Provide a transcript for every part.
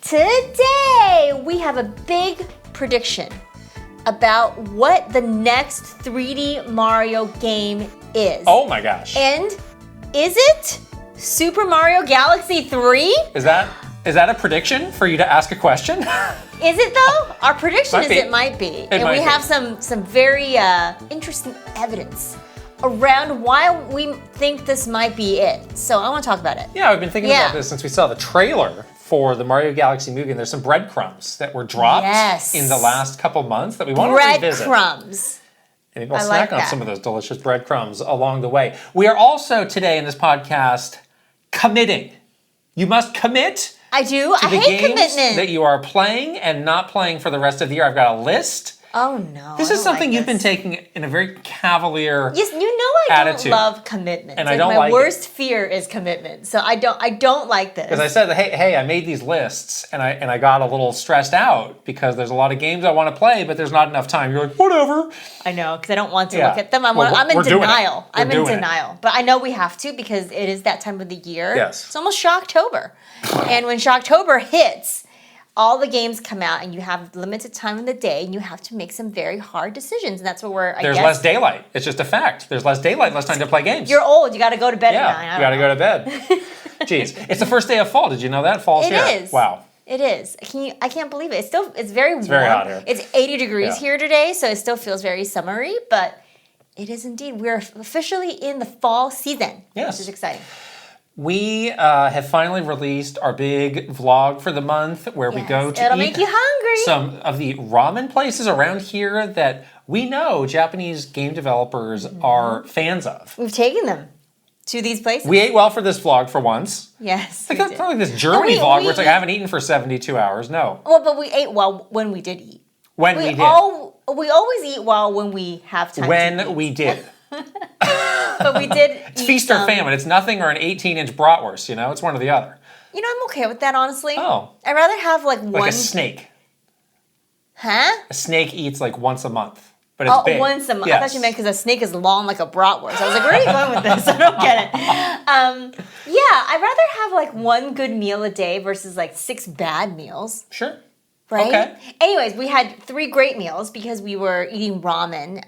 Today, we have a big prediction about what the next 3D Mario game is. Oh my gosh. And is it Super Mario Galaxy 3? Is that a prediction for you to ask a question? Is it though? Our prediction is be. it might be. It and might we be. have some very interesting evidence around why we think this might be it. So I want to talk about it. Yeah, we've been thinking about this since we saw the trailer for the Mario Galaxy movie, and there's some breadcrumbs that were dropped in the last couple months that we want to revisit. Breadcrumbs. And maybe we'll snack on some of those delicious breadcrumbs along the way. We are also today in this podcast committing. You must commit I do. to I the hate games commitment. that you are playing and not playing for the rest of the year. I've got a list. Oh no. This is something you've been taking in a very cavalier Yes, you know I attitude. don't love commitment. And I don't like my worst fear is commitment. So I don't like this. Because I said, hey, I made these lists and I got a little stressed out because there's a lot of games I want to play, but there's not enough time. You're like, whatever. I know, because I don't want to look at them. I'm in doing denial. it. I'm in denial. But I know we have to because it is that time of the year. Yes. It's almost Shocktober. And when Shocktober hits, all the games come out and you have limited time in the day and you have to make some very hard decisions. And that's what There's less daylight. It's just a fact. There's less daylight, less time to play games. You're old. You got to go to bed at 9. You got to go to bed. Jeez. It's the first day of fall. Did you know that? Fall's here. It is. Wow. It is. I can't believe it. It's very warm. It's very hot here. It's 80 degrees here today, so it still feels very summery, but it is indeed. We're officially in the fall season. Yes. Which is exciting. We have finally released our big vlog for the month where we go to It'll make you hungry. some of the ramen places around here that we know Japanese game developers are fans of. We've taken them to these places. We ate well for this vlog for once. Yes. Like it's not like this Germany vlog where it's like I haven't eaten for 72 hours. No. Well, but we ate well when we did eat. We did. We always eat well when we have time to eat. When we did. But we did It's feast or famine. It's nothing or an 18-inch bratwurst, you know? It's one or the other. You know, I'm okay with that, honestly. Oh. I'd rather have like a snake. Huh? A snake eats like once a month. But it's big. Once a month. Yes. I thought you meant because a snake is long like a bratwurst. I was like, where are you going with this? I don't get it. Yeah, I'd rather have like one good meal a day versus like 6 bad meals. Sure. Right? Okay. Anyways, we had 3 great meals because we were eating ramen,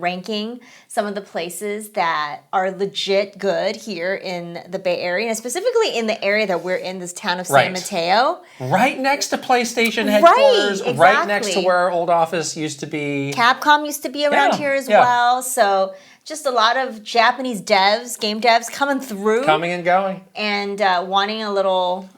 ranking some of the places that are legit good here in the Bay Area, and specifically in the area that we're in, this town of San Mateo. Right next to PlayStation headquarters, Exactly. right next to where our old office used to be. Capcom used to be around here as well, so just a lot of Japanese devs, game devs coming through. Coming and going. And wanting a little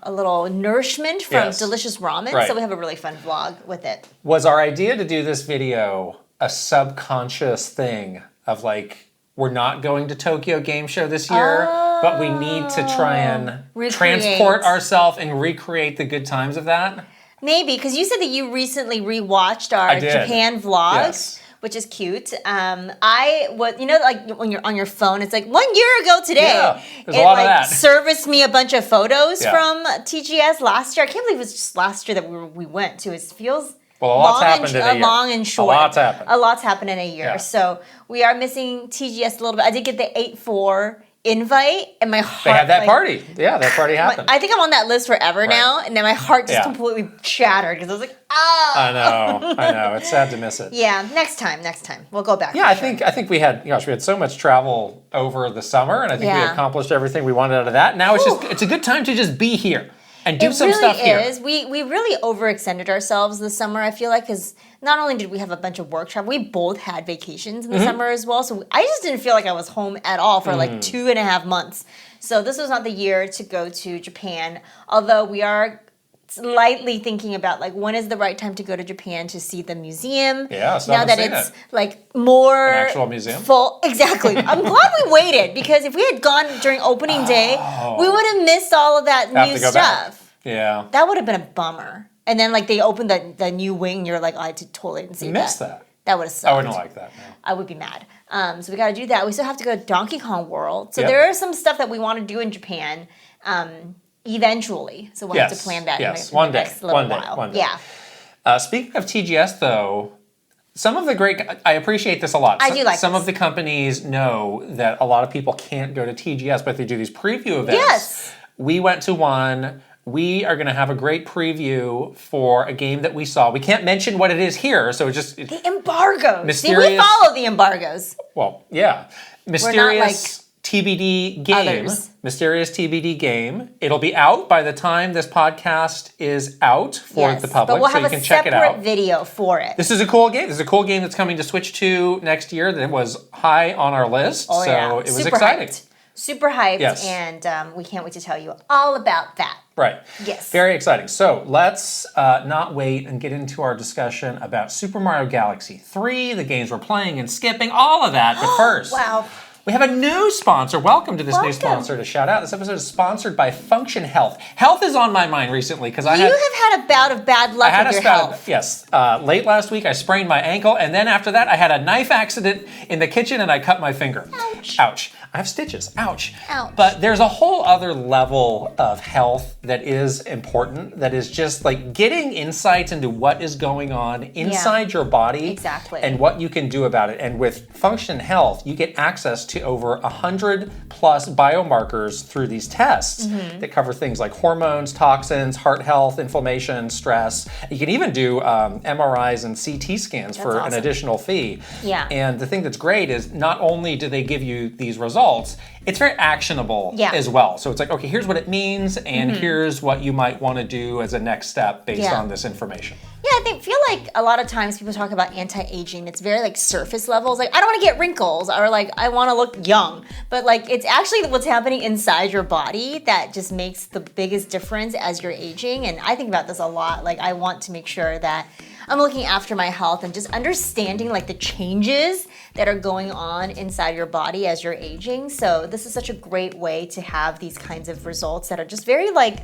nourishment from delicious ramen, so we have a really fun vlog with it. Was our idea to do this video a subconscious thing of like, we're not going to Tokyo Game Show this year, but we need to try and transport ourselves and recreate the good times of that? Maybe, because you said that you recently rewatched our Japan vlog, which is cute. Like when you're on your phone, it's like 1 year ago today. Yeah, there's a lot of that. Serviced me a bunch of photos from TGS last year. I can't believe it was just last year that we went to. It feels... Well, a lot's happened in a year. Long and short. A lot's happened in a year. Yeah. So we are missing TGS a little bit. I did get the 8-4 invite, and my heart... They had that party. Yeah, that party happened. I think I'm on that list forever now, and then my heart just completely shattered because I was like, I know. It's sad to miss it. Yeah, next time. We'll go back. Yeah, I think we had so much travel over the summer, and I think we accomplished everything we wanted out of that. Now it's a good time to just be here. And do some stuff here. It really is. We really overextended ourselves this summer, I feel like, because not only did we have a bunch of work travel, we both had vacations in the summer as well. So I just didn't feel like I was home at all for like 2.5 months. So this was not the year to go to Japan, although we are slightly thinking about like when is the right time to go to Japan to see the museum. Yeah, now that it's like more an actual museum. Full. Exactly. I'm glad we waited because if we had gone during opening day, we would have missed all of that new stuff. Back. Yeah. That would have been a bummer. And then like they opened the new wing, you're like, I totally didn't see that. Missed that. That would have sucked. I wouldn't like that. No. I would be mad. So we got to do that. We still have to go to Donkey Kong World. So there is some stuff that we want to do in Japan. Eventually. So we'll have to plan that in the next little while. One day. Yeah. Speaking of TGS, though, some of the great... I appreciate this a lot. I do like some of the companies know that a lot of people can't go to TGS, but they do these preview events. Yes. We went to one. We are going to have a great preview for a game that we saw. We can't mention what it is here, so it's just... The embargoes. Mysterious, See, we follow the embargoes. Well, yeah. Mysterious TBD game. Others. Mysterious TBD game. It'll be out by the time this podcast is out for the public, but we'll have so you can check it out. a separate video for it. This is a cool game. This is a cool game that's coming to Switch 2 next year that was high on our list, so it was Super exciting. Hyped. Super hyped, Yes. And we can't wait to tell you all about that. Right. Yes. Very exciting. So let's not wait and get into our discussion about Super Mario Galaxy 3, the games we're playing and skipping, all of that. But first, Wow. we have a new sponsor. Welcome to this new Welcome. sponsor to shout out. This episode is sponsored by Function Health. Health is on my mind recently because You have had a bout of bad luck with your health. Yes. Late last week, I sprained my ankle, and then after that, I had a knife accident in the kitchen, and I cut my finger. Ouch. Ouch. I have stitches. Ouch. Ouch. But there's a whole other level of health that is important, that is just like getting insights into what is going on inside your body. Exactly. And what you can do about it. And with Function Health, you get access to over 100 plus biomarkers through these tests that cover things like hormones, toxins, heart health, inflammation, stress. You can even do MRIs and CT scans for an additional fee. Yeah. And the thing that's great is not only do they give you these results, it's very actionable as well. So it's like, okay, here's what it means, and here's what you might want to do as a next step based on this information. Yeah, I feel like a lot of times people talk about anti-aging. It's very like surface levels. Like, I don't want to get wrinkles, or like, I want to look young. But like, it's actually what's happening inside your body that just makes the biggest difference as you're aging. And I think about this a lot. Like, I want to make sure that I'm looking after my health and just understanding like the changes that are going on inside your body as you're aging. So this is such a great way to have these kinds of results that are just very like,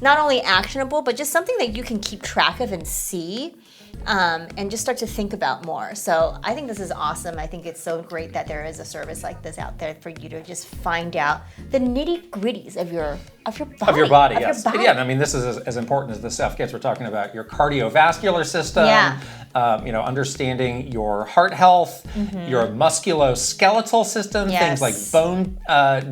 not only actionable, but just something that you can keep track of and see, and just start to think about more. So I think this is awesome. I think it's so great that there is a service like this out there for you to just find out the nitty gritties of your body. Of your body, yes. Yeah, I mean, this is as important as this stuff gets. We're talking about your cardiovascular system, understanding your heart health, your musculoskeletal system, things like bone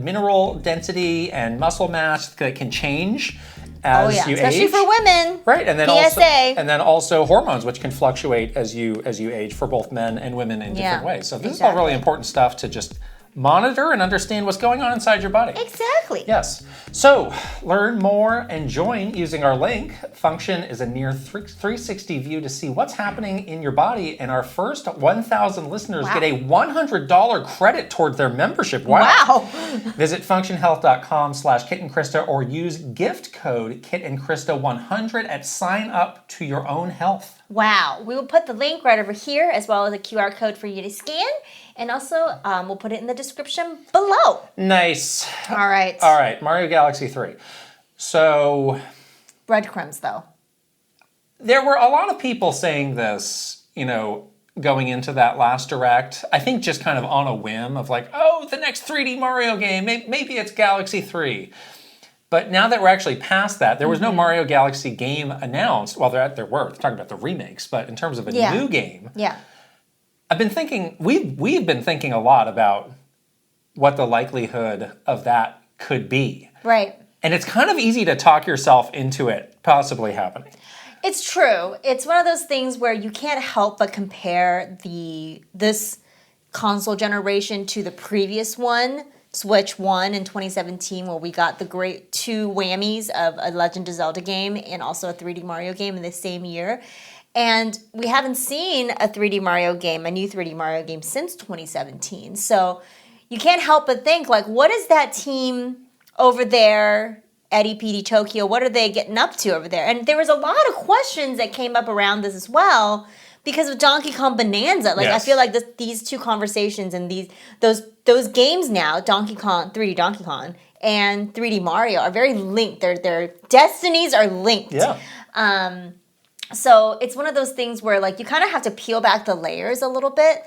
mineral density and muscle mass that can change as you especially age. for women. Right, and then PSA. also hormones, which can fluctuate as you age for both men and women in different ways. So this is all really important stuff to just monitor and understand what's going on inside your body. Exactly. Yes. So learn more and join using our link. Function is a near 360 view to see what's happening in your body, and our first 1,000 listeners get a $100 credit towards their membership. Wow. Visit functionhealth.com/Kit and Krysta or use gift code Kit and Krysta 100 at sign up to your own health. Wow. We will put the link right over here, as well as a QR code for you to scan. And also, we'll put it in the description below. Nice. All right. All right, Mario Galaxy 3. So... breadcrumbs, though. There were a lot of people saying this, going into that last Direct. I think just kind of on a whim of like, oh, the next 3D Mario game, maybe it's Galaxy 3. But now that we're actually past that, there was no Mario Galaxy game announced. Well, there were. They're talking about the remakes, but in terms of a new game... Yeah. I've been thinking, we've been thinking a lot about what the likelihood of that could be. Right. And it's kind of easy to talk yourself into it possibly happening. It's true. It's one of those things where you can't help but compare this console generation to the previous one, Switch 1 in 2017, where we got the great two whammies of a Legend of Zelda game and also a 3D Mario game in the same year. And we haven't seen a 3D Mario game, a new 3D Mario game, since 2017. So you can't help but think, like, what is that team over there at EP Tokyo, what are they getting up to over there? And there was a lot of questions that came up around this as well because of Donkey Kong Bonanza. Like, I feel like these two conversations and those games now, Donkey Kong, 3D Donkey Kong, and 3D Mario are very linked. Their destinies are linked. Yeah. So it's one of those things where, like, you kind of have to peel back the layers a little bit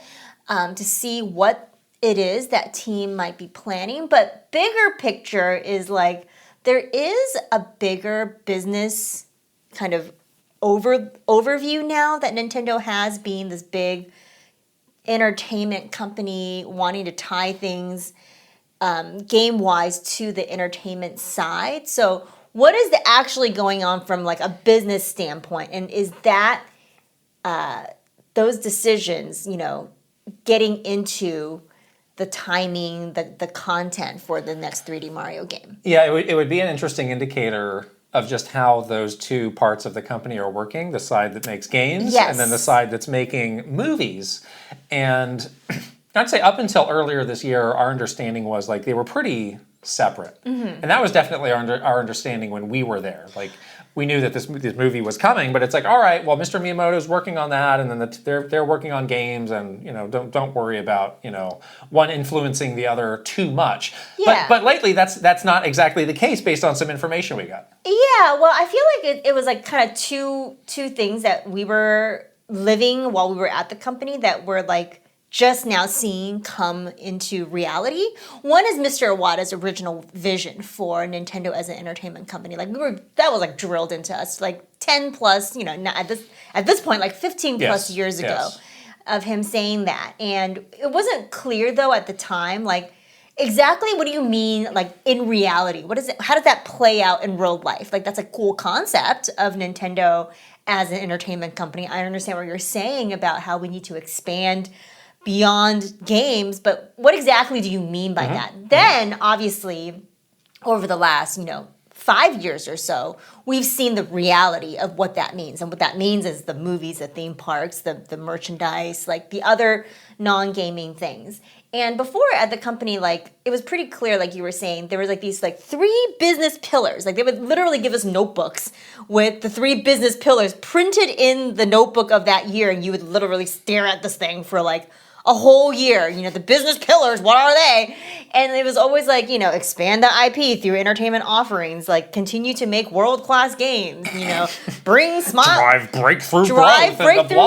to see what it is that team might be planning. But bigger picture is, like, there is a bigger business kind of overview now that Nintendo has, being this big entertainment company wanting to tie things game-wise to the entertainment side. So what is actually going on from like a business standpoint? And is that those decisions, getting into the timing, the content for the next 3D Mario game? Yeah, it would be an interesting indicator of just how those two parts of the company are working, the side that makes games and then the side that's making movies. And I'd say up until earlier this year, our understanding was like they were pretty separate. And that was definitely our understanding when we were there. Like we knew that this movie was coming, but it's like, all right, well, Mr. Miyamoto's working on that, and then they're working on games, and don't worry about one influencing the other too much. Yeah. But lately, that's not exactly the case based on some information we got. Yeah, well, I feel like it was like kind of two things that we were living while we were at the company that were like just now seeing come into reality. One is Mr. Iwata's original vision for Nintendo as an entertainment company. Like that was like drilled into us like 10 plus, at this point like 15 plus years ago of him saying that. And it wasn't clear though at the time, like exactly what do you mean like in reality? What is it? How does that play out in real life? Like that's a cool concept of Nintendo as an entertainment company. I understand what you're saying about how we need to expand beyond games, but what exactly do you mean by that? Then, obviously, over the last, 5 years or so, we've seen the reality of what that means. And what that means is the movies, the theme parks, the merchandise, like the other non-gaming things. And before at the company, like, it was pretty clear, like you were saying, there was like these like 3 business pillars. Like they would literally give us notebooks with the 3 business pillars printed in the notebook of that year. And you would literally stare at this thing for like a whole year. The business pillars, what are they? And it was always like, expand the IP through entertainment offerings, like continue to make world-class games, bring drive breakthrough growth,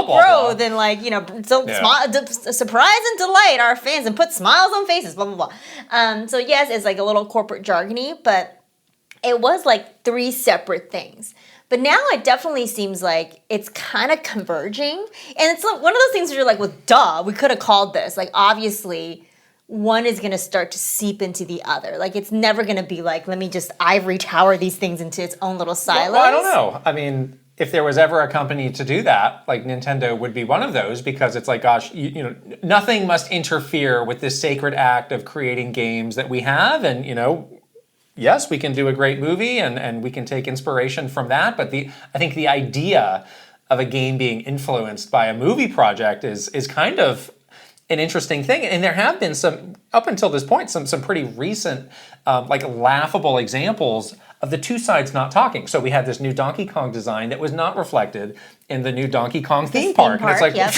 blah. And like, surprise and delight our fans and put smiles on faces, blah, blah, blah. So yes, it's like a little corporate jargony, but it was like 3 separate things. But now it definitely seems like it's kind of converging. And it's like one of those things where you're like, well, duh, we could have called this. Like, obviously, one is going to start to seep into the other. Like, it's never going to be like, let me just ivory tower these things into its own little silos. Well, I don't know. I mean, if there was ever a company to do that, like Nintendo would be one of those, because it's like, gosh, nothing must interfere with this sacred act of creating games that we have. And, yes, we can do a great movie and we can take inspiration from that, but I think the idea of a game being influenced by a movie project is kind of an interesting thing. And there have been some, up until this point, some pretty recent, like laughable examples of the two sides not talking. So we had this new Donkey Kong design that was not reflected in the new Donkey Kong theme park. And it's like, yep.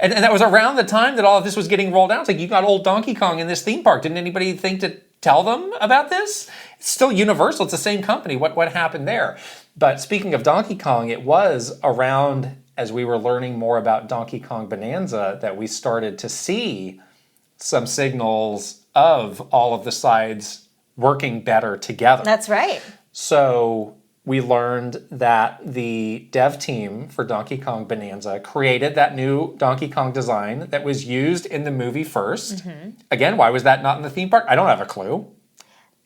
and that was around the time that all of this was getting rolled out. It's like, you got old Donkey Kong in this theme park. Didn't anybody think to tell them about this? It's still Universal. It's the same company. What happened there? But speaking of Donkey Kong, it was around as we were learning more about Donkey Kong Bonanza that we started to see some signals of all of the sides working better together. That's right. So we learned that the dev team for Donkey Kong Bonanza created that new Donkey Kong design that was used in the movie first. Again, why was that not in the theme park? I don't have a clue.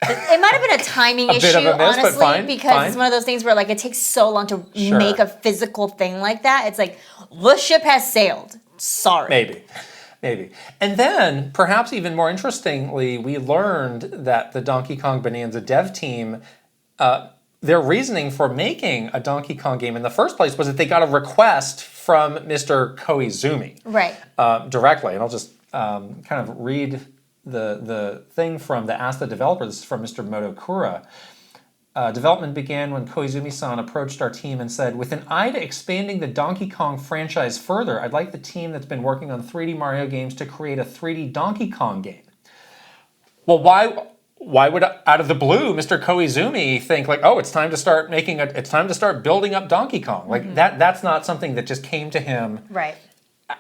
It might have been a timing issue, bit of a miss, honestly, but fine, because it's one of those things where like it takes so long to make a physical thing like that. It's like, the ship has sailed. Sorry. Maybe. And then, perhaps even more interestingly, we learned that the Donkey Kong Bonanza dev team, their reasoning for making a Donkey Kong game in the first place was that they got a request from Mr. Koizumi. Right. Directly. And I'll just kind of read the thing from the Ask the Developer. This is from Mr. Motokura. Development began when Koizumi-san approached our team and said, with an eye to expanding the Donkey Kong franchise further, I'd like the team that's been working on 3D Mario games to create a 3D Donkey Kong game. Well, why would, out of the blue, Mr. Koizumi think like, oh, it's time to start building up Donkey Kong? Like that's not something that just came to him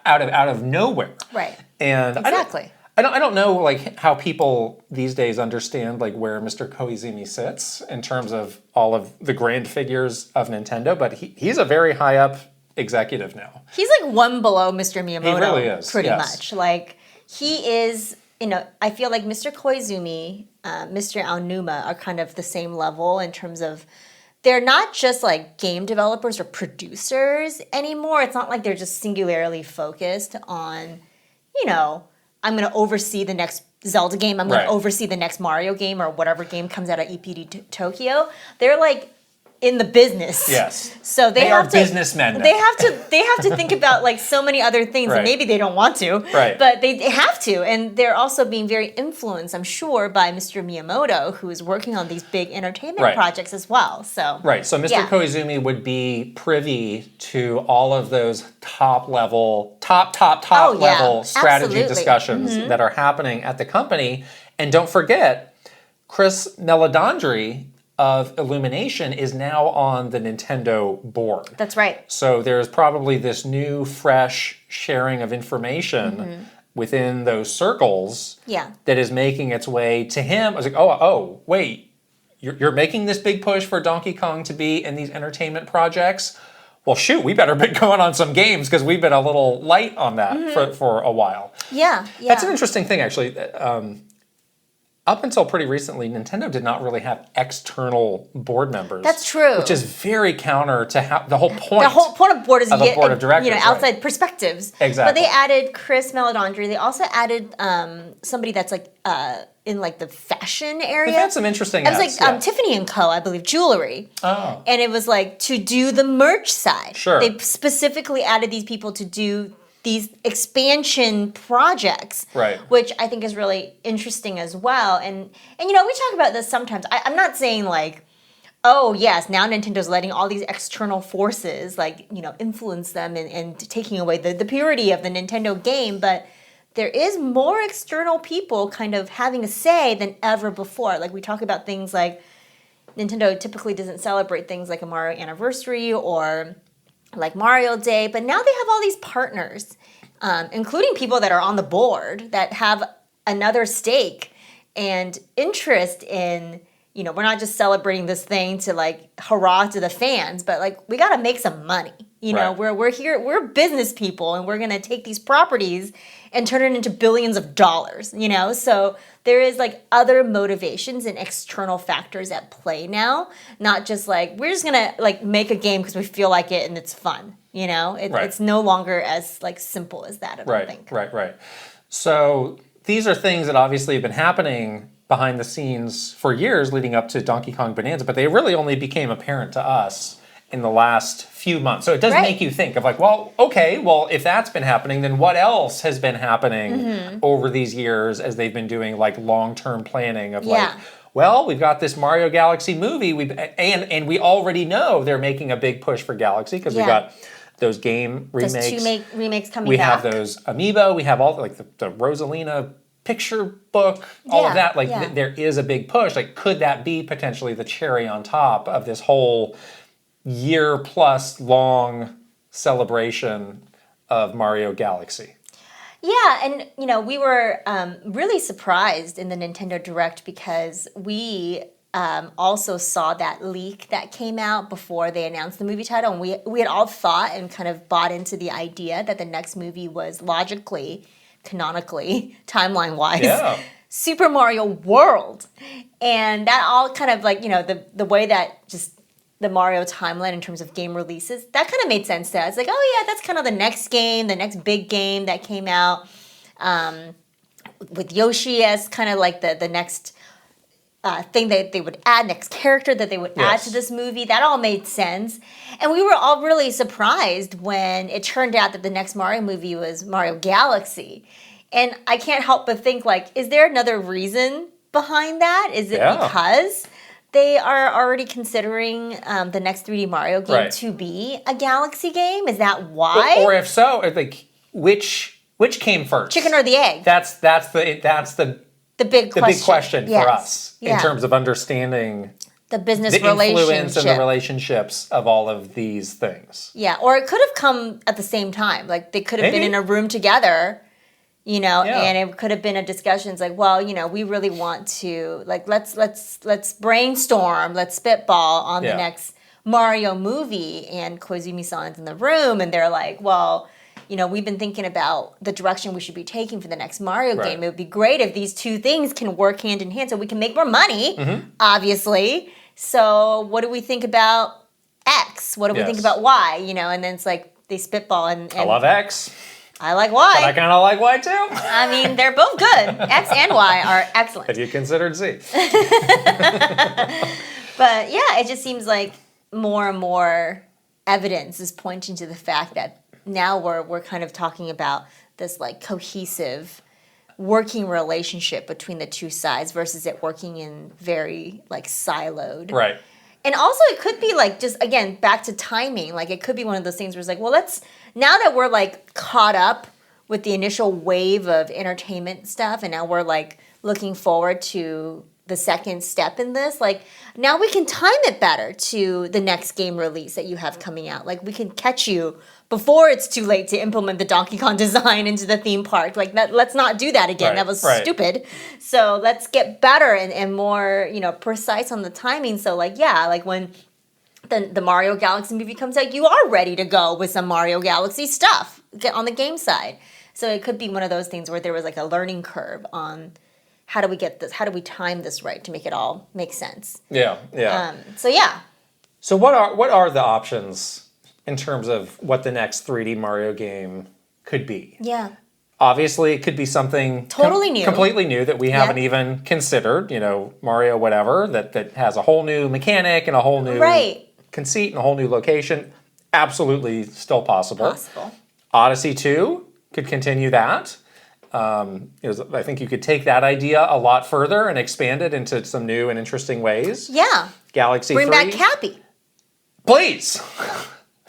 out of nowhere. Right. And exactly. I don't know like how people these days understand like where Mr. Koizumi sits in terms of all of the grand figures of Nintendo, but he's a very high up executive now. He's like one below Mr. Miyamoto. He really is. Pretty much. Like he is I feel like Mr. Koizumi, Mr. Aonuma are kind of the same level in terms of they're not just like game developers or producers anymore. It's not like they're just singularly focused on, I'm going to oversee the next Zelda game. I'm going to oversee the next Mario game or whatever game comes out of EPD Tokyo. They're like in the business. Yes. So they are have to, businessmen. They have to think about like so many other things and maybe they don't want to. Right. But they have to. And they're also being very influenced, I'm sure, by Mr. Miyamoto, who is working on these big entertainment projects as well. So So Mr. Koizumi would be privy to all of those top level strategy discussions that are happening at the company. And don't forget, Chris Meledandri of Illumination is now on the Nintendo board. That's right. So there's probably this new, fresh sharing of information within those circles that is making its way to him. I was like, oh, wait, you're making this big push for Donkey Kong to be in these entertainment projects? Well, shoot, we better be going on some games because we've been a little light on that for a while. Yeah. That's an interesting thing, actually. Up until pretty recently, Nintendo did not really have external board members. That's true. Which is very counter to the whole point. The whole point of board is a board of directors, outside perspectives. Exactly. But they added Chris Meledandri. They also added somebody that's like in like the fashion area. They've had some interesting. It was like Tiffany & Co. I believe jewelry. Oh. And it was like to do the merch side. Sure. They specifically added these people to do these expansion projects, which I think is really interesting as well. And we talk about this sometimes. I'm not saying like, oh yes, now Nintendo's letting all these external forces like, influence them and taking away the purity of the Nintendo game, but there is more external people kind of having a say than ever before. Like we talk about things like Nintendo typically doesn't celebrate things like a Mario anniversary or like Mario Day, but now they have all these partners, including people that are on the board that have another stake and interest in, we're not just celebrating this thing to like hurrah to the fans, but like we got to make some money. We're here, we're business people, and we're gonna take these properties and turn it into billions of dollars. So there is like other motivations and external factors at play now, not just like we're just gonna like make a game because we feel like it and it's fun. It's no longer as like simple as that. I don't think. Right. So these are things that obviously have been happening behind the scenes for years leading up to Donkey Kong Bonanza, but they really only became apparent to us in the last few months. So it does make you think of like, if that's been happening, then what else has been happening over these years as they've been doing like long-term planning of like, we've got this Mario Galaxy movie, and we already know they're making a big push for Galaxy because we've got those game remakes. Those two remakes coming back. We have those Amiibo, we have all like the Rosalina picture book, all of that. Like there is a big push. Like could that be potentially the cherry on top of this whole year-plus long celebration of Mario Galaxy? Yeah, and we were really surprised in the Nintendo Direct because we also saw that leak that came out before they announced the movie title, and we had all thought and kind of bought into the idea that the next movie was logically, canonically, timeline-wise, Super Mario World. And that all kind of like, the way that just the Mario timeline in terms of game releases, that kind of made sense to us. Like, oh yeah, that's kind of the next game, the next big game that came out with Yoshi as kind of like the next thing that they would add, next character that they would add to this movie. That all made sense. And we were all really surprised when it turned out that the next Mario movie was Mario Galaxy. And I can't help but think like, is there another reason behind that? Is it because they are already considering the next 3D Mario game to be a Galaxy game? Is that why? Or if so, like which came first? Chicken or the egg? That's the big question for us in terms of understanding the business the influence and the relationships of all of these things. Yeah, or it could have come at the same time. Like they could have been in a room together. And it could have been a discussion. It's like, we really want to, like, let's brainstorm, let's spitball on the next Mario movie. And Koizumi-san's in the room, and they're like, we've been thinking about the direction we should be taking for the next Mario game. It would be great if these two things can work hand in hand so we can make more money, obviously. So what do we think about X? What do we think about Y? And then it's like they spitball and I love X. I like Y. But I kind of like Y too. I mean, they're both good. X and Y are excellent. Have you considered Z? But yeah, it just seems like more and more evidence is pointing to the fact that now we're kind of talking about this like cohesive working relationship between the two sides versus it working in very like siloed. Right. And also it could be like just again back to timing. Like it could be one of those things where it's like, well, now that we're like caught up with the initial wave of entertainment stuff and now we're like looking forward to the second step in this, like now we can time it better to the next game release that you have coming out. Like we can catch you before it's too late to implement the Donkey Kong design into the theme park. Like let's not do that again. That was stupid. So let's get better and more, precise on the timing. So like when the Mario Galaxy movie comes out, you are ready to go with some Mario Galaxy stuff on the game side. So it could be one of those things where there was like a learning curve on how do we get this? How do we time this right to make it all make sense? Yeah. So what are the options in terms of what the next 3D Mario game could be? Yeah. Obviously, it could be something totally new, completely new that we haven't even considered. Mario whatever that has a whole new mechanic and a whole new conceit and a whole new location. Absolutely, still possible. Odyssey 2 could continue that. I think you could take that idea a lot further and expand it into some new and interesting ways. Yeah. Galaxy 3. Bring back Cappy. Please.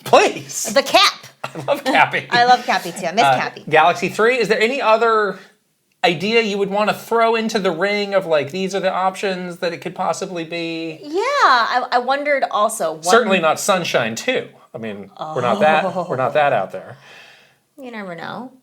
Please. The Cap. I love Cappy. I love Cappy too. I miss Cappy. Galaxy 3. Is there any other idea you would want to throw into the ring of like, these are the options that it could possibly be? Yeah. I wondered also. Certainly not Sunshine 2. I mean, we're not that out there. You never know.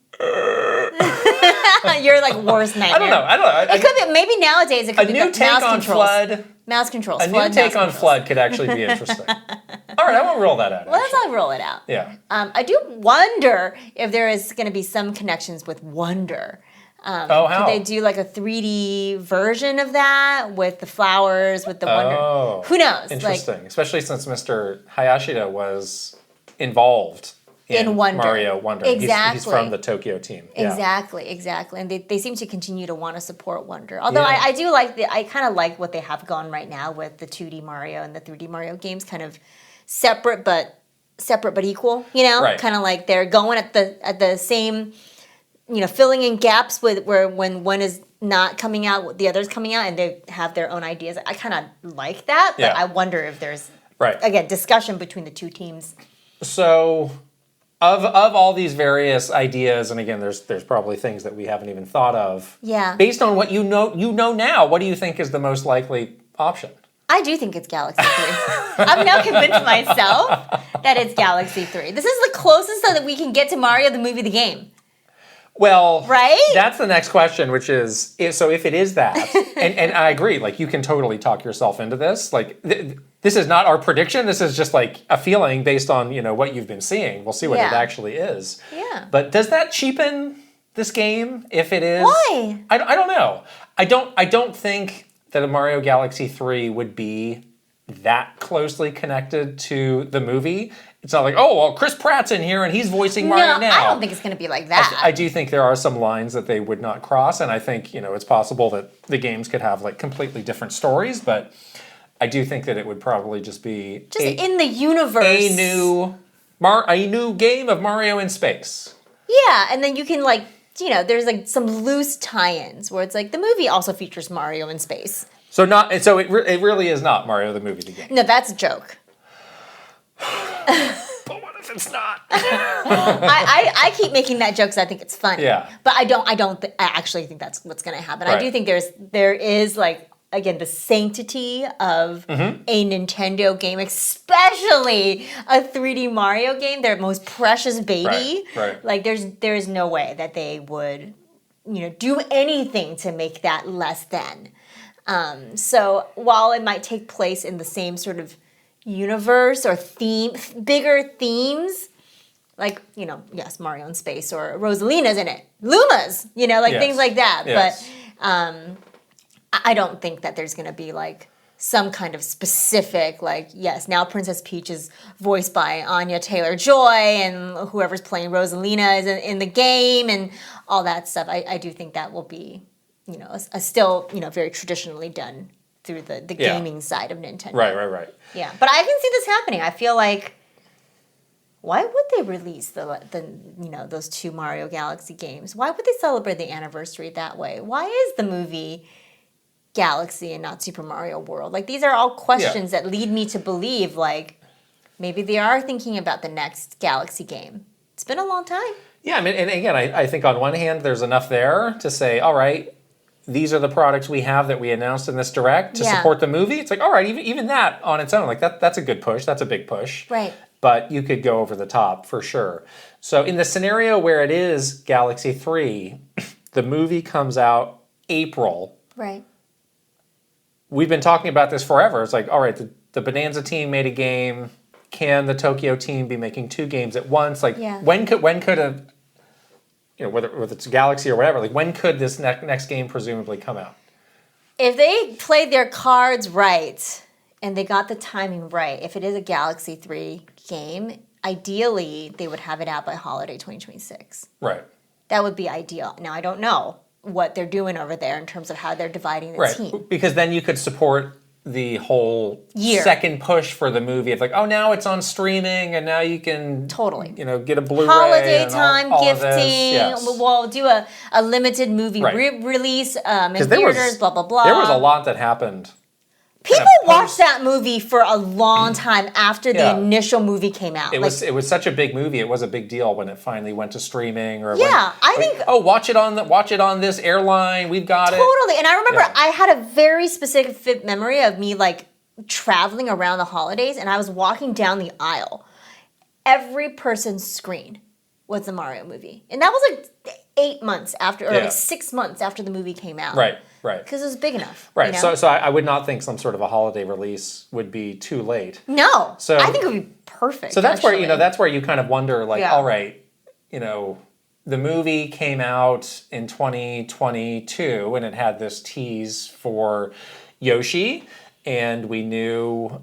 You're like worst nightmare. I don't know. It could be maybe nowadays. It could be new take mouse on controls. Flood. Mouse controls. A new take on Flood could actually be interesting. All right, I won't roll that out. Let's not roll it out. Yeah. I do wonder if there is going to be some connections with Wonder. How? Could they do like a 3D version of that with the flowers, with the Wonder? Who knows? Interesting, especially since Mr. Hayashida was involved in Wonder. Mario Wonder. Exactly. He's from the Tokyo team. Yeah. Exactly. And they seem to continue to want to support Wonder. Although I do like I kind of like what they have going right now with the 2D Mario and the 3D Mario games, kind of separate but equal. Right. Kind of like they're going at the same, filling in gaps with when one is not coming out, the other's coming out, and they have their own ideas. I kind of like that, but I wonder if there's again discussion between the two teams. So. Of all these various ideas, and again, there's probably things that we haven't even thought of. Yeah. Based on what you know now, what do you think is the most likely option? I do think it's Galaxy 3. I'm now convinced myself that it's Galaxy 3. This is the closest that we can get to Mario the movie, the game. Well, right? That's the next question, which is, so if it is that, and I agree, like you can totally talk yourself into this. Like this is not our prediction. This is just like a feeling based on, what you've been seeing. We'll see what it actually is. Yeah. But does that cheapen this game if it is? Why? I don't know. I don't think that a Mario Galaxy 3 would be that closely connected to the movie. It's not like, oh, well, Chris Pratt's in here and he's voicing Mario now. I don't think it's going to be like that. I do think there are some lines that they would not cross, and I think, it's possible that the games could have like completely different stories, but I do think that it would probably just be in the universe. A new game of Mario in space. Yeah, and then you can there's like some loose tie-ins where it's like the movie also features Mario in space. So it really is not Mario the movie, the game. No, that's a joke. But what if it's not? I keep making that joke because I think it's funny. Yeah. But I actually think that's what's going to happen. Right. I do think there is like, again, the sanctity of a Nintendo game, especially a 3D Mario game, their most precious baby. Right. Like there's no way that they would, do anything to make that less than. So while it might take place in the same sort of universe or theme, bigger themes, Like, yes, Mario in space or Rosalina's in it. Luma's, like things like that. Yes. But I don't think that there's going to be like some kind of specific, like, yes, now Princess Peach is voiced by Anya Taylor-Joy and whoever's playing Rosalina is in the game and all that stuff. I do think that will be, a still, very traditionally done through the gaming side of Nintendo. Right. Yeah, but I can see this happening. I feel like, why would they release those 2 Mario Galaxy games? Why would they celebrate the anniversary that way? Why is the movie Galaxy and not Super Mario World? Like, these are all questions that lead me to believe, like, maybe they are thinking about the next Galaxy game. It's been a long time. Yeah, I mean, and again, I think on one hand, there's enough there to say, all right, these are the products we have that we announced in this Direct to support the movie. It's like, all right, even that on its own, like that's a good push. That's a big push. Right. But you could go over the top for sure. So in the scenario where it is Galaxy 3, the movie comes out April. Right. We've been talking about this forever. It's like, all right, the Bonanza team made a game. Can the Tokyo team be making 2 games at once? Like, when could a, whether it's Galaxy or whatever, like when could this next game presumably come out? If they played their cards right and they got the timing right, if it is a Galaxy 3 game, ideally they would have it out by holiday 2026. Right. That would be ideal. Now, I don't know what they're doing over there in terms of how they're dividing the team. Because then you could support the whole second push for the movie. It's like, oh, now it's on streaming, and now you can get a Blu-ray. Holiday time, all gifting. Yes. We'll do a limited movie release in theaters, blah, blah, blah. There was a lot that happened. People watched that movie for a long time after the initial movie came out. It was such a big movie. It was a big deal when it finally went to streaming. Or I think. Oh, watch it on this airline. We've got it. Totally. And I remember I had a very specific memory of me like traveling around the holidays, and I was walking down the aisle. Every person's screen was the Mario movie, and that was like 8 months after, or like 6 months after the movie came out. Right. Because it was big enough. Right. So I would not think some sort of a holiday release would be too late. No. So I think it would be perfect. So that's where you kind of wonder, like, all right, the movie came out in 2022 and it had this tease for Yoshi, and we knew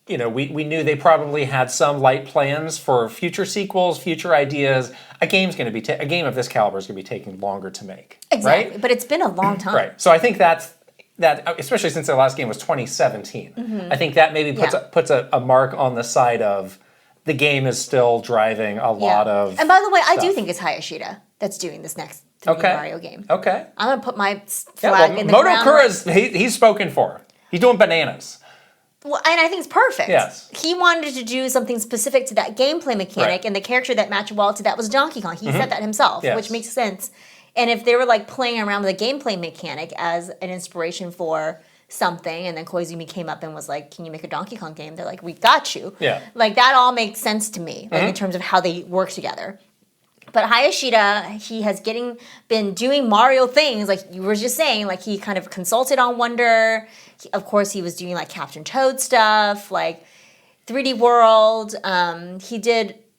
we knew they probably had some light plans for future sequels, future ideas. A game of this caliber is going to be taking longer to make. Exactly, right? But it's been a long time. Right. So I think that, especially since the last game was 2017, I think that maybe puts a mark on the side of the game is still driving a lot of. And by the way, stuff. I do think it's Hayashida that's doing this next 3D Mario game. Okay. I'm going to put my flag in the ground. Moto he's spoken for. He's doing bananas. Well, and I think it's perfect. Yes. He wanted to do something specific to that gameplay mechanic, and the character that matched well to that was Donkey Kong. He said that himself, which makes sense. And if they were like playing around with a gameplay mechanic as an inspiration for something, and then Koizumi came up and was like, "Can you make a Donkey Kong game?" They're like, "We got you." Yeah. Like that all makes sense to me, like in terms of how they work together. But Hayashida, he has been doing Mario things, like you were just saying, like he kind of consulted on Wonder. Of course, he was doing like Captain Toad stuff, like 3D World.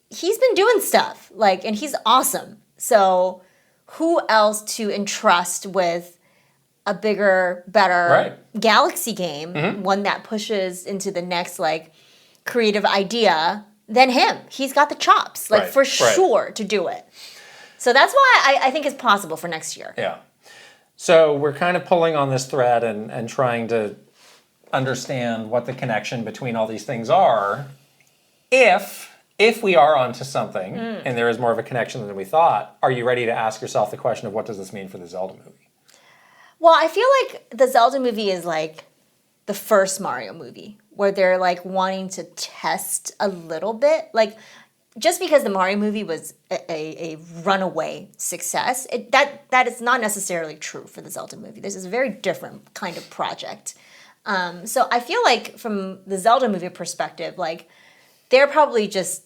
He's been doing stuff, like, and he's awesome. So who else to entrust with a bigger, better Galaxy game, one that pushes into the next like creative idea than him? He's got the chops, like for sure to do it. So that's why I think it's possible for next year. Yeah. So we're kind of pulling on this thread and trying to understand what the connection between all these things are. If we are onto something and there is more of a connection than we thought, are you ready to ask yourself the question of what does this mean for the Zelda movie? Well, I feel like the Zelda movie is like the first Mario movie where they're like wanting to test a little bit. Like, just because the Mario movie was a runaway success, that is not necessarily true for the Zelda movie. This is a very different kind of project. So I feel like from the Zelda movie perspective, like they're probably just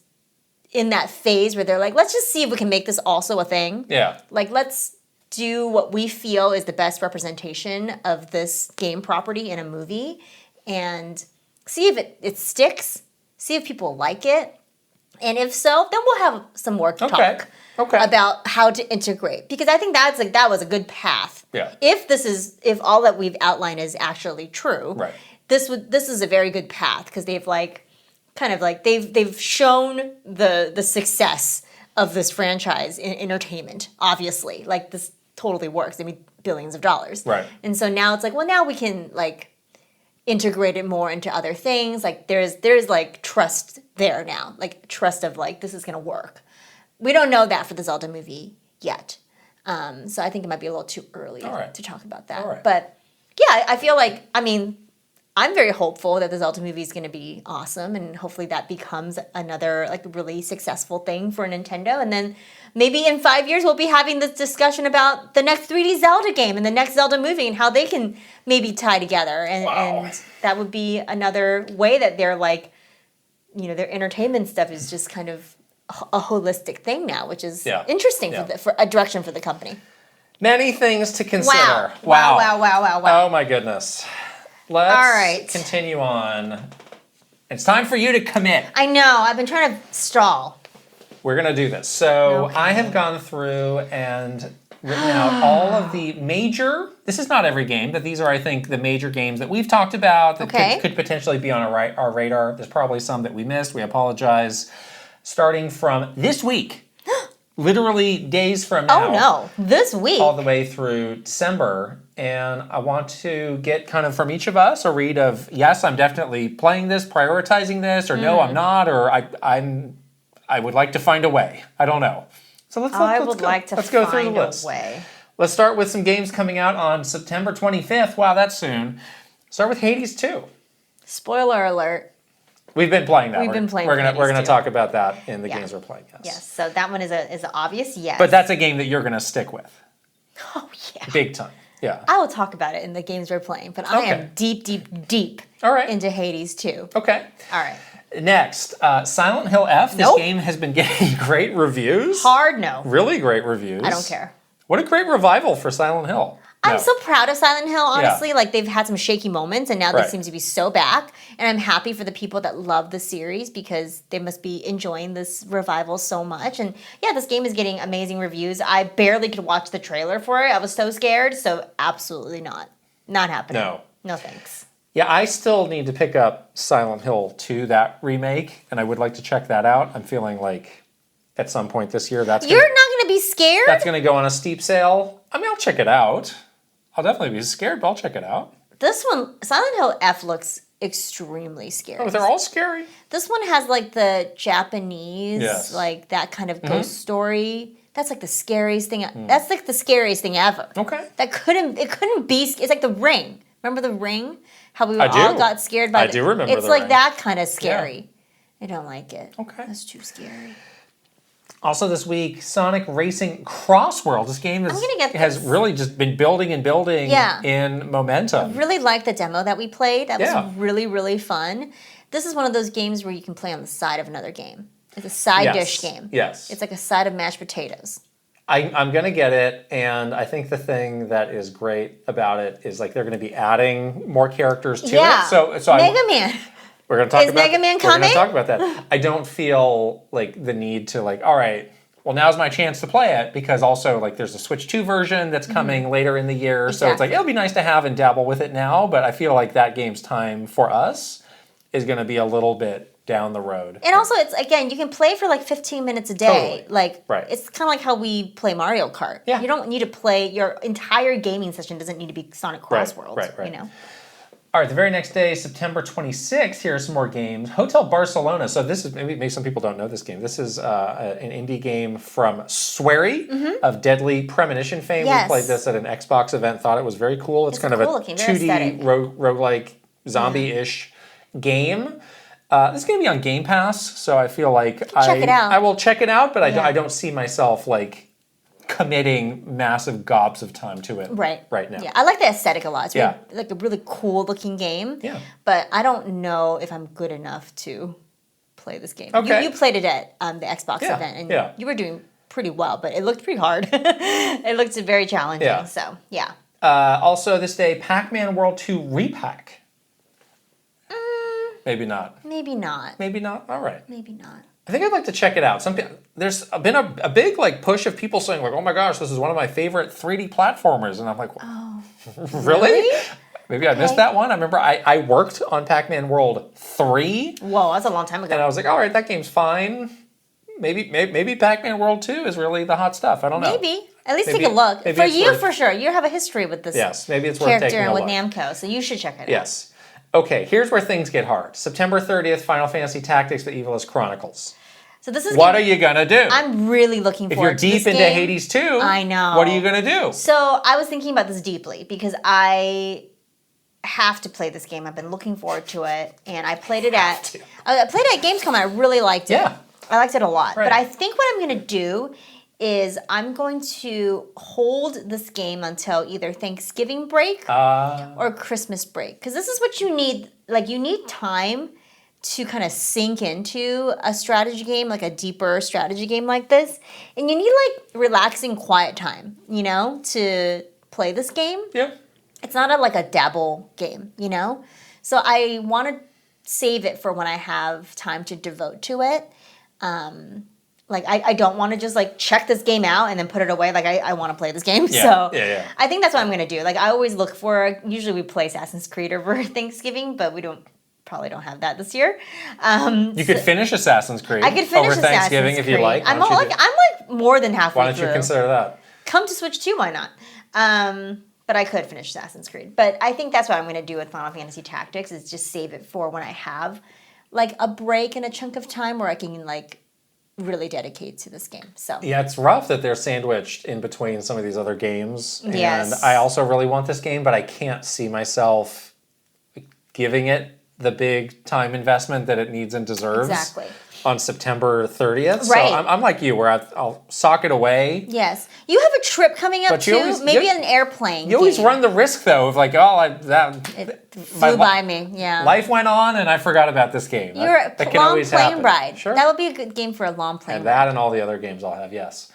in that phase where they're like, let's just see if we can make this also a thing. Yeah. Like, let's do what we feel is the best representation of this game property in a movie and see if it sticks, see if people like it. And if so, then we'll have some more talk about how to integrate, because I think that was a good path. Yeah. If all that we've outlined is actually true, right. this is a very good path, because they've they've shown the success of this franchise in entertainment. Obviously, like, this totally works. I mean, billions of dollars. Right. And so now it's like, well, now we can like integrate it more into other things. Like, there's like trust there now, like trust of like, this is gonna work. We don't know that for the Zelda movie yet, so I think it might be a little too early to talk about that. But yeah, I feel like, I mean, I'm very hopeful that the Zelda movie is going to be awesome, and hopefully that becomes another like really successful thing for Nintendo. And then maybe in 5 years we'll be having this discussion about the next 3D Zelda game and the next Zelda movie and how they can maybe tie together. And that would be another way that they're like, you know, their entertainment stuff is just kind of a holistic thing now, which is interesting for a direction for the company. Many things to consider. Wow. Oh my goodness. Let's continue on. It's time for you to commit. I know. I've been trying to stall. We're going to do this. So I have gone through and written out all of the major, this is not every game, but these are, I think, the major games that we've talked about that could potentially be on our radar. There's probably some that we missed. We apologize. Starting from this week, literally days from now. Oh no, this week. All the way through December. And I want to get kind of from each of us a read of, yes, I'm definitely playing this, prioritizing this, or no, I'm not, or I would like to find a way. I don't know. So let's go through the list. Let's start with some games coming out on September 25th. Wow, that's soon. Start with Hades 2. Spoiler alert. We've been playing that. We're gonna talk about that in the games we're playing. Yes. So that one is an obvious yes. But that's a game that you're gonna stick with. Oh yeah. Big time. Yeah. I will talk about it in the games we're playing, but I am deep into Hades 2. Okay. All right. Next, Silent Hill F. This game has been getting great reviews. Hard no. Really great reviews. I don't care. What a great revival for Silent Hill. I'm so proud of Silent Hill, honestly. Like, they've had some shaky moments, and now they seem to be so back. And I'm happy for the people that love the series, because they must be enjoying this revival so much. And yeah, this game is getting amazing reviews. I barely could watch the trailer for it. I was so scared. So absolutely not. Not happening. No thanks. Yeah, I still need to pick up Silent Hill 2, that remake, and I would like to check that out. I'm feeling like at some point this year You're not going to be scared? That's going to go on a steep sale. I mean, I'll check it out. I'll definitely be scared, but I'll check it out. This one, Silent Hill F, looks extremely scary. Oh, they're all scary. This one has like the Japanese, like that kind of ghost story. That's like the scariest thing. That's like the scariest thing ever. Okay. It couldn't be. It's like The Ring. Remember The Ring? How we all got scared by. I do remember. It's like that kind of scary. I don't like it. Okay. That's too scary. Also this week, Sonic Racing Crossworld. This game has really just been building and building in momentum. I really liked the demo that we played. That was really, really fun. This is one of those games where you can play on the side of another game. It's a side dish game. Yes. It's like a side of mashed potatoes. I'm going to get it, and I think the thing that is great about it is like they're going to be adding more characters to it. So Mega Man. We're going to talk about Mega Man coming? We're going to talk about that. I don't feel like the need to like, all right, well, now's my chance to play it, because also like there's a Switch 2 version that's coming later in the year. Exactly. So it's like, it'll be nice to have and dabble with it now, but I feel like that game's time for us is going to be a little bit down the road. And also, it's again, you can play for like 15 minutes a day. Totally. It's kind of like how we play Mario Kart. Yeah. You don't need to play, your entire gaming session doesn't need to be Sonic Crossworld. Right. You know? All right, the very next day, September 26th, here are some more games. Hotel Barcelona. So this is, maybe some people don't know this game. This is an indie game from Swery of Deadly Premonition fame. Yes. We played this at an Xbox event, thought it was very cool. It's kind of a 2D roguelike zombie-ish game. This is going to be on Game Pass, so I feel like check it out. I will check it out, but I don't see myself like committing massive gobs of time to it right now. Yeah, I like the aesthetic a lot. It's really, like a really cool looking game. Yeah. But I don't know if I'm good enough to play this game. Okay. You played it at the Xbox event, and you were doing pretty well, but it looked pretty hard. It looked very challenging. Yeah. So yeah. Also this day, Pac-Man World 2 Repack. Maybe not. Maybe not. Maybe not? All right. Maybe not. I think I'd like to check it out. There's been a big like push of people saying like, oh my gosh, this is one of my favorite 3D platformers. And I'm like, really? Maybe I missed that one. I remember I worked on Pac-Man World 3. Whoa, that's a long time ago. And I was like, all right, that game's fine. Maybe Pac-Man World 2 is really the hot stuff. I don't know. Maybe. At least take a look. For you, for sure. You have a history with this maybe it's worth taking a look. with Namco, so you should check it out. Yes. Okay, here's where things get hard. September 30th, Final Fantasy Tactics: The Evilest Chronicles. So this is what are you gonna do? I'm really looking forward to this If you're deep into Hades 2, I know. What are you gonna do? So I was thinking about this deeply because I have to play this game. I've been looking forward to it, and I played it at Gamescom. And I really liked it. Yeah, I liked it a lot. Right. But I think what I'm gonna do is I'm going to hold this game until either Thanksgiving break or Christmas break. Because this is what you need. Like, you need time to kind of sink into a strategy game, like a deeper strategy game like this. And you need, like, relaxing, quiet time, you know, to play this game. Yeah. It's not like a dabble game, you know? So I want to save it for when I have time to devote to it. Like, I don't want to just, like, check this game out and then put it away. Like, I want to play this game. Yeah. So I think that's what I'm going to do. Like, I always look for, usually we play Assassin's Creed over Thanksgiving, but we probably don't have that this year. You could finish Assassin's Creed I could finish over Thanksgiving Assassin's if you like. I'm like more than halfway through. Why don't you consider that? Come to Switch 2, why not? But I could finish Assassin's Creed. But I think that's what I'm going to do with Final Fantasy Tactics is just save it for when I have, like, a break and a chunk of time where I can, like, really dedicate to this game. So yeah, it's rough that they're sandwiched in between some of these other games. Yes. And I also really want this game, but I can't see myself giving it the big time investment that it needs and deserves. Exactly. On September 30th. Right. So I'm like you, where I'll sock it away. Yes. You have a trip coming up too. Maybe an airplane. You always run the risk though of like, it flew by me. Yeah. Life went on and I forgot about this game. That can always happen. Ride. Sure. That would be a good game for a long plane ride. And that and all the other games I'll have, yes.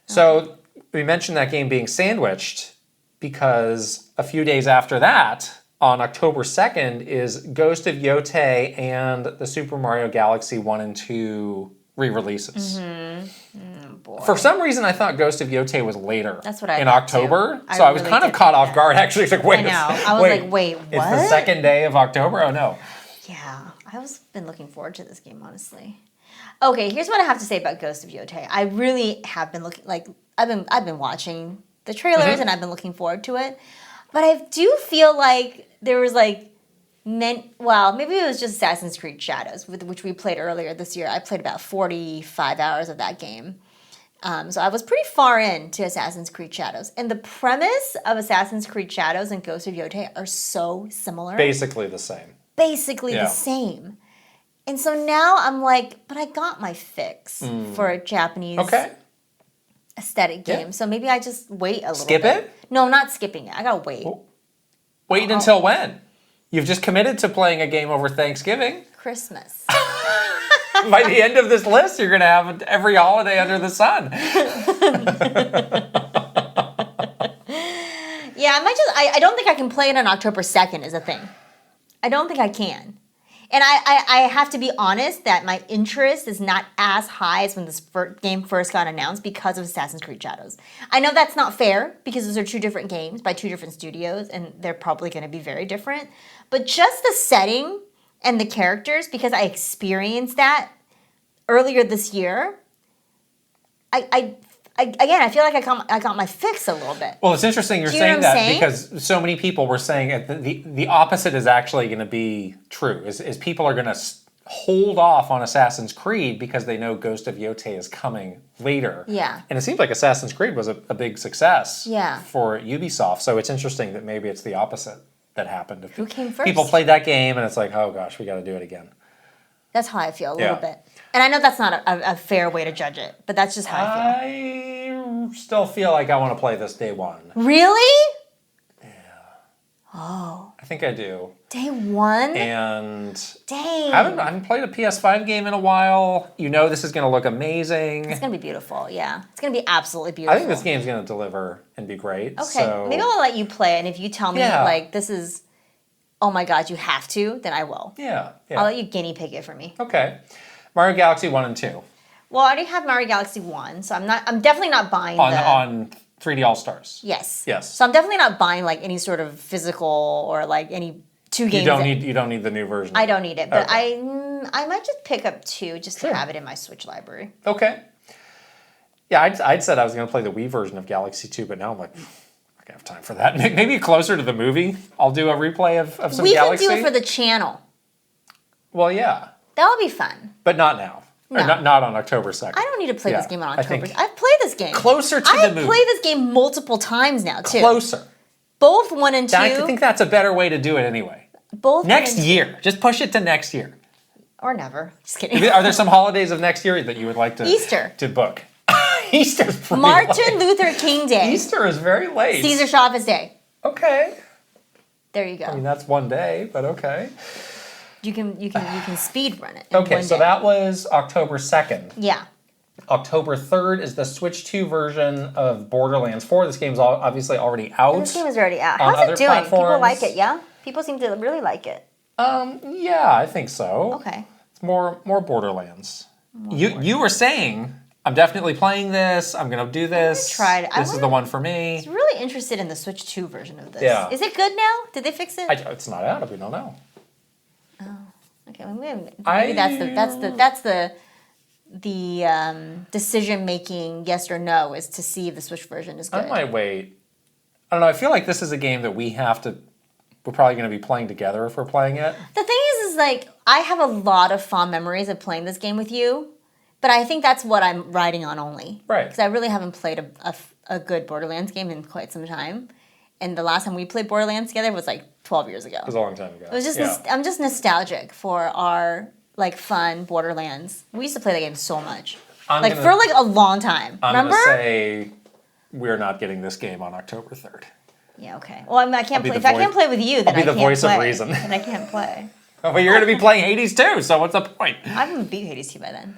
So we mentioned that game being sandwiched because a few days after that, on October 2nd, is Ghost of Yotei and the Super Mario Galaxy 1 and 2 re-releases. For some reason, I thought Ghost of Yotei was later. That's what I in thought October. Too. So I was kind of caught off guard, actually. It's like, wait. I know. I was like, wait, what? It's the second day of October? Oh, no. Yeah. I've been looking forward to this game, honestly. Okay, here's what I have to say about Ghost of Yotei. I really have been looking, like, I've been watching the trailers and I've been looking forward to it. But I do feel like there was like, maybe it was just Assassin's Creed Shadows, which we played earlier this year. I played about 45 hours of that game. So I was pretty far into Assassin's Creed Shadows. And the premise of Assassin's Creed Shadows and Ghost of Yotei are so similar. Basically the same. The same. And so now I'm like, but I got my fix for a Japanese aesthetic game. So maybe I just wait a little bit. Skip it? No, I'm not skipping it. I gotta wait. Wait until when? You've just committed to playing a game over Thanksgiving. Christmas. By the end of this list, you're going to have every holiday under the sun. Yeah, I don't think I can play it on October 2nd is a thing. I don't think I can. And I have to be honest that my interest is not as high as when this game first got announced because of Assassin's Creed Shadows. I know that's not fair because those are two different games by two different studios and they're probably going to be very different. But just the setting and the characters, because I experienced that earlier this year, I feel like I got my fix a little bit. Well, it's interesting you're saying that because so many people were saying the opposite is actually going to be true. Is people are going to hold off on Assassin's Creed because they know Ghost of Yotei is coming later. Yeah. And it seems like Assassin's Creed was a big success Yeah. for Ubisoft. So it's interesting that maybe it's the opposite that happened. Who came first? People played that game and it's like, oh gosh, we got to do it again. That's how I feel a little bit. And I know that's not a fair way to judge it, but that's just how I feel. I still feel like I want to play this day one. Really? Yeah. Oh. I think I do. Day one? And dang. I haven't played a PS5 game in a while. You know this is going to look amazing. It's going to be beautiful, yeah. It's going to be absolutely beautiful. I think this game's going to deliver and be great. Okay, so maybe I'll let you play, and if you tell me, like, this is, oh my God, you have to, then I will. Yeah. I'll let you guinea pig it for me. Okay. Mario Galaxy 1 and 2. Well, I already have Mario Galaxy 1, so I'm definitely not buying on 3D All-Stars. Yes. Yes. So I'm definitely not buying like any sort of physical or like any 2 games. You don't need the new version. I don't need it, but okay. I might just pick up 2 just to have it in my Switch library. Okay. Yeah, I'd said I was going to play the Wii version of Galaxy 2, but now I'm like, I don't have time for that. Maybe closer to the movie, I'll do a replay of some Galaxy. We can do it for the channel. Well, yeah. That would be fun. But not now. No. Or not on October 2nd. I don't need to play this game on October. I've I've played this game. Closer to the movie. I've played this game multiple times now, too. Closer. Both 1 and 2. I think that's a better way to do it anyway. Both next year. Just push it to next year. Or never. Just kidding. Are there some holidays of next year that you would like to Easter. To book? Easter's pretty Martin late. Luther King Day. Easter is very late. Caesar Chavez Day. Okay. There you go. I mean, that's one day, but okay. You can speed run it. Okay, so that was October 2nd. Yeah. October 3rd is the Switch 2 version of Borderlands 4. This game's obviously already out. This game is already out. On How's other it doing? platforms. People like it, yeah? People seem to really like it. Yeah, I think so. Okay. It's more Borderlands. You were saying, I'm definitely playing this. I'm gonna do this. Try it. This is the one for me. I'm really interested in the Switch 2 version of this. Yeah. Is it good now? Did they fix it? It's not out. We don't know. Oh, okay. Well, maybe that's the decision making yes or no is to see if the Switch version is good. I might wait. I don't know. I feel like this is a game that we're probably going to be playing together if we're playing it. The thing is like I have a lot of fond memories of playing this game with you, but I think that's what I'm riding on only. Right. Because I really haven't played a good Borderlands game in quite some time. And the last time we played Borderlands together was like 12 years ago. It was a long time ago. It was just I'm just nostalgic for our like fun Borderlands. We used to play that game so much. For like a long time. I'm Remember? going to say we're not getting this game on October 3rd. Yeah, okay. Well, I mean, I can't play. If I can't play with you, then I can't play. I'll be the voice of reason. Then I can't play. But you're going to be playing Hades too, so what's the point? I'm going to beat Hades 2 by then.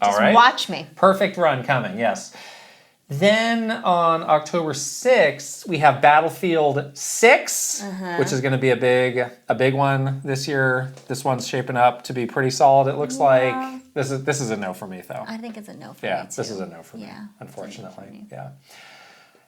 All right. Watch me. Perfect run coming, yes. Then on October 6th, we have Battlefield 6, which is going to be a big one this year. This one's shaping up to be pretty solid, it looks like. This is a no for me, though. I think it's a no for me, too. This is a no for me, unfortunately. For me. Yeah.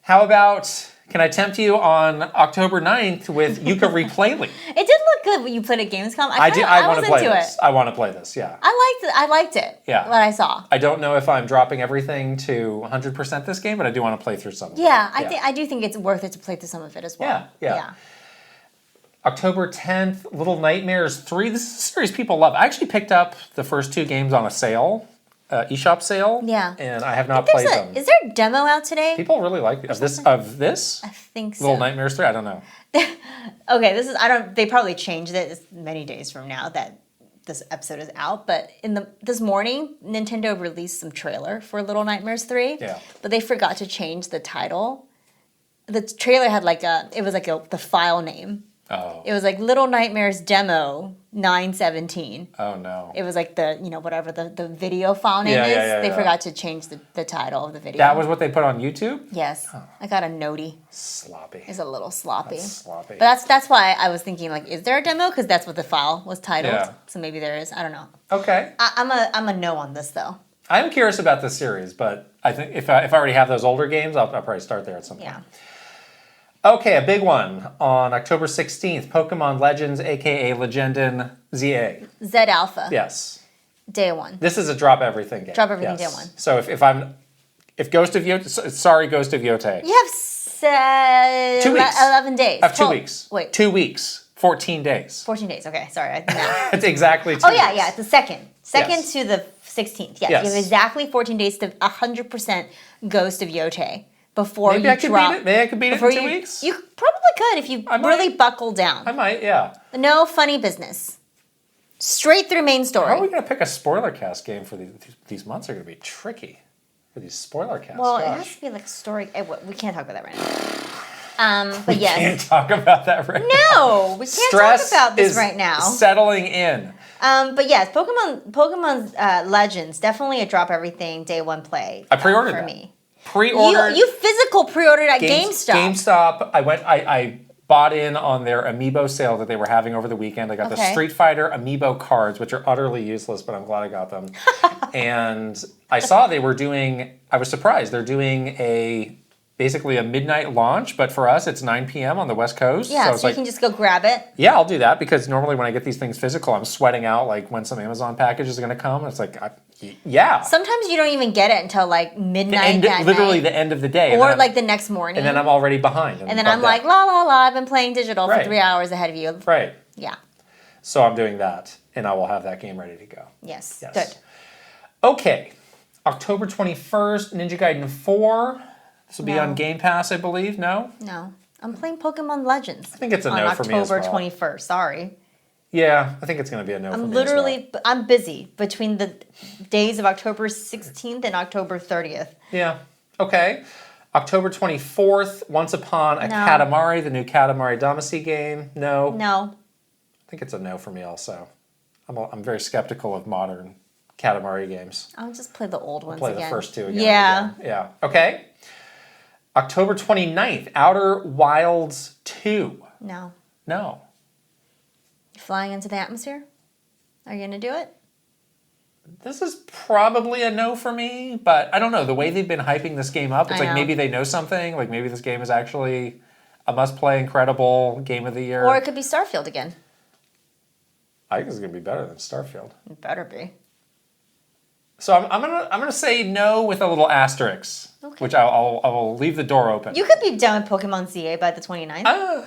How about, can I tempt you on October 9th with Yooka Replay League? It did look good when you played at Gamescom. I want to play this. I want to play this, yeah. I liked it. Yeah. What I saw. I don't know if I'm dropping everything to 100% this game, but I do want to play through some of it. Yeah, I do think it's worth it to play through some of it as well. Yeah. October 10th, Little Nightmares 3. This is a series people love. I actually picked up the first 2 games on a sale. eShop sale. Yeah. And I have not played them. Is there a demo out today? People really like this. Of this? I think so. Little Nightmares 3? I don't know. Okay, they probably changed it. It's many days from now that this episode is out, but this morning, Nintendo released some trailer for Little Nightmares 3. Yeah. But they forgot to change the title. The trailer had the file name. Oh. It was like Little Nightmares Demo 917. Oh no. It was like whatever the video file name is. They forgot to change the title of the video. That was what they put on YouTube? Yes. Oh. I got a notey. Sloppy. It's a little sloppy. That's sloppy. But that's why I was thinking like, is there a demo? Because that's what the file was titled. Yeah. So maybe there is. I don't know. Okay. I'm a no on this though. I'm curious about this series, but I think if I already have those older games, I'll probably start there at some point. Yeah. Okay, a big one on October 16th, Pokemon Legends, aka Legendin ZA. Z Alpha. Yes. Day 1. This is a drop everything game. Drop everything day 1. So if Ghost of Yotei, sorry Ghost of Yotei. You have 2 weeks. 11 days. I have 2 weeks. Wait. 2 weeks. 14 days. 14 days. Okay, sorry. Nah. It's exactly 2 weeks. Oh yeah, it's the second. Second Yes. to the 16th. Yes. Yes. You have exactly 14 days to 100% Ghost of Yotei. Before Maybe you I could drop, beat it. Maybe I could beat it in 2 weeks. You probably could if you really buckle down. I might, yeah. No funny business. Straight through main story. How are we going to pick a spoiler cast game for these months? Are going to be tricky for these spoiler casts. Well, Gosh. it has to be like story. We can't talk about that right now. But yes. We can't talk about that right now. No, we can't talk about this right now. Settling in. But yes, Pokemon Legends, definitely a drop everything day 1 play. I pre-ordered for that. me. Pre-ordered. You physical pre-ordered at GameStop. GameStop. I bought in on their amiibo sale that they were having over the weekend. I got the Street Fighter amiibo cards, which are utterly useless, but I'm glad I got them. And I saw they were doing, I was surprised, they're doing basically a midnight launch, but for us it's 9 p.m. on the West Coast. Yeah, so you can just go grab it. Yeah, I'll do that because normally when I get these things physical, I'm sweating out like when some Amazon package is going to come. It's like, yeah. Sometimes you don't even get it until like midnight that literally night. the end of the day. Or like the next morning. And then I'm already behind. And then I'm like, la la la, I've been playing digital for 3 hours ahead of you. Right. Yeah. So I'm doing that, and I will have that game ready to go. Yes. Good. Okay. October 21st, Ninja Gaiden 4. This will be on Game Pass, I believe. No? No. I'm playing Pokemon Legends. I think it's a no for me as well. On October 21st. Sorry. Yeah, I think it's going to be a no for me as well. I'm busy between the days of October 16th and October 30th. Yeah. Okay. October 24th, Once Upon a Katamari, the new Katamari Damacy game. No. No. I think it's a no for me also. I'm very skeptical of modern Katamari games. I'll just play the old ones again. Play the first two again. Yeah. Yeah. Okay. October 29th, Outer Wilds 2. No. No. Flying into the atmosphere? Are you going to do it? This is probably a no for me, but I don't know. The way they've been hyping this game up, it's like maybe they know something. Like maybe this game is actually a must-play, incredible game of the year. Or it could be Starfield again. I think it's going to be better than Starfield. It better be. So I'm gonna say no with a little asterisk, which I will leave the door open. You could be done with Pokemon CA by the 29th.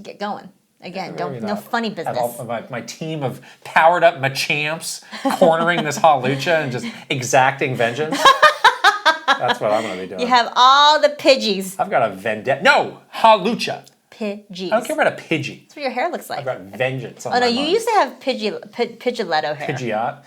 Get going. Again, no funny business. My team of powered up Machamps cornering this Hawlucha and just exacting vengeance. That's what I'm going to be doing. You have all the Pidgeys. I've got a vendetta. No, Hawlucha. Pidgeys. I don't care about a Pidgey. That's what your hair looks like. I've got vengeance on my my mind. You used to have Pidgeotto hair. Pidgeot.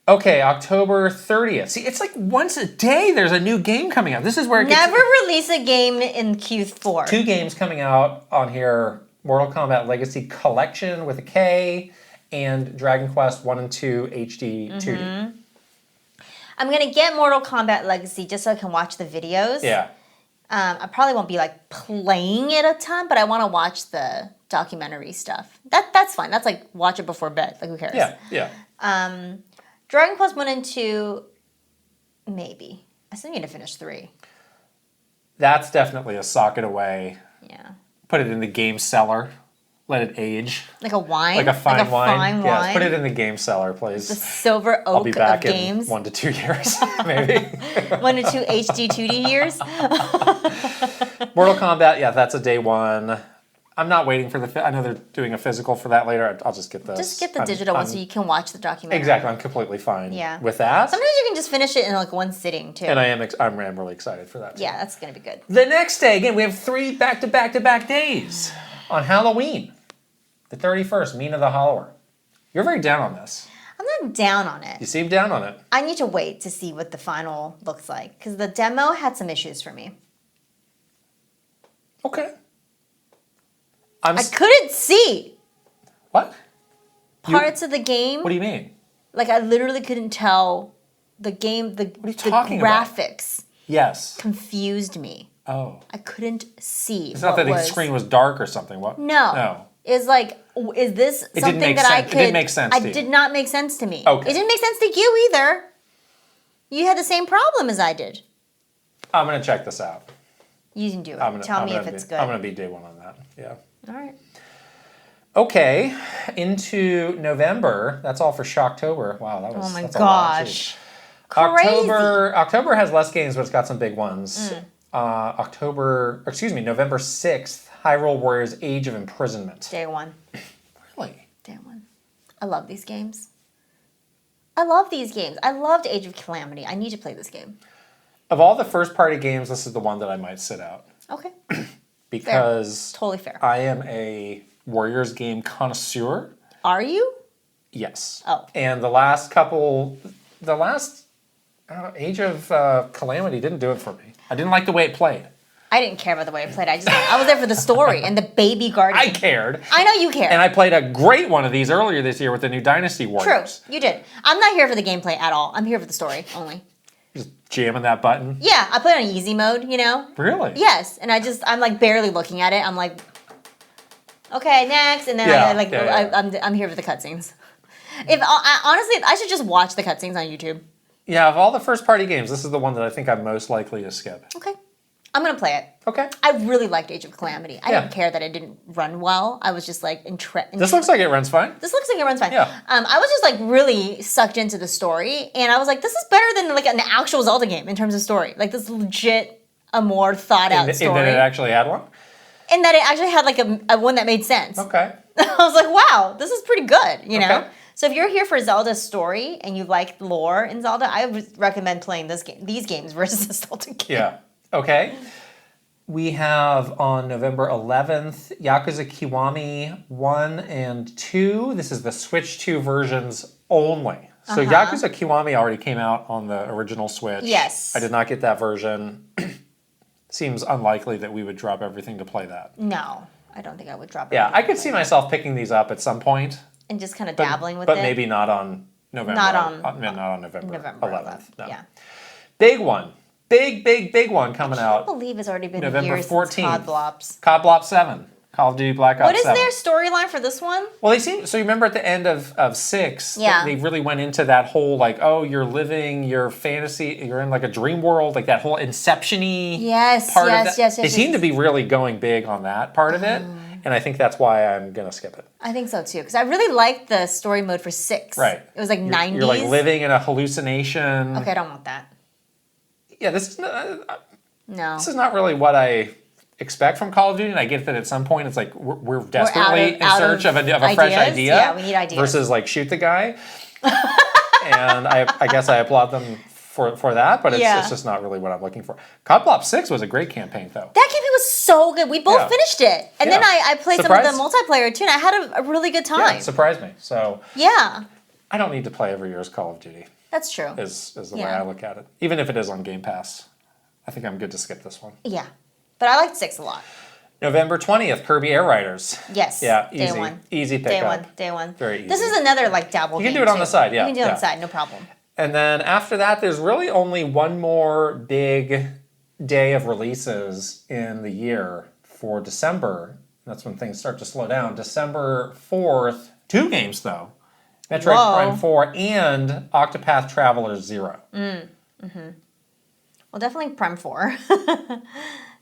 Okay, October 30th. See, it's like once a day there's a new game coming out. This is where it Never release a game in Q4. 2 games coming out on here. Mortal Kombat Legacy Collection with a K and Dragon Quest 1 and 2 HD 2D. I'm going to get Mortal Kombat Legacy just so I can watch the videos. Yeah. I probably won't be like playing it a ton, but I want to watch the documentary stuff. That's fine. That's like watch it before bed. Like who cares? Yeah. Dragon Quest 1 and 2, maybe. I still need to finish 3. That's definitely a sock it away. Yeah. Put it in the game cellar. Let it age. Like a wine? Like a fine wine. Fine yes, wine. put it in the game cellar, please. The silver oak I'll be back of games. in 1 to 2 years, maybe. 1 to 2 HD 2D years. Mortal Kombat, yeah, that's a day 1. I'm not waiting for I know they're doing a physical for that later. I'll just get this. Just get the digital one so you can watch the documentary. Exactly, I'm completely fine with that. Sometimes you can just finish it in like one sitting too. And I'm really excited for that too. Yeah, that's going to be good. The next day, again, we have 3 back-to-back-to-back days. On Halloween, the 31st, Mina the Hollower. You're very down on this. I'm not down on it. You seem down on it. I need to wait to see what the final looks like because the demo had some issues for me. Okay. I couldn't see. What? Parts of the game. What do you mean? Like I literally couldn't tell the game. What are you talking graphics. About? Yes. Confused me. Oh. I couldn't see. It's not that the screen was dark or something. What? No. It's like, is this something that I could? It didn't make sense to you. It did not make sense to me. Okay. It didn't make sense to you either. You had the same problem as I did. I'm going to check this out. You can do it. Tell me if it's good. I'm going to be day 1 on that. Yeah. All right. Okay. Into November. That's all for Shocktober. Wow, that was. Oh my that's gosh. Crazy. October has less games, but it's got some big ones. November 6th, Hyrule Warriors Age of Imprisonment. Day 1. Really? Day 1. I love these games. I loved Age of Calamity. I need to play this game. Of all the first-party games, this is the one that I might sit out. Okay. Because fair. Totally fair. I am a Warriors game connoisseur. Are you? Yes. Oh. And the last Age of Calamity didn't do it for me. I didn't like the way it played. I didn't care about the way it played. I was there for the story and the baby guardian. I cared. I know you cared. And I played a great one of these earlier this year with the new Dynasty Warriors. True, you did. I'm not here for the gameplay at all. I'm here for the story only. Just jamming that button. Yeah, I put it on easy mode, you know? Really? Yes, and I'm like barely looking at it. I'm like, okay, next, and then I'm here for the cutscenes. Honestly, I should just watch the cutscenes on YouTube. Yeah, of all the first-party games, this is the one that I think I'm most likely to skip. Okay. I'm going to play it. Okay. I really liked Age of Calamity. I didn't care that it didn't run well. I was just like This looks like it runs fine. This looks like it runs fine. Yeah. I was just like really sucked into the story, and I was like, this is better than like an actual Zelda game in terms of story. Like this legit, a more thought out story. And that it actually had one? And that it actually had like a one that made sense. Okay. I was like, wow, this is pretty good, you know? Okay. So if you're here for Zelda's story and you like lore in Zelda, I would recommend playing these games versus the Zelda game. Yeah. Okay. We have on November 11th, Yakuza Kiwami 1 and 2. This is the Switch 2 versions only. So Yakuza Kiwami already came out on the original Switch. Yes. I did not get that version. Seems unlikely that we would drop everything to play that. No, I don't think I would drop it. Yeah, I could see myself picking these up at some point. And just kind of dabbling with it. But maybe not on November. Not on November 11th. No. Yeah. Big one. Big one coming out. I can't believe it's already been November years 14th. since COD Blops. COD Blops 7. Call of Duty Black Ops 7. What is their storyline for this one? Well, so you remember at the end of 6, they really went into that whole like, oh, you're living your fantasy, you're in like a dream world, like that whole Inception-y part of that. Yes. They seem to be really going big on that part of it, and I think that's why I'm going to skip it. I think so too, because I really liked the story mode for 6. Right. It was like 90s. You're like living in a hallucination. Okay, I don't want that. Yeah, this is not really what I expect from Call of Duty, and I get that at some point it's like we're desperately in search of a fresh idea. Yeah, we need ideas. Versus like shoot the guy. And I guess I applaud them for that, but it's just not really what I'm looking for. COD Blops 6 was a great campaign, though. That campaign was so good. We both finished it. And then I played some of the multiplayer, too, and I had a really good time. Yeah, it surprised me. So yeah. I don't need to play every year's Call of Duty. That's true. Is the way I look at it. Even if it is on Game Pass, I think I'm good to skip this one. Yeah. But I liked 6 a lot. November 20th, Kirby Air Riders. Yes. Yeah, easy. Day one. Easy pickup. Day one. Very easy. This is another like dabble game. You can do it on the side, yeah. You can do it on the side, no problem. And then after that, there's really only one more big day of releases in the year for December. That's when things start to slow down. December 4th, 2 games though. Metroid Prime 4 and Octopath Traveler 0. Well, definitely Prime 4.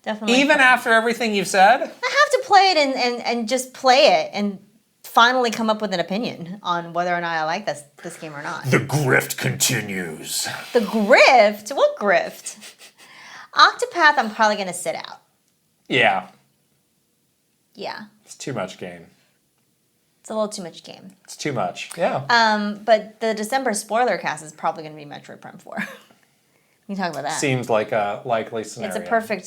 Definitely. Even after everything you've said? I have to play it and just play it and finally come up with an opinion on whether or not I like this game or not. The grift continues. The grift? What grift? Octopath, I'm probably going to sit out. Yeah. Yeah. It's too much game. It's a little too much game. It's too much. Yeah. But the December spoiler cast is probably going to be Metroid Prime 4. We can talk about that. Seems like a likely scenario. It's a perfect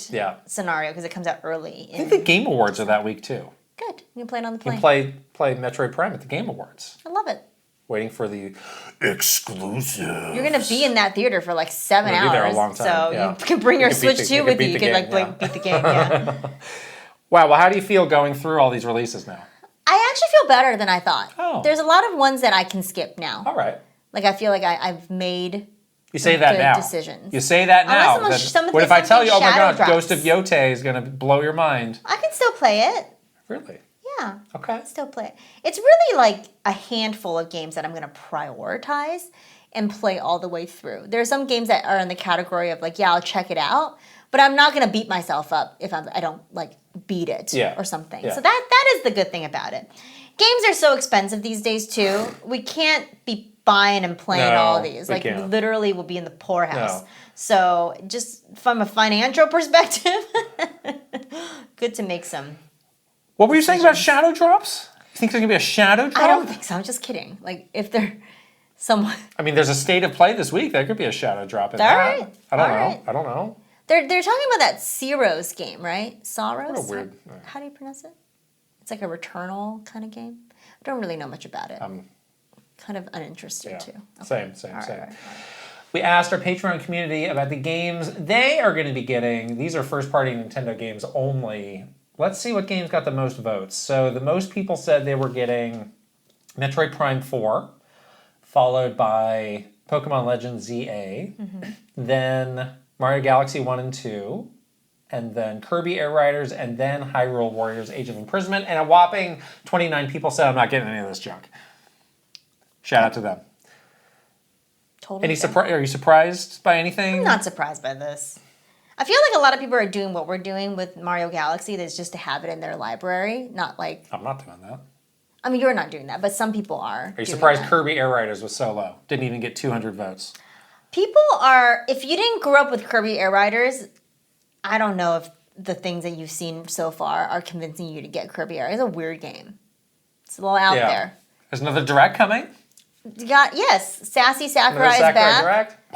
scenario because it comes out early. I think the Game Awards are that week too. Good. You can play it on the plane. You can play Metroid Prime at the Game Awards. I love it. Waiting for the exclusive. You're going to be in that theater for like 7 hours. Be there a long time. So you can bring your Switch 2 with you. You can beat the game. Yeah. Wow. Well, how do you feel going through all these releases now? I actually feel better than I thought. Oh. There's a lot of ones that I can skip now. All right. Like I feel like I've made You say that now. Decisions. You say that now. What if I tell you, oh my God, Ghost of Yote is going to blow your mind? I can still play it. Really? Yeah. Okay. I can still play it. It's really like a handful of games that I'm going to prioritize and play all the way through. There are some games that are in the category of like, yeah, I'll check it out, but I'm not going to beat myself up if I don't like beat it or something. Yeah. So that is the good thing about it. Games are so expensive these days too. We can't be buying and playing all of these. Like literally we'll be in the poorhouse. No. So just from a financial perspective, good to make some. What were you saying about shadow drops? You think there's going to be a shadow drop? I don't think so. I'm just kidding. Like if they're someone. I mean, there's a state of play this week. There could be a shadow drop in that. Right. I don't know. They're talking about that Ceros game, right? Saros? What a weird. How do you pronounce it? It's like a Returnal kind of game. I don't really know much about it. Kind of uninterested too. Okay. Same. Right. We asked our Patreon community about the games they are going to be getting. These are first-party Nintendo games only. Let's see what games got the most votes. So the most people said they were getting Metroid Prime 4, followed by Pokemon Legends ZA, then Mario Galaxy 1 and 2, and then Kirby Air Riders, and then Hyrule Warriors Age of Imprisonment, and a whopping 29 people said I'm not getting any of this junk. Shout out to them. Totally. Are you surprised by anything? I'm not surprised by this. I feel like a lot of people are doing what we're doing with Mario Galaxy. That's just to have it in their library, not like... I'm not doing that. I mean, you're not doing that, but some people are. Are you surprised Kirby Air Riders was so low? Didn't even get 200 votes. People are... If you didn't grow up with Kirby Air Riders, I don't know if the things that you've seen so far are convincing you to get Kirby Air. It's a weird game. It's a little out there. There's another direct coming? Yes. Sassy Sakurai is Sakurai back. Direct.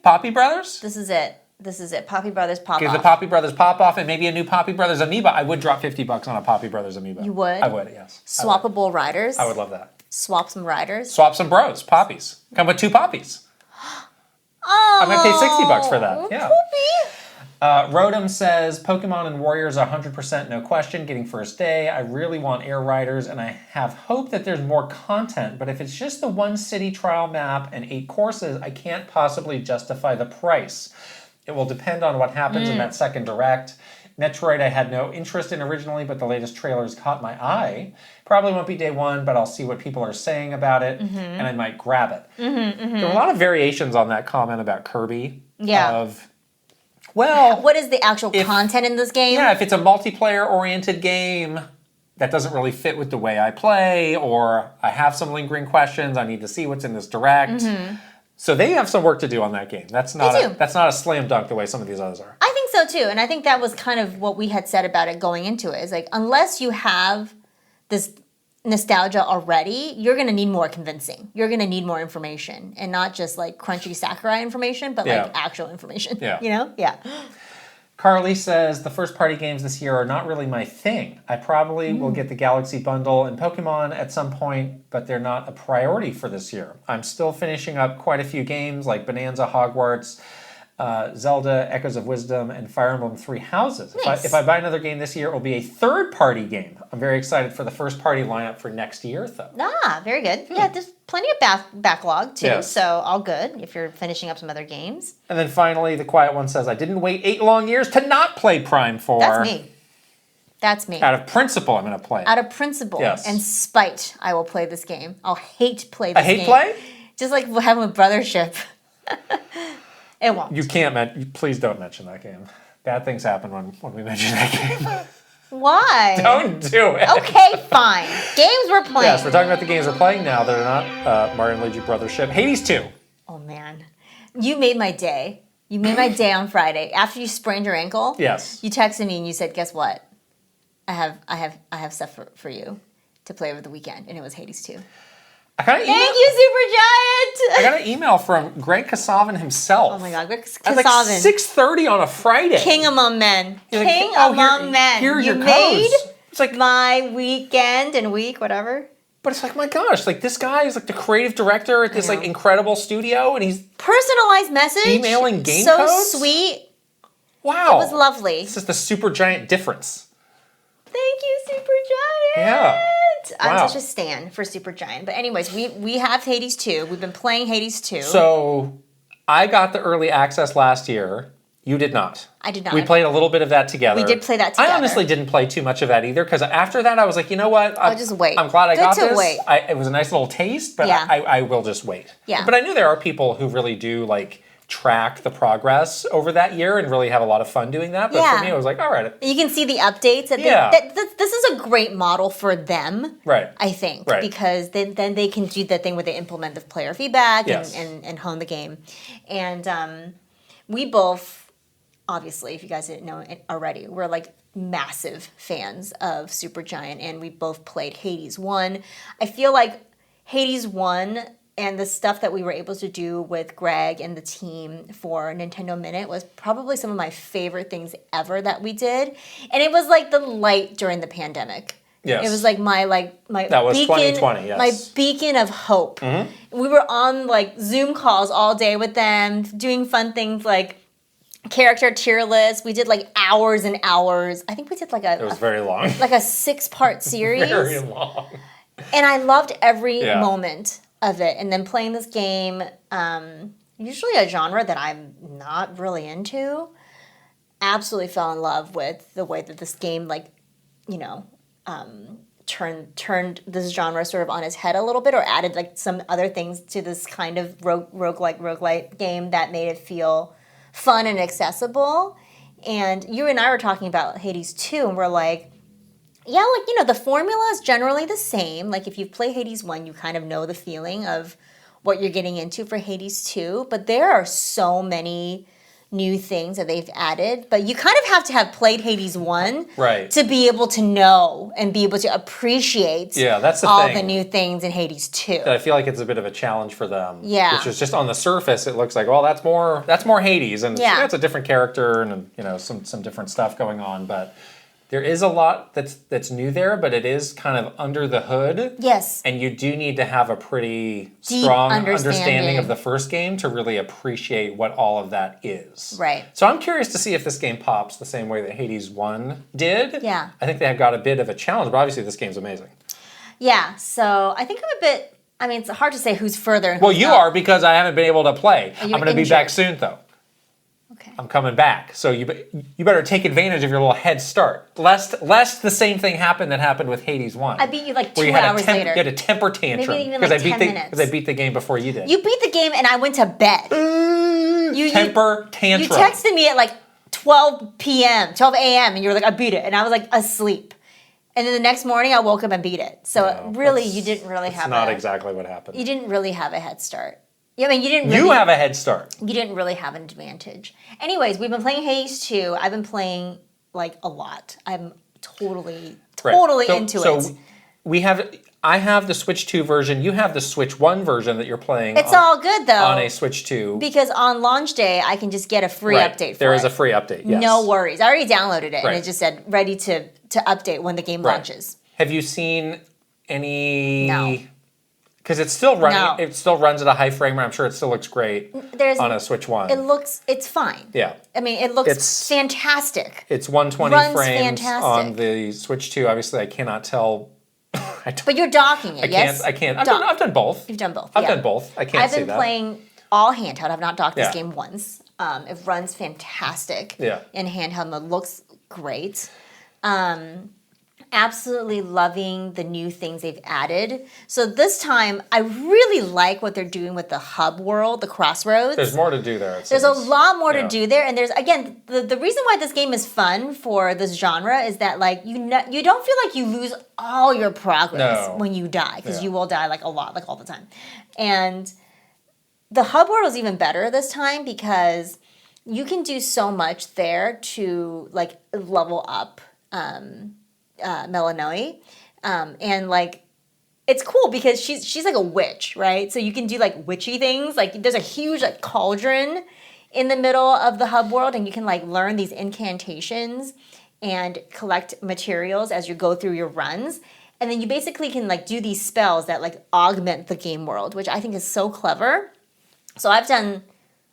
Poppy Brothers? This is it. Poppy Brothers pop-off. Give the Poppy Brothers pop-off and maybe a new Poppy Brothers amiibo. I would drop $50 on a Poppy Brothers amiibo. You would? I would, yes. Swappable riders. I would love that. Swap some riders. Swap some bros. Poppies. Come with 2 poppies. Oh, I'm going to pay $60 for that. Yeah. Poopy. Rodham says, Pokemon and Warriors 100% no question, getting first day. I really want Air Riders, and I have hope that there's more content, but if it's just the 1 city trial map and 8 courses, I can't possibly justify the price. It will depend on what happens in that second direct. Metroid I had no interest in originally, but the latest trailers caught my eye. Probably won't be day 1, but I'll see what people are saying about it, and I might grab it. There were a lot of variations on that comment about Kirby. Yeah. Well, what is the actual content in this game? Yeah, if it's a multiplayer-oriented game that doesn't really fit with the way I play, or I have some lingering questions, I need to see what's in this direct. So they have some work to do on that game. That's not a slam dunk the way some of these others are. I think so too, and I think that was kind of what we had said about it going into it. Is like, unless you have this nostalgia already, you're going to need more convincing. You're going to need more information, and not just like crunchy Sakurai information, but like actual information. Yeah. You know? Yeah. Carly says, the first-party games this year are not really my thing. I probably will get the Galaxy Bundle and Pokemon at some point, but they're not a priority for this year. I'm still finishing up quite a few games like Bonanza, Hogwarts, Zelda, Echoes of Wisdom, and Fire Emblem Three Houses. Nice. If I buy another game this year, it will be a third-party game. I'm very excited for the first-party lineup for next year, though. Ah, very good. Yeah, there's plenty of backlog, too, Yes. so all good if you're finishing up some other games. And then finally, the quiet one says, I didn't wait 8 long years to not play Prime 4. That's me. Out of principle, I'm going to play it. Out of principle and spite, I will play this game. I'll play this game. play? Just like what happened with Brothership. It won't. You can't, please don't mention that game. Bad things happen when we mention that game. Why? Don't do it. Okay, fine. Games we're playing. Yes, we're talking about the games we're playing now that are not Mario and Luigi Brothership. Hades 2. Oh, man. You made my day. You made my day on Friday. After you sprained your ankle, Yes. you texted me and you said, guess what? I have stuff for you to play over the weekend. And it was Hades 2. Thank you, Supergiant! I got an email from Greg Kasavin himself. Oh my God, Greg At like Kasavin. 6:30 on a Friday. King among men. You're King like, among men. Here are you your made codes. It's like, my weekend and week, whatever. but it's like, my gosh, like this guy is like the creative director at this like incredible studio, and he's personalized message. emailing game so codes? Sweet. Wow. It was lovely. This is the Supergiant difference. Thank you, Supergiant. Yeah. I'm Wow. such a stan for Supergiant. But anyways, we have Hades 2. We've been playing Hades 2. So I got the early access last year. You did not. I did not. We played a little bit of that together. We did play that together. I honestly didn't play too much of that either, because after that I was like, you know what? I'll just wait. I'm glad I Good got to this. wait. It was a nice little taste, but Yeah. I will just wait. Yeah. But I knew there are people who really do like track the progress over that year and really have a lot of fun doing that. But Yeah. for me, I was like, all right. You can see the updates. This is a great model for them. Right. I think. Right. Because then they can do that thing where they implement the player feedback Yes. and hone the game. And we both, obviously, if you guys didn't know it already, we're like massive fans of Supergiant, and we both played Hades 1. I feel like Hades 1 and the stuff that we were able to do with Greg and the team for Nintendo Minute was probably some of my favorite things ever that we did. And it was like the light during the pandemic. Yes. It was like my That was beacon, 2020, yes. my beacon of hope. Mm-hmm. We were on like Zoom calls all day with them, doing fun things like character tier lists. We did like hours and hours. I think we did like It was very long. like a 6-part series. Very long. And I loved every moment of it. And then playing this game, usually a genre that I'm not really into, absolutely fell in love with the way that this game, like, you know, turned this genre sort of on its head a little bit, or added like some other things to this kind of roguelite game that made it feel fun and accessible. And you and I were talking about Hades 2, and we're like, yeah, like, you know, the formula is generally the same. Like, if you play Hades 1, you kind of know the feeling of what you're getting into for Hades 2. But there are so many new things that they've added. But you kind of have to have played Hades 1 to be able to know and be able to appreciate that's all the new things in Hades 2. I feel like it's a bit of a challenge for them. Yeah. Which is just on the surface, it looks like, well, that's more Hades. And it's a different character and, you know, some different stuff going on. But there is a lot that's new there, but it is kind of under the hood. Yes. And you do need to have a pretty deep strong understanding of the first game to really appreciate what all of that is. Right. So I'm curious to see if this game pops the same way that Hades 1 did. Yeah. I think they have got a bit of a challenge, but obviously this game's amazing. Yeah, so I think I'm a bit, I mean, it's hard to say who's further and Well, who's you not. are, because I haven't been able to play. I'm going to be back soon, though. Okay. I'm coming back, so you better take advantage of your little head start. Lest the same thing happened that happened with Hades 1. I beat you like 2 hours later. You had a temper tantrum. Maybe even like 10 minutes. Because I beat the game before you did. You beat the game and I went to bed. Temper tantrum. You texted me at like 12 a.m. and you were like, I beat it. And I was like asleep. And then the next morning I woke up and beat it. So really, you didn't really have That's not exactly what happened. You didn't really have a head start. I mean, you have a head start. You didn't really have an advantage. Anyways, we've been playing Hades 2. I've been playing like a lot. I'm totally into it. So I have the Switch 2 version. You have the Switch 1 version that you're playing. It's all good though. On a Switch 2. Because on launch day, I can just get a free update for it. There is a free update, yes. No worries. I already downloaded it and it just said ready to update when the game launches. Have you seen any... No. Because it's still running. No. It still runs at a high frame rate. I'm sure it still looks great on a Switch 1. It's fine. Yeah. I mean, it looks fantastic. It's 120 frames on the Switch 2. Obviously, I cannot tell. But you're docking it, yes? I can't. I've done both. You've done both. I've done both. I can't say that. I've been playing all handheld. I've not docked this game once. It runs fantastic. Yeah. In handheld mode, looks great. Absolutely loving the new things they've added. So this time, I really like what they're doing with the hub world, the crossroads. There's more to do there. There's a lot more to do there, and there's again the reason why this game is fun for this genre is that like you don't feel like you lose all your progress when you die, because you will die like a lot, like all the time. And the hub world is even better this time because you can do so much there to like level up. Melanoe, and like it's cool because she's like a witch, right? So you can do like witchy things. Like there's a huge like cauldron in the middle of the hub world, and you can like learn these incantations and collect materials as you go through your runs. And then you basically can like do these spells that like augment the game world, which I think is so clever. So I've done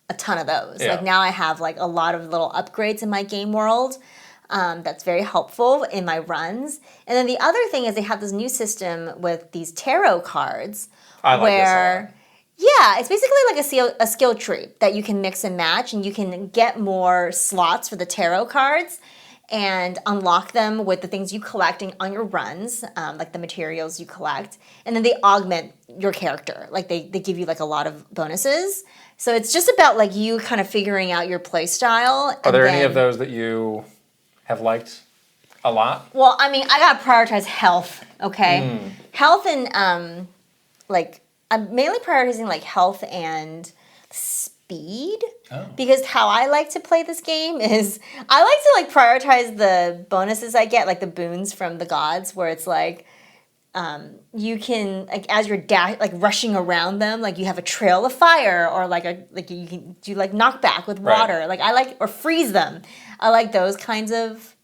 a ton of those. Yeah. Like now I have like a lot of little upgrades in my game world. That's very helpful in my runs. And then the other thing is they have this new system with these tarot cards. I like this a lot. Yeah, it's basically like a skill tree that you can mix and match, and you can get more slots for the tarot cards and unlock them with the things you collect on your runs, like the materials you collect. And then they augment your character. Like they give you like a lot of bonuses. So it's just about like you kind of figuring out your play style. Are there any of those that you have liked a lot? Well, I mean, I gotta prioritize health, okay? Health and like I'm mainly prioritizing like health and speed. Because how I like to play this game is I like to like prioritize the bonuses I get, like the boons from the gods, where it's like you can like as you're like rushing around them, like you have a trail of fire, or like you can do like knockback with water. Right. Like I like or freeze them. I like those kinds of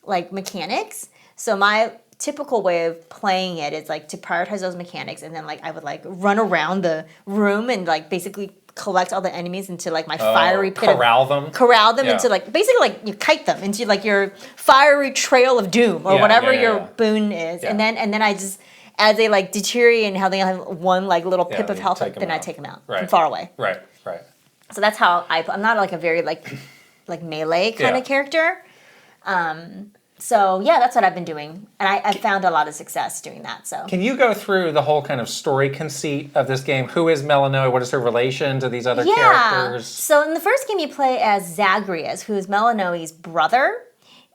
like mechanics. So my typical way of playing it is like to prioritize those mechanics, and then like I would like run around the room and like basically collect all the enemies into like my fiery pit. Corral them into like basically like you kite them into like your fiery trail of doom or whatever your boon is. And then as they like deteriorate and how they have one like little pip of you health, take 'em then I out. take them out Right. from far away. Right. So that's how I'm not like a very like melee kind of character. So yeah, that's what I've been doing, and I found a lot of success doing that. So can you go through the whole kind of story conceit of this game? Who is Melanoe? What is her relation to these other characters? So in the first game, you play as Zagreus, who is Melanoe's brother,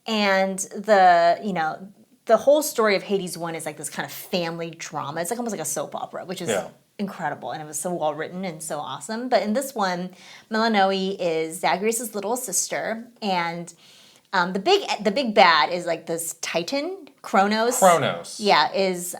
and the whole story of Hades 1 is like this kind of family drama. It's like almost like a soap opera, which is incredible, and it was so well written and so awesome. But in this one, Melanoe is Zagreus' little sister, and the big bad is like this Titan, Kronos. Yeah, is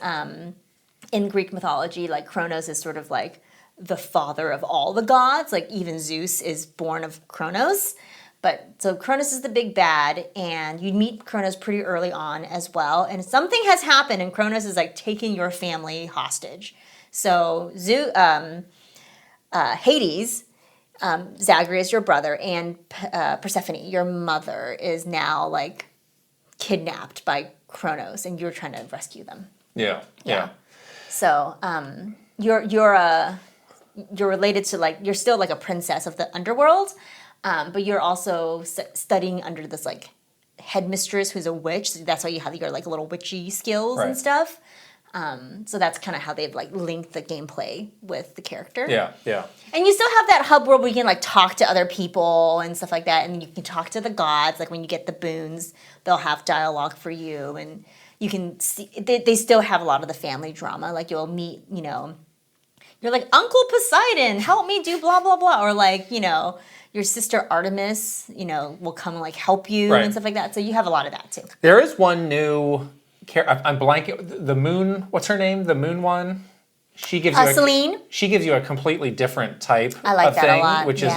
in Greek mythology, like Kronos is sort of like the father of all the gods. Like even Zeus is born of Kronos. But so Kronos is the big bad, and you meet Kronos pretty early on as well. And something has happened, and Kronos is like taking your family hostage. So Hades, Zagreus, your brother, and Persephone, your mother, is now like kidnapped by Kronos, and you're trying to rescue them. Yeah. So you're related to like you're still like a princess of the underworld, but you're also studying under this like headmistress who's a witch. So that's why you have your like little witchy skills and stuff. So that's kind of how they've like linked the gameplay with the character. Yeah. And you still have that hub world where you can like talk to other people and stuff like that, and you can talk to the gods. Like when you get the boons, they'll have dialogue for you, and you can see they still have a lot of the family drama. Like you'll meet, you're like, Uncle Poseidon, help me do blah blah blah, or like your sister Artemis, will come and like help you and stuff like that. So you have a lot of that too. There is one new. I'm blanking. The moon. What's her name? The moon one. She gives you Selene. She gives you a completely different type I like of that thing, a lot. which is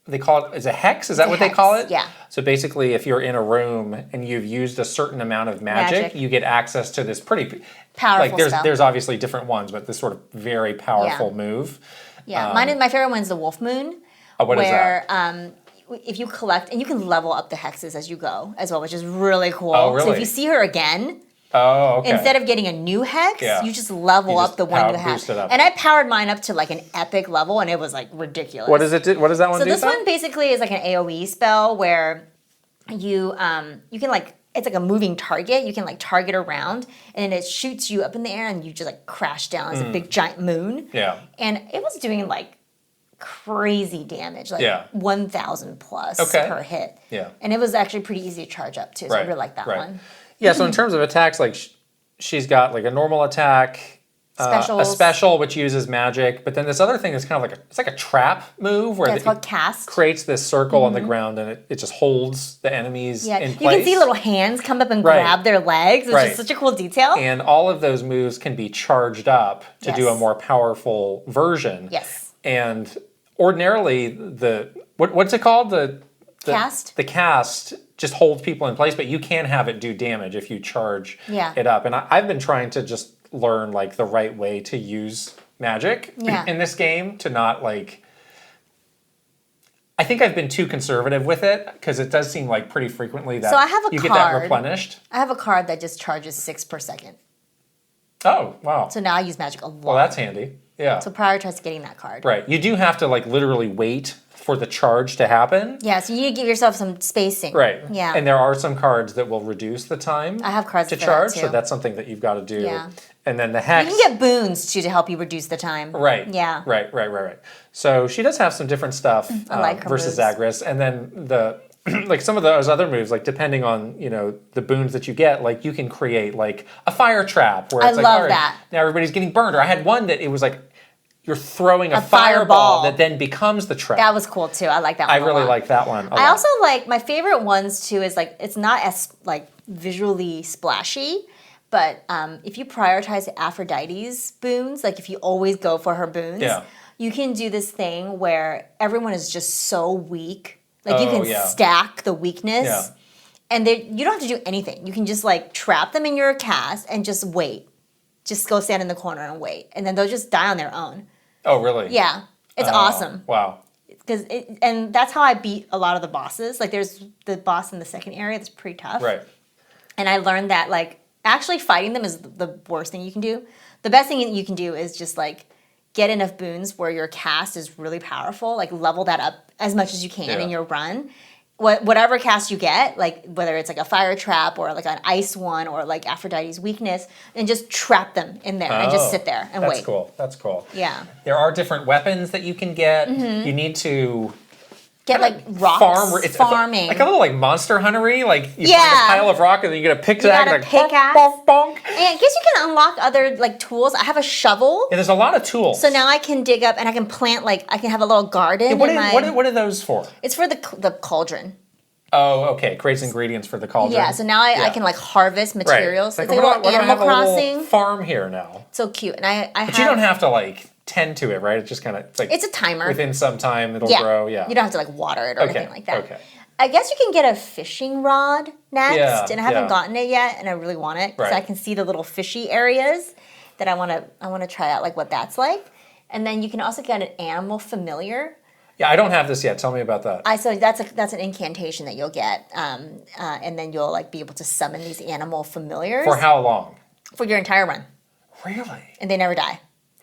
they call it is a hex. Is that what hex, they call it? Yeah. So basically, if you're in a room and you've used a certain amount of magic. You get access to this pretty powerful like spell. There's obviously different ones, but this sort of very powerful move. Yeah, my favorite one is the Wolf Moon. What is that? If you collect, and you can level up the hexes as you go as well, which is really cool. Oh, really? So if you see her again, okay. instead of getting a new hex, you just level up the one you have. And I powered mine up to like an epic level, and it was like ridiculous. What does it do? What does that one do? So this one basically is like an AoE spell where you can like, it's like a moving target. You can like target around, and then it shoots you up in the air, and you just like crash down as a big giant moon. Yeah. And it was doing like crazy damage, like 1,000 plus per hit. Yeah. And it was actually pretty easy to charge up too, so I really like that one. Yeah, so in terms of attacks, like she's got like a normal attack, a special which uses magic, but then this other thing is kind of like it's like a trap move where it's called cast. Creates this circle on the ground, and it just holds the enemies in place. You can see little hands come up and grab their legs, which is such a cool detail. And all of those moves can be charged up to do a more powerful version. Yes. And ordinarily what's it called? The cast? The cast just holds people in place, but you can have it do damage if you charge it up. And I've been trying to just learn like the right way to use magic in this game to not like. I think I've been too conservative with it because it does seem like pretty frequently that you get that replenished. I have a card that just charges 6 per second. Oh, wow. So now I use magic a lot. Well, that's handy. Yeah. So prioritize getting that card. Right. You do have to like literally wait for the charge to happen. Yeah, so you need to give yourself some spacing. Right. Yeah. And there are some cards that will reduce the time I have cards to for charge, that too. so that's something that you've got to do. Yeah. And then the hex. You can get boons too to help you reduce the time. Right. Yeah. Right. So she does have some different stuff I like her versus moves. Zagreus. And then the like some of those other moves, like depending on, the boons that you get, like you can create like a fire trap where it's I like, love all right, that. now everybody's getting burned. Or I had one that it was like you're throwing a fireball that then becomes the trap. That was cool too. I like that one. I really like that one. I also like my favorite ones too is like it's not as like visually splashy, but if you prioritize Aphrodite's boons, like if you always go for her boons, you can do this thing where everyone is just so weak. Like you can stack the weakness, and you don't have to do anything. You can just like trap them in your cast and just wait. Just go stand in the corner and wait, and then they'll just die on their own. Oh, really? Yeah, it's awesome. Wow. And that's how I beat a lot of the bosses. Like there's the boss in the second area that's pretty tough. Right. And I learned that like actually fighting them is the worst thing you can do. The best thing you can do is just like get enough boons where your cast is really powerful, like level that up as much as you can in your run. Whatever cast you get, like whether it's like a fire trap or like an ice one or like Aphrodite's weakness, and just trap them in there and just sit there and wait. That's cool. That's cool. Yeah. There are different weapons that you can get. You need to get like rocks. Farming. Like a little like Monster Hunter-y. Like you find a pile of rock and then you get a pickaxe. You got a pickaxe. Bonk, bonk, bonk. And I guess you can unlock other like tools. I have a shovel. Yeah, there's a lot of tools. So now I can dig up and I can plant like I can have a little garden. Yeah, what are those for? It's for the cauldron. Oh, okay. Creates ingredients for the cauldron. Yeah, so now I can like harvest materials. Right. It's like a little Animal Crossing. Farm here now. So cute. And But you don't have to like tend to it, right? It's just kind of like it's a timer. Within some time it'll grow. Yeah. You don't have to like water it or anything like that. Okay. I guess you can get a fishing rod next, and I haven't gotten it yet, and I really want it because I can see the little fishy areas that I want to try out, like what that's like. And then you can also get an animal familiar. Yeah, I don't have this yet. Tell me about that. So that's an incantation that you'll get, and then you'll like be able to summon these animal familiars. For how long? For your entire run. Really? And they never die.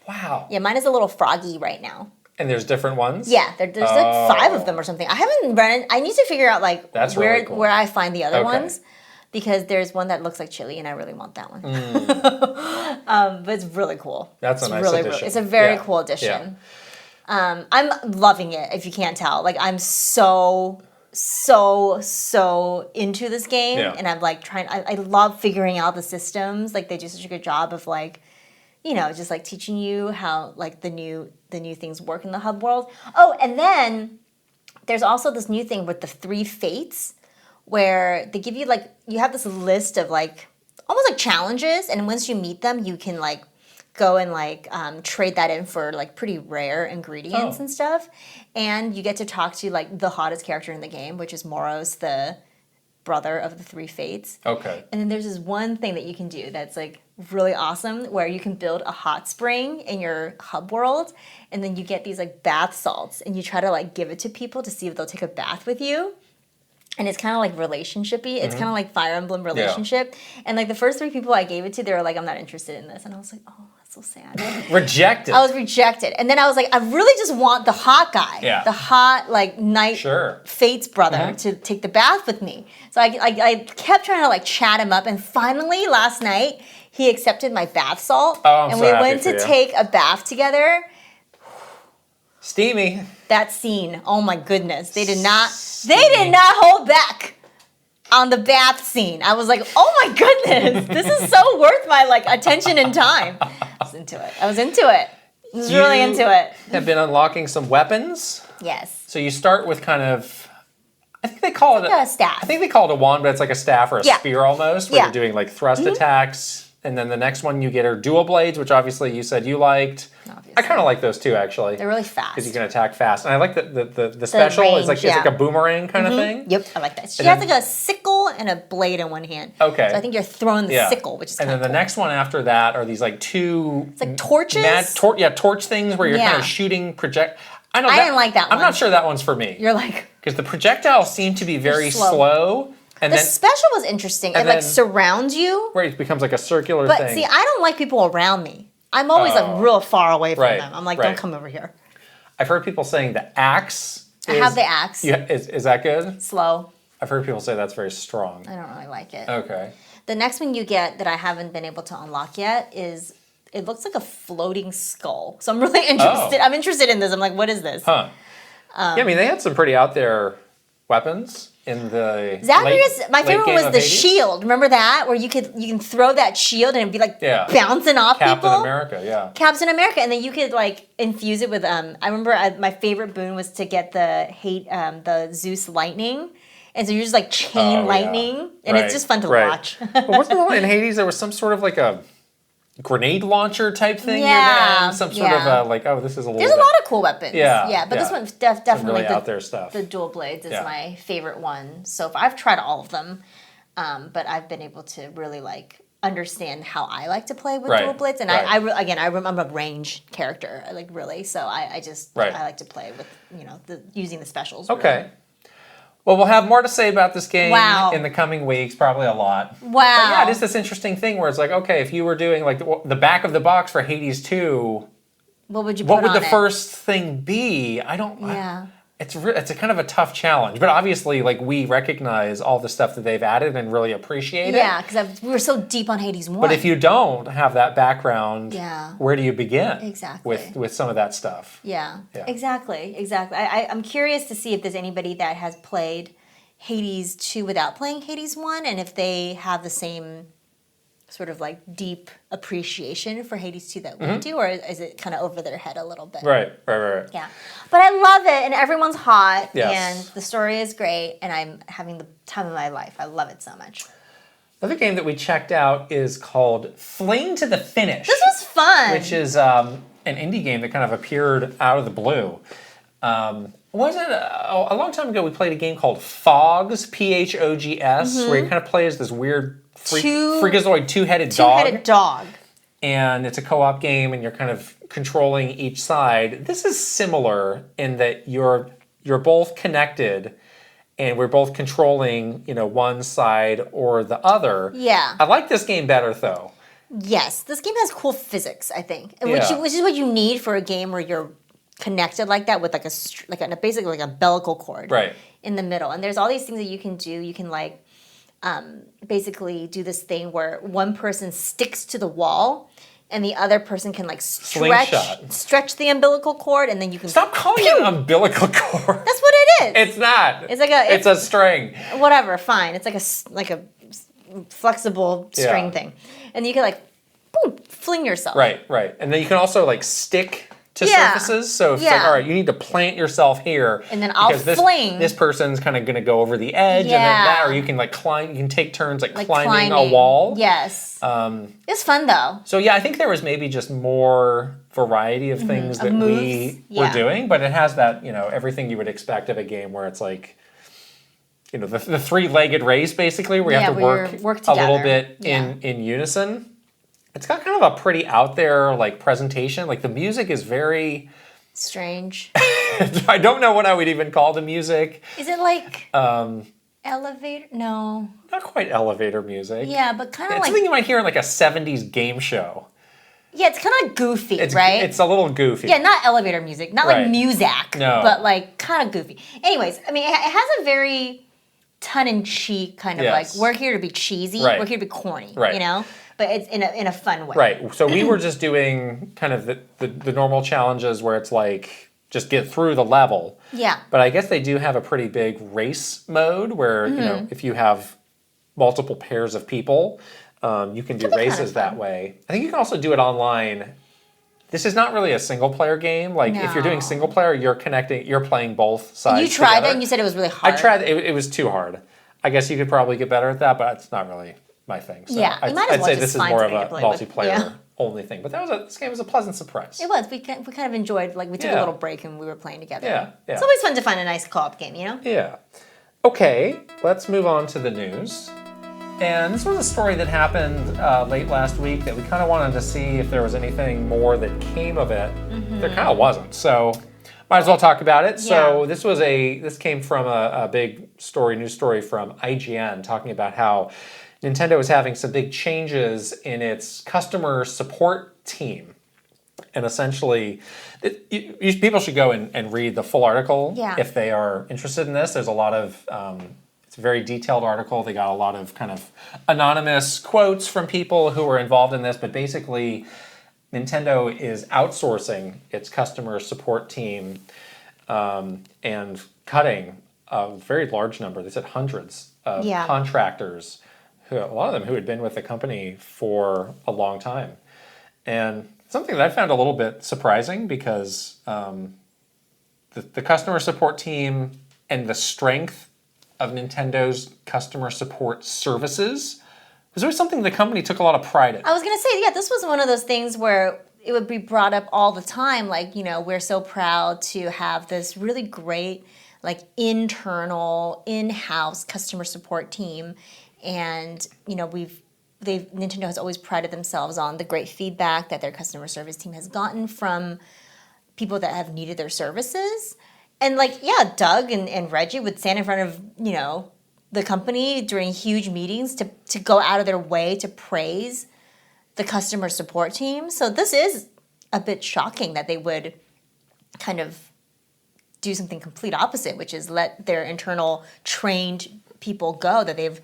Wow. Yeah, mine is a little froggy right now. And there's different ones? Yeah, there's like 5 of them or something. I haven't run it. I need to figure out like where I find the other ones. Because there's one that looks like chili, and I really want that one. But it's really cool. That's a nice addition. It's a very cool addition. Yeah. I'm loving it, if you can't tell. Like, I'm so into this game. Yeah. And I'm like I love figuring out the systems. Like, they do such a good job of like, you know, just like teaching you how like the new things work in the hub world. Oh, and then there's also this new thing with the 3 fates, where they give you like, you have this list of like almost like challenges, and once you meet them, you can like go and like trade that in for like pretty rare ingredients and stuff. And you get to talk to like the hottest character in the game, which is Moros, the brother of the 3 fates. Okay. And then there's this one thing that you can do that's like really awesome, where you can build a hot spring in your hub world, and then you get these like bath salts, and you try to like give it to people to see if they'll take a bath with you. And it's kind of like relationship-y. It's kind of like Fire Emblem relationship. Yeah. And like the first 3 people I gave it to, they were like, I'm not interested in this. And I was like, oh, that's so sad. Rejected. I was rejected. And then I was like, I really just want the hot guy. Yeah. The hot, like, knight Fate's brother to take the bath with me. So I kept trying to like chat him up. And finally, last night, he accepted my bath salt. Oh, I'm and so we happy went for to you. take a bath together. Steamy. That scene, oh my goodness. They did not hold back on the bath scene. I was like, oh my goodness, this is so worth my like attention and time. I was into it. I was really into it. Have been unlocking some weapons. Yes. So you start with kind of, I think they call it a staff. I think they call it a wand, but it's like a staff or a spear almost, where you're doing like thrust attacks. And then the next one you get are dual blades, which obviously you said you liked. Obviously. I kind of like those too, actually. They're really fast. Because you can attack fast. And I like the special range, is like it's like a boomerang kind of thing. Yep, I like that. She has like a sickle and a blade in one hand. Okay. So I think you're throwing the sickle, which is kind of And then the next one after that are these like 2... It's like torches? Torch things where you're kind of shooting I didn't like that one. I'm not sure that one's for me. You're like... Because the projectiles seem to be very slow. And the special was interesting. It like surrounds you. Where it becomes like a circular thing. But see, I don't like people around me. I'm always like real far away from them. I'm like, don't come over here. I've heard people saying the axe. I have the axe. Is that good? Slow. I've heard people say that's very strong. I don't really like it. Okay. The next one you get that I haven't been able to unlock yet is, it looks like a floating skull. So I'm really interested. I'm interested in this. I'm like, what is this? Huh. Yeah, I mean, they had some pretty out there weapons in the my favorite one was the shield. Remember that? Where you can throw that shield and it'd be like bouncing off people. Captain America, yeah. Captain America. And then you could like infuse it with I remember my favorite boon was to get the Zeus lightning. And so you're just like chain lightning. And it's just fun to watch. But wasn't there in Hades there was some sort of like a grenade launcher type thing? Some sort of like, this is a little There's a lot of cool weapons. Yeah, but this one definitely really out there stuff. The dual blades is my favorite one so far. I've tried all of them, but I've been able to really like understand how I like to play with dual blades. And I'm a range character, so I like to play with using the specials. Okay. Really. Well, we'll have more to say about this game Wow. in the coming weeks, probably a lot. Wow. But yeah, it is this interesting thing where it's like, okay, if you were doing like the back of the box for Hades 2, what would you put what would on the it? first thing be? I don't. Yeah. It's a kind of a tough challenge, but obviously, like we recognize all the stuff that they've added and really appreciate it. Yeah, because we were so deep on Hades 1. But if you don't have that background, Yeah. where do you begin? Exactly. With some of that stuff. Yeah, Yeah. exactly. I'm curious to see if there's anybody that has played Hades 2 without playing Hades 1, and if they have the same sort of like deep appreciation for Hades 2 that we do, or is it kind of over their head a little bit? Right. Yeah. But I love it, and everyone's hot, Yes. and the story is great, and I'm having the time of my life. I love it so much. Another game that we checked out is called Flame to the Finish. This was fun. Which is an indie game that kind of appeared out of the blue. Wasn't it a long time ago we played a game called Phogs, P-H-O-G-S, where you kind of play as this weird freakazoid two-headed dog. Two-headed dog. And it's a co-op game, and you're kind of controlling each side. This is similar in that you're both connected, and we're both controlling, one side or the other. Yeah. I like this game better, though. Yes, this game has cool physics, I think, Yeah. which is what you need for a game where you're connected like that with basically like a umbilical cord Right. in the middle. And there's all these things that you can do. You can basically do this thing where one person sticks to the wall and the other person can like Slingshot. stretch the umbilical cord, and then you can Stop calling it an umbilical cord. That's what it is. It's not. It's like It's a string. whatever, fine. It's like a flexible string Yeah. thing, and you can like boom, fling yourself. Right. And then you can also like stick to Yeah. surfaces. So if it's like, Yeah. all right, you need to plant yourself here. And then I'll because fling. This person's kind of going to go over the edge, and then Yeah. that, or you can like climb. You can take turns like Like climbing a wall. Yes. It's fun though. So yeah, I think there was maybe just more variety of things Of that moves. we Yeah. were doing, but it has that everything you would expect of a game where it's like. The three-legged race, basically, where you have to work a little together. bit Yeah. in unison. It's got kind of a pretty out there like presentation. Like the music is very. Strange. I don't know what I would even call the music. Is it like elevator? No. Not quite elevator music. Yeah, but kind of It's like something you might hear in like a 70s game show. yeah, it's kind of like goofy, It's right? It's a little goofy. Yeah, not elevator music, not Right. like Muzak, No. but like kind of goofy. Anyways, I mean, it has a very tongue-in-cheek kind of Yes. like we're here to be cheesy, Right. we're here to be corny, Right. But it's in a fun way. Right. So we were just doing kind of the normal challenges where it's like just get through the level. Yeah. But I guess they do have a pretty big race mode where, if you have multiple pairs of people, you can do That'd be races kinda that fun. way. I think you can also do it online. This is not really a single player game. Like if you're doing No. single player, you're playing both sides. You tried together. it and you said it was really hard. I tried. It was too hard. I guess you could probably get better at that, but it's not really my thing. So Yeah, you might as I'd well say just this is find more of something a to play with. multiplayer Yeah. only thing. But this game was a pleasant surprise. It was. We kind of enjoyed, like, we took a Yeah. little break and we were playing together. Yeah. It's always fun to find a nice co-op game, Yeah. Okay, let's move on to the news. And this was a story that happened late last week that we kind of wanted to see if there was anything more that came of it. There kind of wasn't, so might as well talk about it. So this came from a big news story from IGN talking about how Nintendo is having some big changes in its customer support team. And essentially, people should go and read the full article if they are interested in this. There's a lot of, it's a very detailed article. They got a lot of kind of anonymous quotes from people who were involved in this. But basically, Nintendo is outsourcing its customer support team and cutting a very large number. They said hundreds of contractors, a lot of them who had been with the company for a long time. And something that I found a little bit surprising because the customer support team and the strength of Nintendo's customer support services was always something the company took a lot of pride in. I was going to say, this was one of those things where it would be brought up all the time. Like, we're so proud to have this really great, like, internal, in-house customer support team. And, Nintendo has always prided themselves on the great feedback that their customer service team has gotten from people that have needed their services. And like, yeah, Doug and Reggie would stand in front of, the company during huge meetings to go out of their way to praise the customer support team. So this is a bit shocking that they would kind of do something complete opposite, which is let their internal trained people go that they've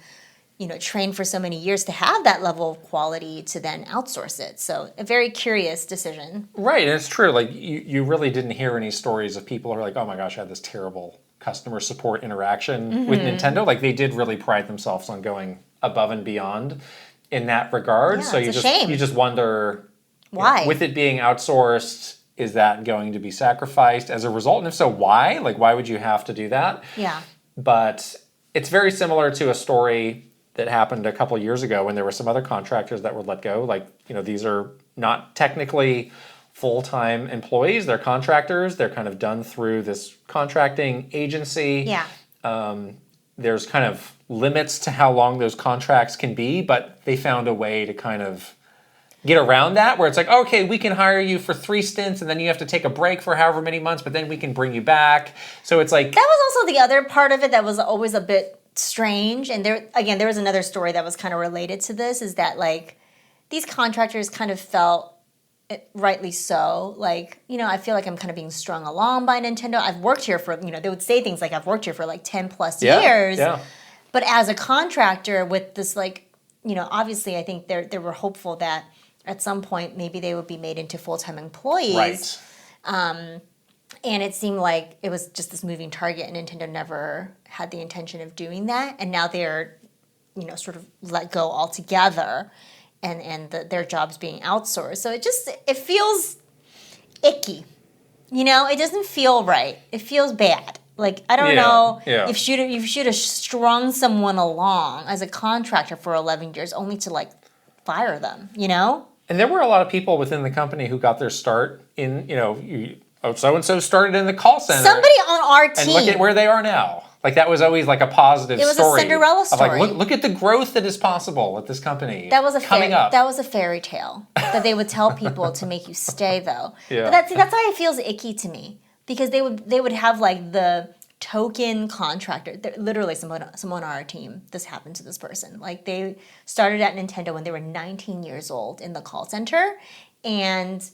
trained for so many years to have that level of quality to then outsource it. So a very curious decision. Right, and it's true. Like you really didn't hear any stories of people who are like, oh my gosh, I had this terrible customer support interaction with Nintendo. Like they did really pride themselves on going above and beyond in that regard. Yeah, so it's a shame. You just wonder why, with it being outsourced, is that going to be sacrificed as a result? And if so, why? Like why would you have to do that? Yeah. But it's very similar to a story that happened a couple years ago when there were some other contractors that were let go. Like, these are not technically full-time employees. They're contractors. They're kind of done through this contracting agency. Yeah. There's kind of limits to how long those contracts can be, but they found a way to kind of get around that where it's like, okay, we can hire you for 3 stints and then you have to take a break for however many months, but then we can bring you back. So it's like... That was also the other part of it that was always a bit strange. And there was another story that was kind of related to this, is that like these contractors kind of felt, rightly so, like, I feel like I'm kind of being strung along by Nintendo. I've worked here for, they would say things like, I've worked here for like 10 plus years. Yeah. But as a contractor with this, like, obviously I think they were hopeful that at some point maybe they would be made into full-time employees. Right. And it seemed like it was just this moving target, and Nintendo never had the intention of doing that. And now they're, sort of let go altogether, and their jobs being outsourced. So it feels icky. It doesn't feel right. It feels bad. Like, I don't know if you should have strung someone along as a contractor for 11 years only to, like, fire them, And there were a lot of people within the company who got their start in, so-and-so started in the call center. Somebody on our team. And look at where they are now. Like, that was always like a positive story. It was a Cinderella story. Of like, look at the growth that is possible at this company. That was coming up. That was a fairy tale that they would tell people to make you stay, though. Yeah. But that's why it feels icky to me, because they would have like the token contractor. Literally, someone on our team. This happened to this person. Like, they started at Nintendo when they were 19 years old in the call center, and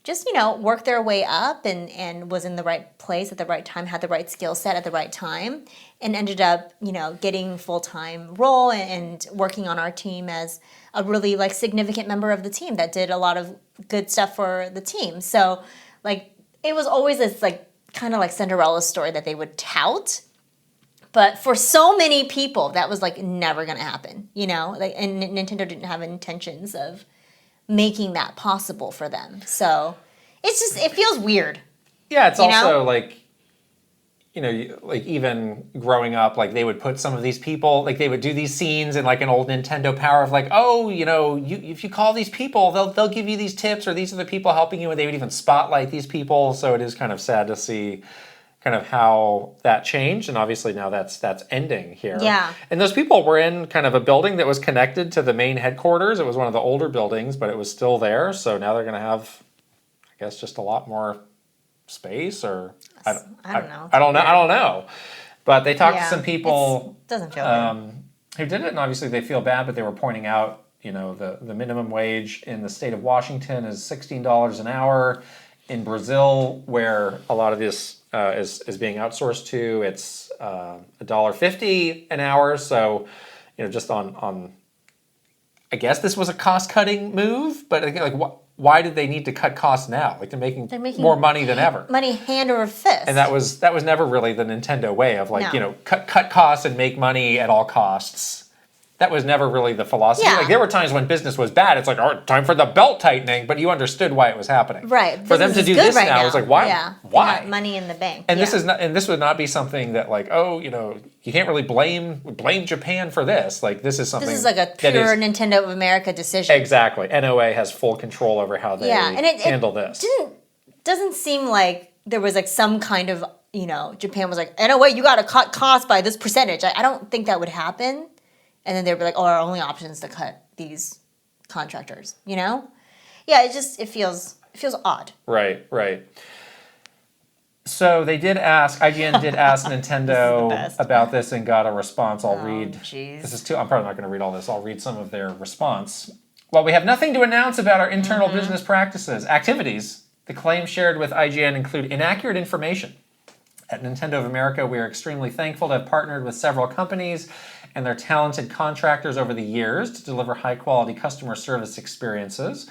just, worked their way up and was in the right place at the right time, had the right skill set at the right time, and ended up, getting full-time role and working on our team as a really, like, significant member of the team that did a lot of good stuff for the team. So, like, it was always this, like, kind of like Cinderella story that they would tout. But for so many people, that was, like, never going to happen, Like, and Nintendo didn't have intentions of making that possible for them. So it feels weird. Yeah, it's also like, like even growing up, like they would put some of these people, like they would do these scenes in like an old Nintendo Power of like, oh, if you call these people, they'll give you these tips, or these are the people helping you, and they would even spotlight these people. So it is kind of sad to see kind of how that changed, and obviously now that's ending here. Yeah. And those people were in kind of a building that was connected to the main headquarters. It was one of the older buildings, but it was still there. So now they're going to have, I guess, just a lot more space, or I don't know. I don't know. But they talked to some people. Doesn't feel good. Who did it, and obviously they feel bad, but they were pointing out, the minimum wage in the state of Washington is $16 an hour. In Brazil, where a lot of this is being outsourced to, it's $1.50 an hour. So, just on, I guess this was a cost-cutting move, but again, like, why did they need to cut costs now? Like, they're making more money than ever. Money hand over fist. And that was never really the Nintendo way of like, cut costs and make money at all costs. That was never really the philosophy. Yeah. Like, there were times when business was bad. It's like, all right, time for the belt tightening, but you understood why it was happening. Right. For them to do this now, it's like, why? Yeah. Why? Money in the bank. And this would not be something that like, oh, you can't really blame Japan for this. Like, this is something. This is like a pure Nintendo of America decision. Exactly. NOA has full control over how they handle this. Doesn't seem like there was like some kind of, Japan was like, NOA, you got to cut costs by this percentage. I don't think that would happen. And then they'd be like, oh, our only option is to cut these contractors, Yeah, it feels odd. Right. So they did ask, IGN did ask Nintendo best. about this and got a response. I'll read. Jeez. This is too, I'm probably not going to read all this. I'll read some of their response. While we have nothing to announce about our internal business practices, activities, the claims shared with IGN include inaccurate information. At Nintendo of America, we are extremely thankful to have partnered with several companies and their talented contractors over the years to deliver high-quality customer service experiences.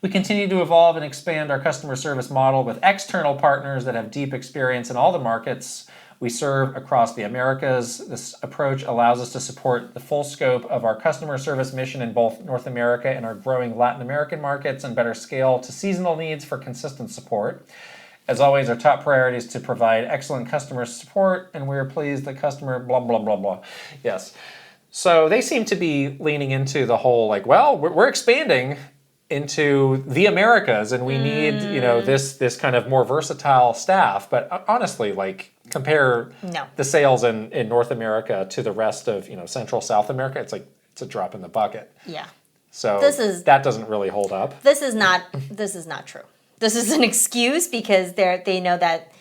We continue to evolve and expand our customer service model with external partners that have deep experience in all the markets we serve across the Americas. This approach allows us to support the full scope of our customer service mission in both North America and our growing Latin American markets and better scale to seasonal needs for consistent support. As always, our top priority is to provide excellent customer support, and we are pleased that customer blah, blah, blah, blah. Yes. So they seem to be leaning into the whole, like, well, we're expanding into the Americas, and we need, this kind of more versatile staff. But honestly, like, compare the sales in North America to the rest of, Central South America, it's a drop in the bucket. Yeah. So that doesn't really hold up. This is not true. This is an excuse because they know that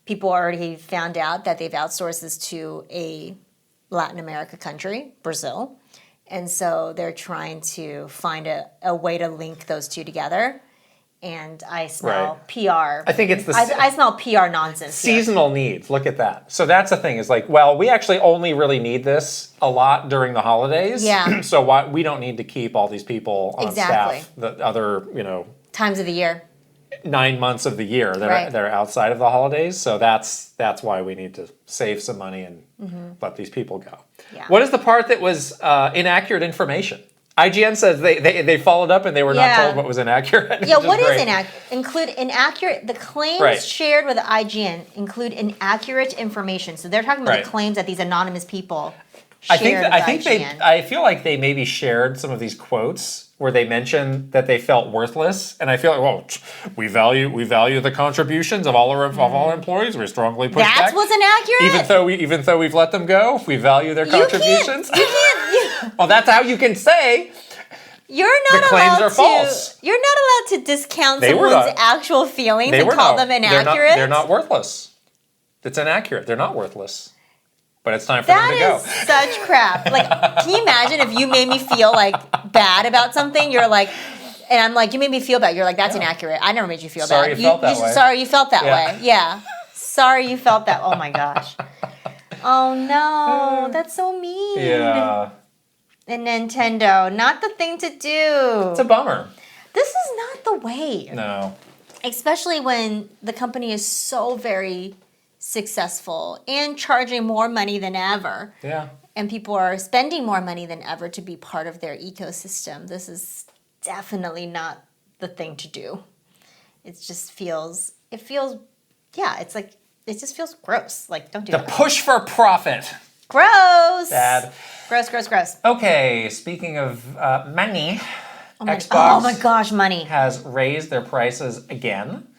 people already found out that they've outsourced this to a Latin America country, Brazil. And so they're trying to find a way to link those two together. And I smell PR. I think it's I smell PR nonsense. Seasonal needs. Look at that. So that's the thing is like, well, we actually only really need this a lot during the holidays. Yeah. So we don't need to keep all these people on staff the other, times of the year. 9 months of the year that are outside of the holidays. So that's why we need to save some money and let these people go. Yeah. What is the part that was inaccurate information? IGN says they followed up and they were not told what was inaccurate. Yeah, what is inaccurate? The claims shared with IGN include inaccurate information. So they're talking about the claims that these anonymous people shared I think I feel like they maybe shared some of these quotes where they mentioned that they felt worthless, and I feel like, well, we value the contributions of all our employees. We strongly push back. That's what's inaccurate. Even though we've let them go, we value their contributions. You can't. Well, that's how you can say. You're not the claims are false. You're not allowed to discount someone's actual feelings and call them inaccurate. They're not worthless. It's inaccurate. They're not worthless. But it's time for them to go. That is such crap. Like, can you imagine if you made me feel like bad about something? You're like, and I'm like, you made me feel bad. You're like, that's inaccurate. I never made you feel bad. You felt that way. Sorry you felt that way. Yeah. Sorry you felt that. Oh my gosh. Oh no, that's so mean. Yeah. And Nintendo, not the thing to do. It's a bummer. This is not the way. No. Especially when the company is so very successful and charging more money than ever. Yeah. And people are spending more money than ever to be part of their ecosystem. This is definitely not the thing to do. It just feels, it's like, it just feels gross. Like, don't do that. The push for profit. Gross. Bad. Gross. Okay, speaking of money, Xbox. Oh my gosh, money. Has raised their prices again.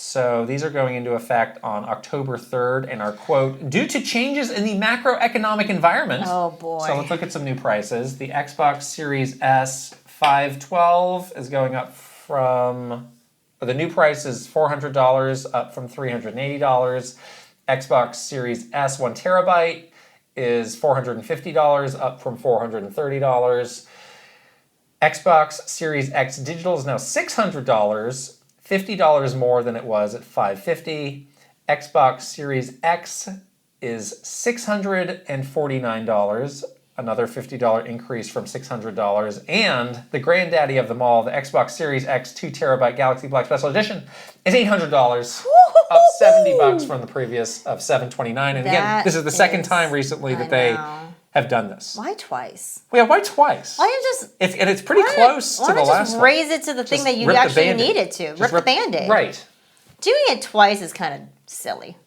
So these are going into effect on October 3rd and are, quote, due to changes in the macroeconomic environment. Oh, boy. So let's look at some new prices. The Xbox Series S 512 is going up from, the new price is $400, up from $380. Xbox Series S 1 terabyte is $450, up from $430. Xbox Series X Digital is now $600. $50 more than it was at $550. Xbox Series X is $649, another $50 increase from $600. And the granddaddy of them all, the Xbox Series X 2 terabyte Galaxy Black Special Edition is $800, up $70 from the previous of $729. And again, this is the second time recently that they have done this. Why twice? Well, yeah, why twice? Why don't you just... It's pretty close to the last one. Raise it to the thing that you actually needed to. Rip the Band-Aid. Right. Doing it twice is kind of silly.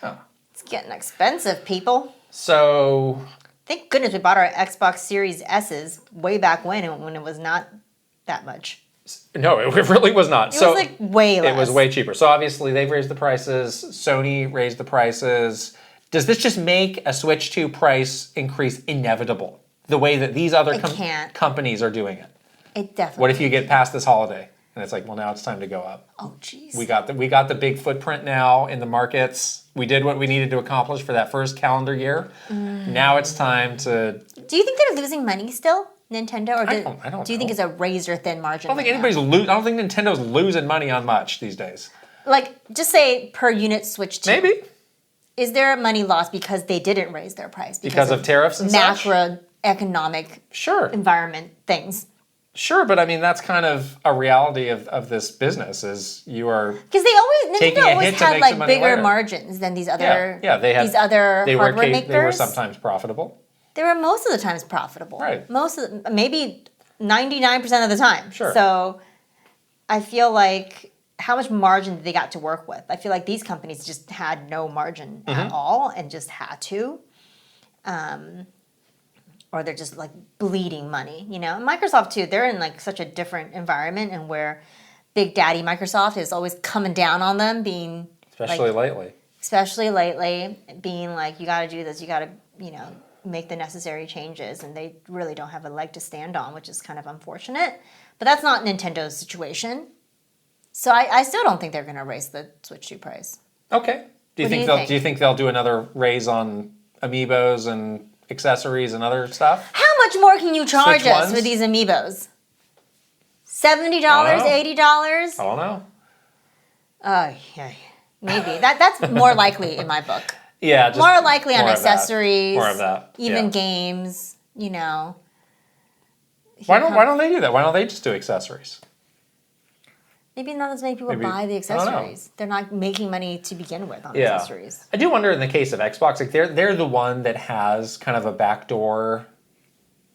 Yeah. It's getting expensive, people. So... Thank goodness we bought our Xbox Series S's way back when it was not that much. No, it really was not. It was like way less. It was way cheaper. So obviously they've raised the prices. Sony raised the prices. Does this just make a Switch 2 price increase inevitable? The way that these other companies are doing it? It definitely What if you get past this holiday? And it's like, well, now it's time to go up. Oh, jeez. We got the big footprint now in the markets. We did what we needed to accomplish for that first calendar year. Now it's time to... Do you think they're losing money still, Nintendo? Or I don't do you think it's a razor-thin margin? I don't think Nintendo's losing money on much these days. Like, just say per unit Switch 2. Maybe. Is there money lost because they didn't raise their price? Because of tariffs and such? Macroeconomic environment things. Sure, but I mean, that's kind of a reality of this business is you are because Nintendo always had like bigger margins than these other these other hardware makers. They were sometimes profitable. They were most of the times profitable. Right. Maybe 99% of the time. Sure. So I feel like how much margin did they got to work with? I feel like these companies just had no margin at all and just had to. Or they're just like bleeding money, you know. And Microsoft too, they're in like such a different environment and where Big Daddy Microsoft is always coming down on them, being especially lately, being like, you got to do this, you got to, you know, make the necessary changes, and they really don't have a leg to stand on, which is kind of unfortunate. But that's not Nintendo's situation. So I still don't think they're going to raise the Switch 2 price. Okay. Do you think they'll do another raise on amiibos and accessories and other stuff? How much more can you charge us for these amiibos? $70, $80? I don't know. Yeah, maybe. That's more likely in my book. Yeah, just more likely on accessories. More of that. Even games, you know. Why don't they do that? Why don't they just do accessories? Maybe not as many people buy the accessories. They're not making money to begin with on accessories. I do wonder in the case of Xbox, like they're the one that has kind of a backdoor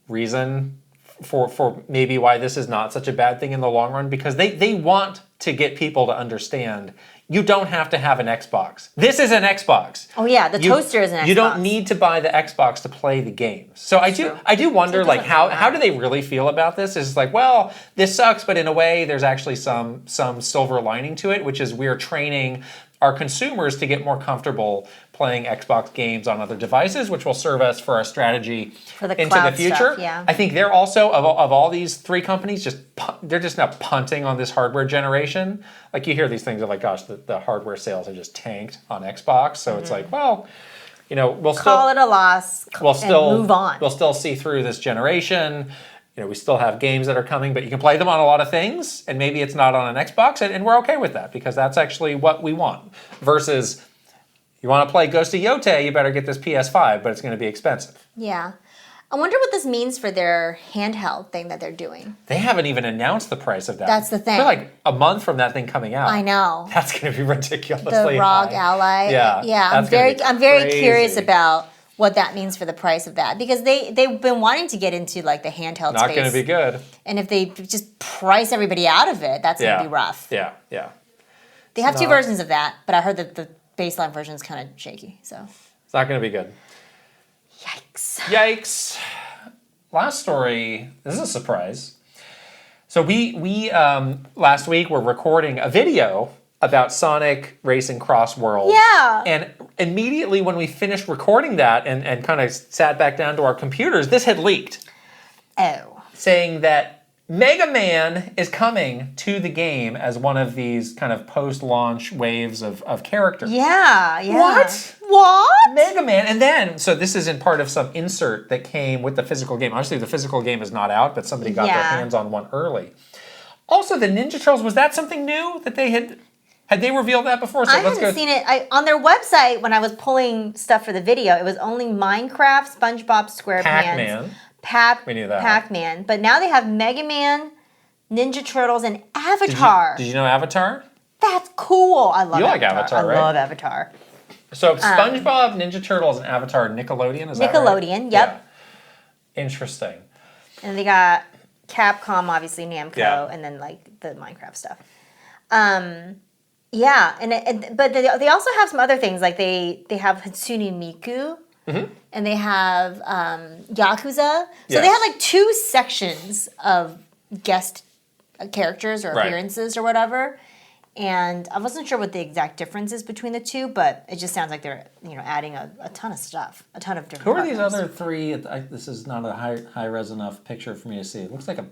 reason for maybe why this is not such a bad thing in the long run, because they want to get people to understand you don't have to have an Xbox. This is an Xbox. Oh yeah, the toaster is an Xbox. You don't need to buy the Xbox to play the games. So I do wonder like how do they really feel about this? Is like, well, this sucks, but in a way there's actually some silver lining to it, which is we're training our consumers to get more comfortable playing Xbox games on other devices, which will serve us for our strategy into the future. Stuff, yeah. I think they're also, of all these three companies, they're just now punting on this hardware generation. Like you hear these things of like, gosh, the hardware sales have just tanked on Xbox. So it's like, well, you know, we'll call it a loss and move on. We'll still see through this generation. You know, we still have games that are coming, but you can play them on a lot of things, and maybe it's not on an Xbox, and we're okay with that because that's actually what we want. Versus, you want to play Ghost of Yotei, you better get this PS5, but it's going to be expensive. Yeah. I wonder what this means for their handheld thing that they're doing. They haven't even announced the price of that. That's the thing. We're like a month from that thing coming out. I know. That's going to be ridiculously the ROG high. Ally. Yeah. I'm very curious about what that means for the price of that, because they've been wanting to get into like the handheld space. Not going to be good. And if they just price everybody out of it, that's going to be rough. Yeah. They have two versions of that, but I heard that the baseline version is kind of shaky. So it's not going to be good. Yikes. Last story. This is a surprise. So we last week were recording a video about Sonic Racing Cross Worlds. Yeah. And immediately when we finished recording that and kind of sat back down to our computers, this had leaked. Oh. Saying that Mega Man is coming to the game as one of these kind of post-launch waves of characters. Yeah. What? Mega Man. And then, so this is in part of some insert that came with the physical game. Obviously, the physical game is not out, but somebody got their hands on one early. Also, the Ninja Turtles, was that something new that they had they revealed that before? So I hadn't seen it. On their website, when I was pulling stuff for the video, it was only Minecraft, SpongeBob SquarePants, Pac-Man. We knew that. Pac-Man. But now they have Mega Man, Ninja Turtles, and Avatar. Did you know Avatar? That's cool. I love Avatar. You like Avatar, right? I love Avatar. So SpongeBob, Ninja Turtles, and Avatar, Nickelodeon, is that right? Nickelodeon, yep. Yeah. Interesting. And they got Capcom, obviously, Namco, and then like the Minecraft stuff. Yeah, but they also have some other things, like they have Hatsune Miku, and they have Yakuza. So they have like two sections of guest characters or appearances or whatever. And I wasn't sure what the exact difference is between the two, but it just sounds like they're adding a ton of stuff, a ton of different. Who are these other three? This is not a high res enough picture for me to see. It looks like a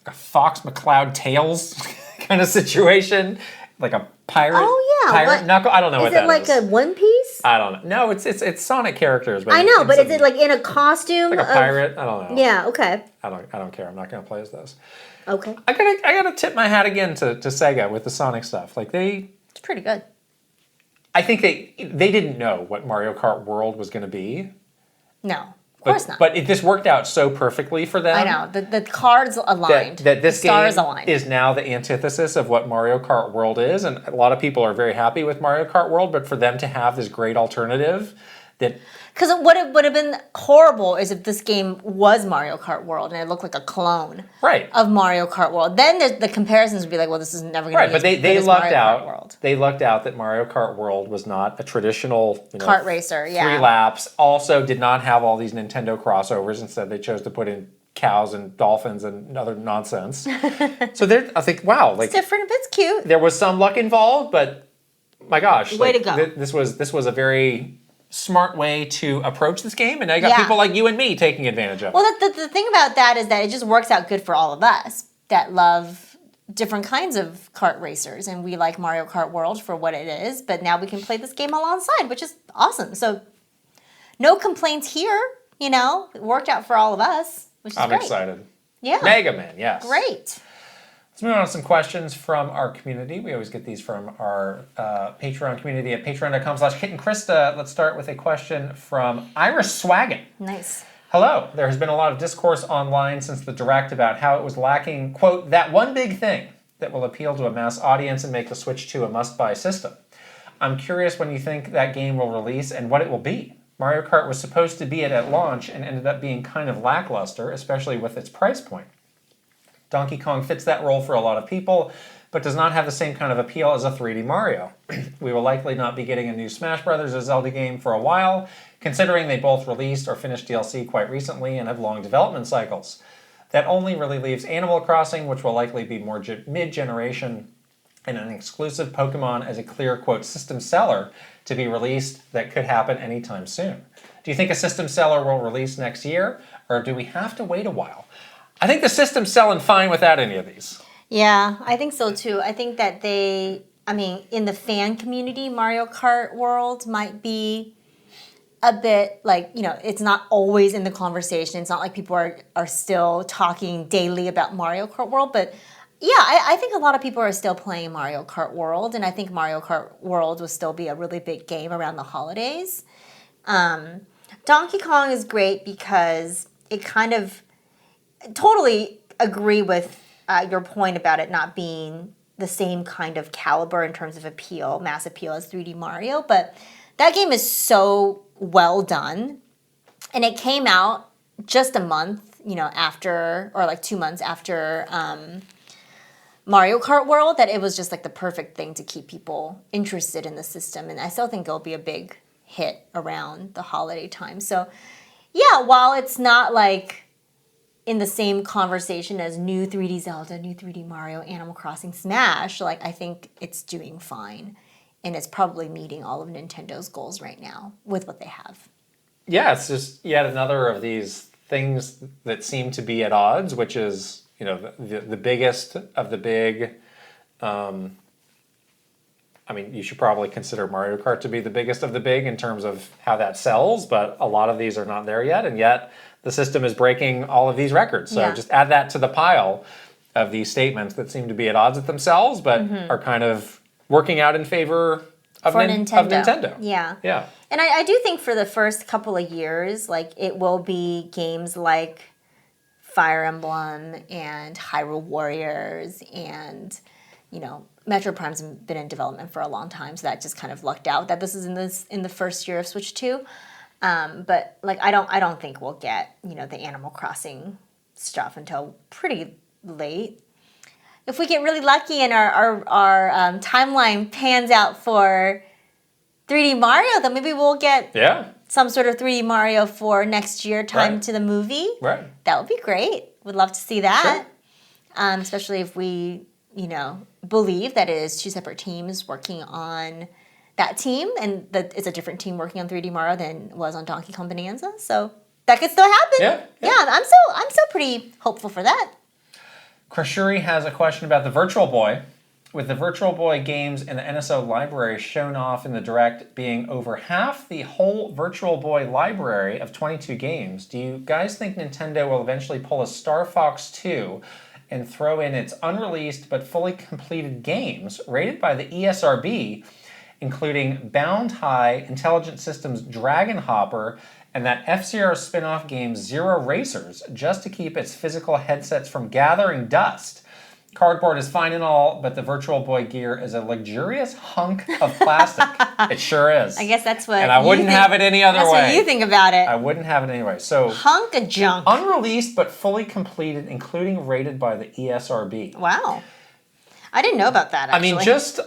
a Fox McCloud Tales kind of situation, like a pirate. Oh yeah, pirate Knuckle. I don't know what that is. Is it like a One Piece? I don't know. No, it's Sonic characters. But I know, but is it like in a costume? Like a pirate? I don't know. Yeah. Okay. I don't care. I'm not gonna play as those. Okay. I gotta tip my hat again to Sega with the Sonic stuff. Like it's pretty good. I think they didn't know what Mario Kart World was gonna be. No. Of course not. But this worked out so perfectly for them. I know. The cards aligned. That this the stars game aligned. is now the antithesis of what Mario Kart World is. And a lot of people are very happy with Mario Kart World, but for them to have this great alternative that... Because what would have been horrible is if this game was Mario Kart World and it looked like a clone of Mario Kart World. Then the comparisons would be like, well, this is never going to be as good as Mario Kart World. They lucked out that Mario Kart World was not a traditional kart racer. Yeah, 3 laps. Also, did not have all these Nintendo crossovers. Instead, they chose to put in cows and dolphins and other nonsense. So I think, wow, like it's different, but it's cute. There was some luck involved, but my gosh, way to go! This was a very smart way to approach this game, and I got people like you and me taking advantage of it. Well, the thing about that is that it just works out good for all of us that love different kinds of kart racers, and we like Mario Kart World for what it is, but now we can play this game alongside, which is awesome. So no complaints here, you know, it worked out for all of us, which is great. I'm excited. Yeah. Mega Man, yes. Great. Let's move on to some questions from our community. We always get these from our Patreon community at patreon.com/KitandKrysta. Let's start with a question from Iris Swaggin. Nice. Hello. There has been a lot of discourse online since the Direct about how it was lacking, quote, that one big thing that will appeal to a mass audience and make the Switch 2 a must-buy system. I'm curious when you think that game will release and what it will be. Mario Kart was supposed to be it at launch and ended up being kind of lackluster, especially with its price point. Donkey Kong fits that role for a lot of people, but does not have the same kind of appeal as a 3D Mario. We will likely not be getting a new Smash Bros. Or Zelda game for a while, considering they both released or finished DLC quite recently and have long development cycles. That only really leaves Animal Crossing, which will likely be more mid-generation, and an exclusive Pokemon as a clear, quote, system seller to be released that could happen anytime soon. Do you think a system seller will release next year, or do we have to wait a while? I think the system's selling fine without any of these. Yeah, I think so too. I think that in the fan community, Mario Kart World might be a bit like, you know, it's not always in the conversation. It's not like people are still talking daily about Mario Kart World. But yeah, I think a lot of people are still playing Mario Kart World. And I think Mario Kart World will still be a really big game around the holidays. Donkey Kong is great because it kind of... totally agree with your point about it not being the same kind of caliber in terms of appeal, mass appeal as 3D Mario, but that game is so well done, and it came out just a month, you know, after, or like 2 months after Mario Kart World, that it was just like the perfect thing to keep people interested in the system, and I still think it'll be a big hit around the holiday time. So yeah, while it's not like in the same conversation as new 3D Zelda, new 3D Mario, Animal Crossing, Smash, like I think it's doing fine. And it's probably meeting all of Nintendo's goals right now with what they have. Yeah, it's just yet another of these things that seem to be at odds, which is, you know, the biggest of the big. I mean, you should probably consider Mario Kart to be the biggest of the big in terms of how that sells, but a lot of these are not there yet, and yet the system is breaking all of these records. So just add that to the pile of these statements that seem to be at odds with themselves, but are kind of working out in favor of Nintendo. Yeah. Yeah. And I do think for the first couple of years, like it will be games like Fire Emblem and Hyrule Warriors and, you know, Metro Prime's been in development for a long time, so that just kind of lucked out that this is in the first year of Switch 2. But like I don't think we'll get, you know, the Animal Crossing stuff until pretty late. If we get really lucky and our timeline pans out for 3D Mario, then maybe we'll get some sort of 3D Mario for next year, timed to the movie. Right. That would be great. Would love to see that. Sure. Especially if we, you know, believe that it is 2 separate teams working on that team, and that it's a different team working on 3D Mario than was on Donkey Kong Bonanza. So that could still happen. Yeah, I'm still pretty hopeful for that. Krashuri has a question about the Virtual Boy. With the Virtual Boy games in the NSO library shown off in the Direct being over half the whole Virtual Boy library of 22 games, do you guys think Nintendo will eventually pull a Star Fox 2 and throw in its unreleased but fully completed games rated by the ESRB, including Bound High, Intelligent Systems' Dragon Hopper, and that F-Zero spin-off game Zero Racers, just to keep its physical headsets from gathering dust? Cardboard is fine and all, but the Virtual Boy gear is a luxurious hunk of plastic. It sure is. I guess that's what. And I wouldn't have it any other way. That's what you think about it. I wouldn't have it anyway. So hunk of junk. Unreleased but fully completed, including rated by the ESRB. Wow, I didn't know about that. Actually. I mean, just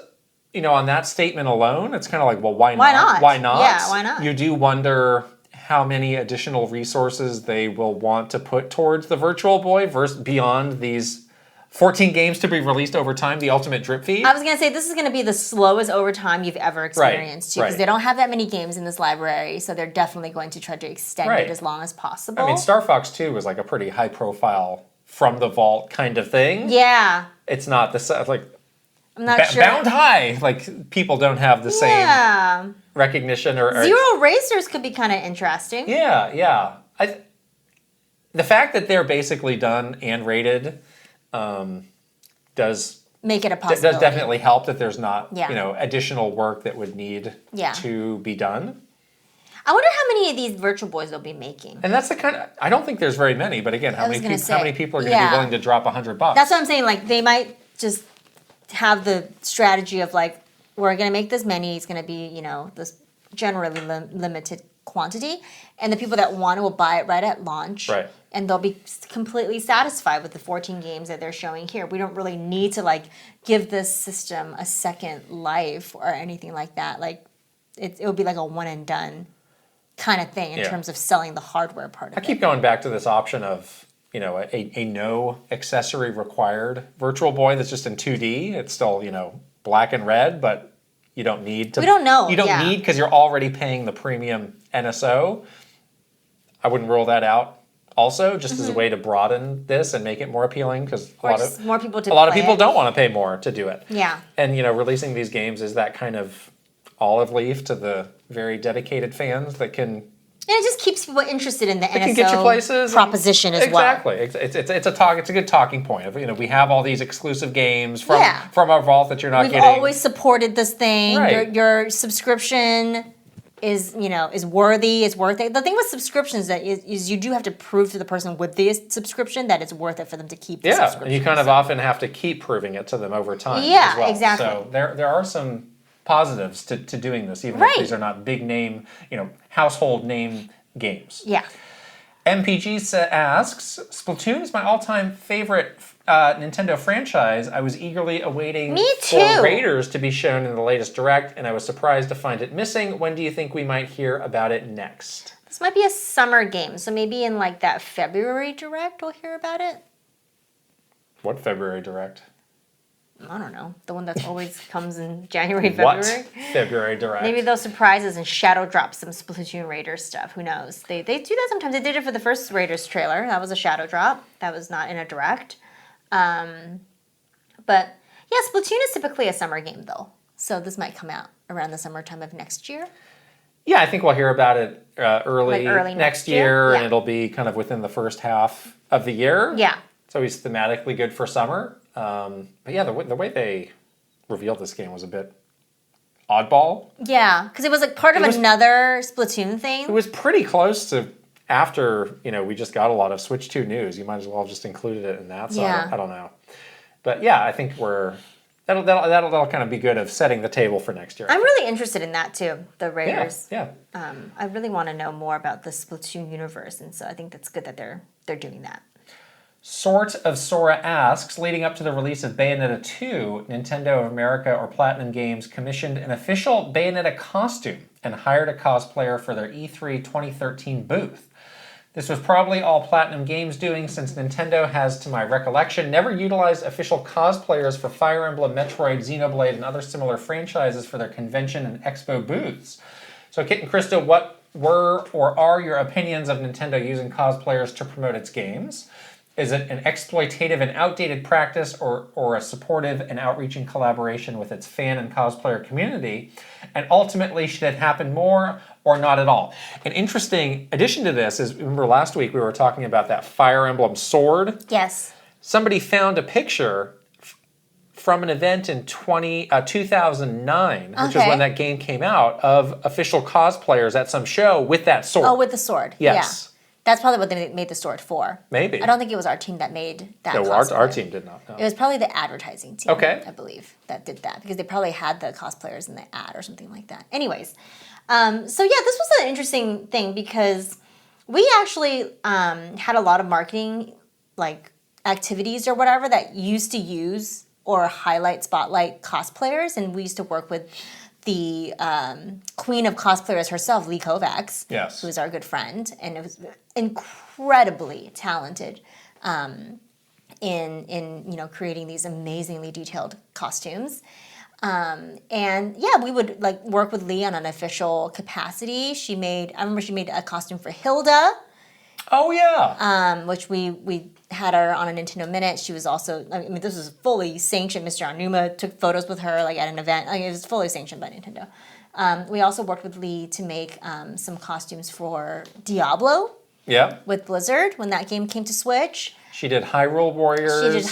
on that statement alone, it's kind of like, well, why not? Why not? Why not? Yeah, why not? You do wonder how many additional resources they will want to put towards the Virtual Boy beyond these 14 games to be released over time, the ultimate drip feed. I was going to say, this is going to be the slowest overtime you've ever experienced, too, because they don't have that many games in this library, so they're definitely going to try to extend it as long as possible. I mean, Star Fox 2 was like a pretty high-profile, from-the-vault kind of thing. Yeah. It's not the, like, I'm not sure. Bound High, like, people don't have the same recognition. Or Zero Racers could be kind of interesting. Yeah. The fact that they're basically done and rated does make it a possibility. Does definitely help that there's not additional work that would need to be done. I wonder how many of these Virtual Boys they'll be making. And that's the kind of, I don't think there's very many, but again, how many people are going to be willing to drop $100? That's what I'm saying. Like, they might just have the strategy of like, we're going to make this many. It's going to be this generally limited quantity, and the people that want it will buy it right at launch. Right. And they'll be completely satisfied with the 14 games that they're showing here. We don't really need to like give this system a second life or anything like that. Like it would be like a one and done kind of thing in terms of selling the hardware part of it. I keep going back to this option of a no accessory required Virtual Boy that's just in 2D. It's still black and red, but you don't need to. We don't know. You don't need because you're already paying the premium NSO. I wouldn't rule that out. Also, just as a way to broaden this and make it more appealing, because a lot of people don't want to pay more to do it. Yeah. And releasing these games is that kind of olive leaf to the very dedicated fans that can. And it just keeps people interested in the NSO can get you places proposition as well. Exactly. It's a good talking point of we have all these exclusive games from our vault that you're not getting. We've always supported this thing. Right. Your subscription is worthy, is worth it. The thing with subscriptions is you do have to prove to the person with the subscription that it's worth it for them to keep the subscription. And you kind of often have to keep proving it to them over time as well. Exactly. So there are some positives to doing this, even if these are not big name, household name games. Yeah. MPG asks, Splatoon is my all-time favorite Nintendo franchise. I was eagerly awaiting for Raiders to be shown in the latest Direct, and I was surprised to find it missing. When do you think we might hear about it next? This might be a summer game, so maybe in like that February Direct we'll hear about it. What February Direct? I don't know. The one that always comes in January, February. What February Direct? Maybe they'll surprise us and shadow drop some Splatoon Raiders stuff. Who knows? They do that sometimes. They did it for the first Raiders trailer. That was a shadow drop. That was not in a Direct. But yeah, Splatoon is typically a summer game though. So this might come out around the summertime of next year. Yeah, I think we'll hear about it early next year, and it'll be kind of within the first half of the year. Yeah. It's always thematically good for summer. But yeah, the way they revealed this game was a bit oddball. Yeah, because it was like part of another Splatoon thing. It was pretty close to after, we just got a lot of Switch 2 news. You might as well have just included it in that. So I don't know. But yeah, I think that'll kind of be good of setting the table for next year. I'm really interested in that too, the Raiders. Yeah. I really want to know more about the Splatoon universe, and so I think that's good that they're doing that. Sort of Sora asks, leading up to the release of Bayonetta 2, Nintendo of America or Platinum Games commissioned an official Bayonetta costume and hired a cosplayer for their E3 2013 booth. This was probably all Platinum Games doing, since Nintendo has, to my recollection, never utilized official cosplayers for Fire Emblem, Metroid, Xenoblade, and other similar franchises for their convention and expo booths. So Kit and Krysta, what were or are your opinions of Nintendo using cosplayers to promote its games? Is it an exploitative and outdated practice or a supportive and outreaching collaboration with its fan and cosplayer community? And ultimately, should it happen more or not at all? An interesting addition to this is, remember last week we were talking about that Fire Emblem sword? Yes. Somebody found a picture from an event in 2009, which is when that game came out, of official cosplayers at some show with that sword. Oh, with the sword. Yes. Yeah. That's probably what they made the sword for. Maybe. I don't think it was our team that made that. No, our team did not. No. It was probably the advertising team, okay. I believe, that did that, because they probably had the cosplayers in the ad or something like that. Anyways, so yeah, this was an interesting thing because we actually had a lot of marketing like activities or whatever that used to use or highlight, spotlight cosplayers, and we used to work with the queen of cosplayers herself, Lee Kovacs, yes, who is our good friend, and it was incredibly talented in creating these amazingly detailed costumes. And yeah, we would like work with Lee on an official capacity. I remember she made a costume for Hilda. Oh yeah. Which we had her on a Nintendo Minute. She was also, I mean, this was fully sanctioned. Mr. Onuma took photos with her like at an event. Like, it was fully sanctioned by Nintendo. We also worked with Lee to make some costumes for Diablo. Yeah. With Blizzard when that game came to Switch. She did Hyrule Warriors.